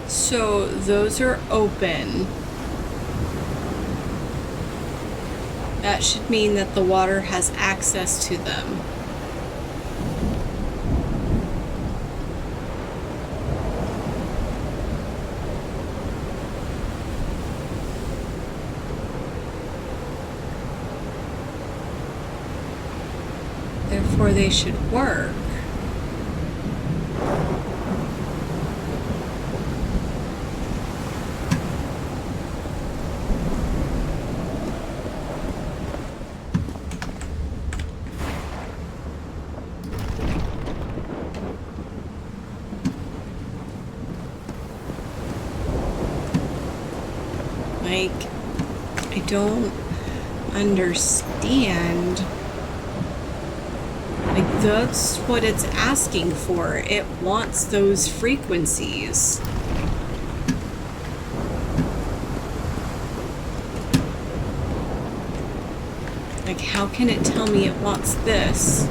So those are open. That should mean that the water has access to them. Therefore, they should work. Like, I don't understand. Like, that's what it's asking for. It wants those frequencies. Like, how can it tell me it wants this?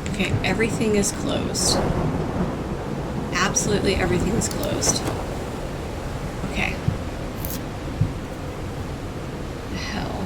Okay, everything is closed. absolutely everything is closed. Okay. The hell.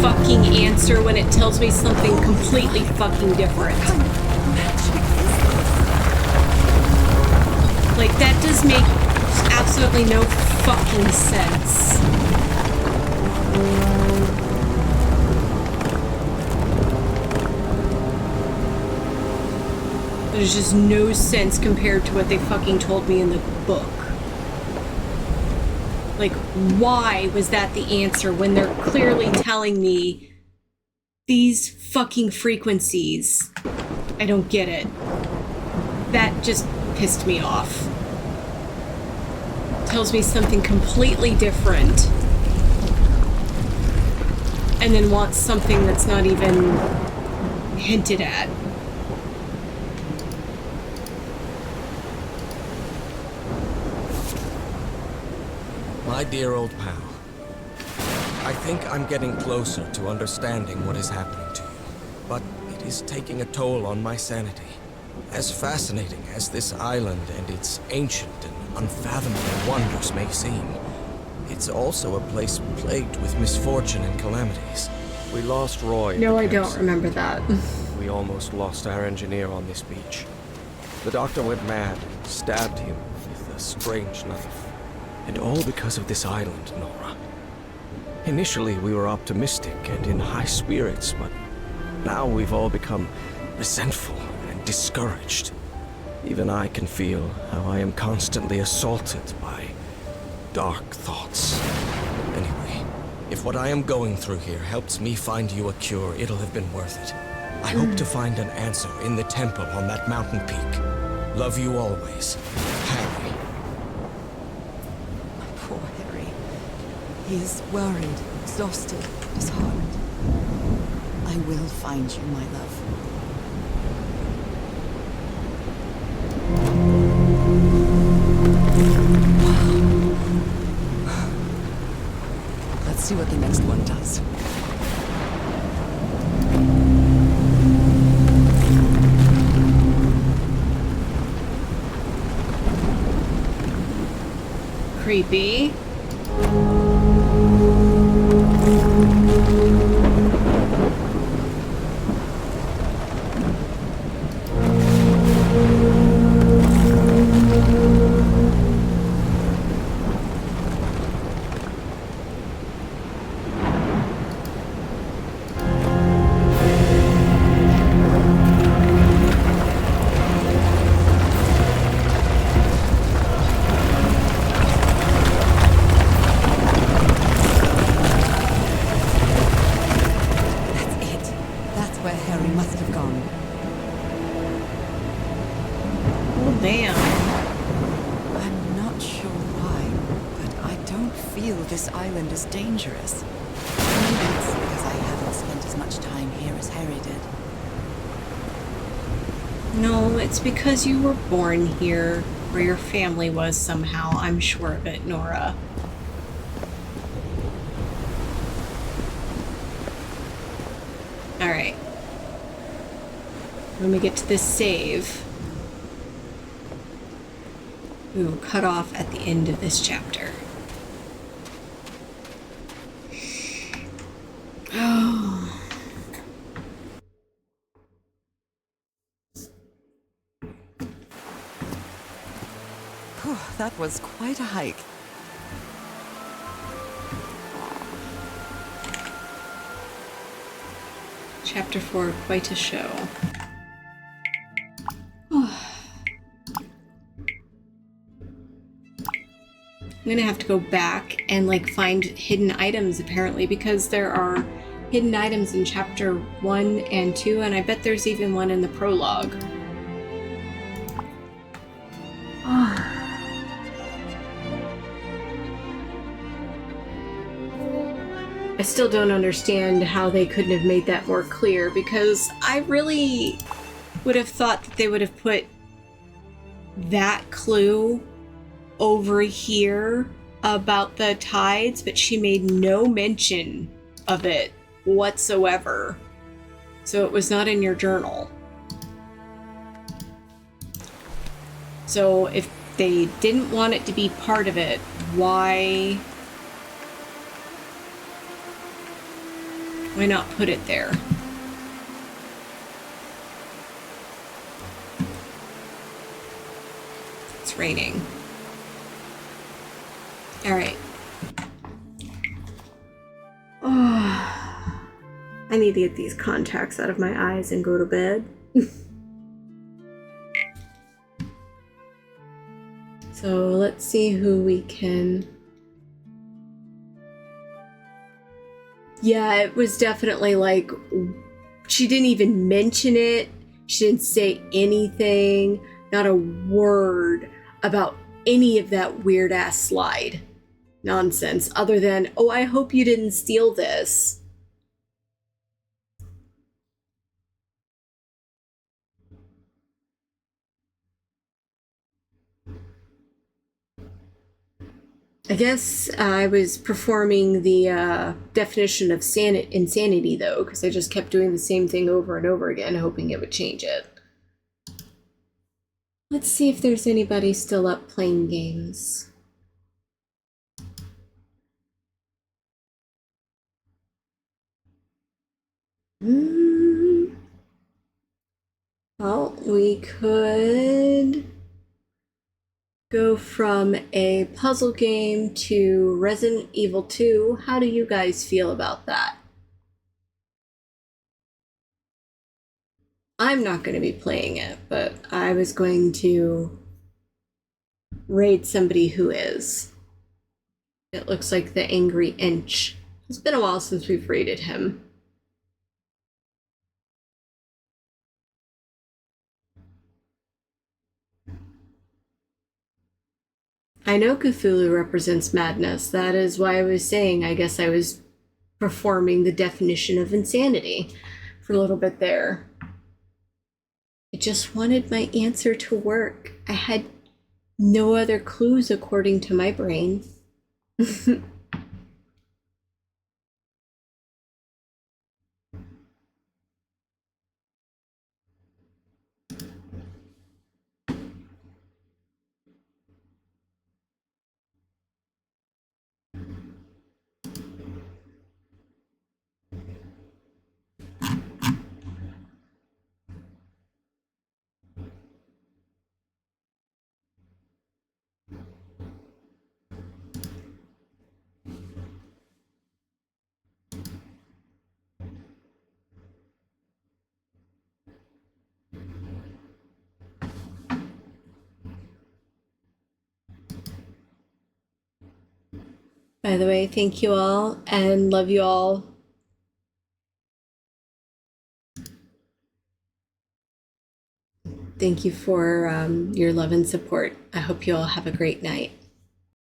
Fucking answer when it tells me something completely fucking different. Like, that does make absolutely no fucking sense. There's just no sense compared to what they fucking told me in the book. Like, why was that the answer when they're clearly telling me these fucking frequencies? I don't get it. That just pissed me off. Tells me something completely different. And then wants something that's not even hinted at. My dear old pal, I think I'm getting closer to understanding what is happening to you, but it is taking a toll on my sanity. As fascinating as this island and its ancient and unfathomable wonders may seem, it's also a place plagued with misfortune and calamities. We lost Roy. No, I don't remember that. We almost lost our engineer on this beach. The doctor went mad and stabbed him with a strange knife. And all because of this island, Nora. Initially, we were optimistic and in high spirits, but now we've all become resentful and discouraged. Even I can feel how I am constantly assaulted by dark thoughts. Anyway, if what I am going through here helps me find you a cure, it'll have been worth it. I hope to find an answer in the temple on that mountain peak. Love you always, Harry. Poor Harry. He is worried, exhausted, disheartened. I will find you, my love. Wow. Let's see what the creepy. That's it. That's where Harry must have gone. Oh, damn. I'm not sure why, but I don't feel this island is dangerous. Maybe it's because I haven't spent as much time here as Harry did. No, it's because you were born here, or your family was somehow. I'm sure of it, Nora. Alright. When we get to this save... we will cut off at the end of this chapter. Oh. Whew, that was quite a hike. Chapter 4, quite a show. I'm gonna have to go back and like find hidden items apparently, because there are hidden items in chapter 1 and 2, and I bet there's even one in the prologue. I still don't understand how they couldn't have made that more clear, because I really would have thought that they would have put that clue over here about the tides, but she made no mention of it whatsoever. So it was not in your journal. So if they didn't want it to be part of it, why not put it there? It's raining. All right. Oh, I need to get these contacts out of my eyes and go to bed. So let's see who we can... Yeah, it was definitely like, she didn't even mention it. She didn't say anything, not a word about any of that weird ass slide nonsense, other than, oh, I hope you didn't steal this. I guess I was performing the definition of insanity, though, because I just kept doing the same thing over and over again, hoping it would change it. Let's see if there's anybody still up playing games. Well, we could go from a puzzle game to Resident Evil 2. How do you guys feel about that? I'm not going to be playing it, but I was going to raid somebody who is. It looks like the Angry Inch. It's been a while since we've raided him. I know Cthulhu represents madness. That is why I was saying, I guess I was performing the definition of insanity for a little bit there. I just wanted my answer to work. I had no other clues according to my brain. By the way, thank you all and love you all. Thank you for your love and support. I hope you all have a great night.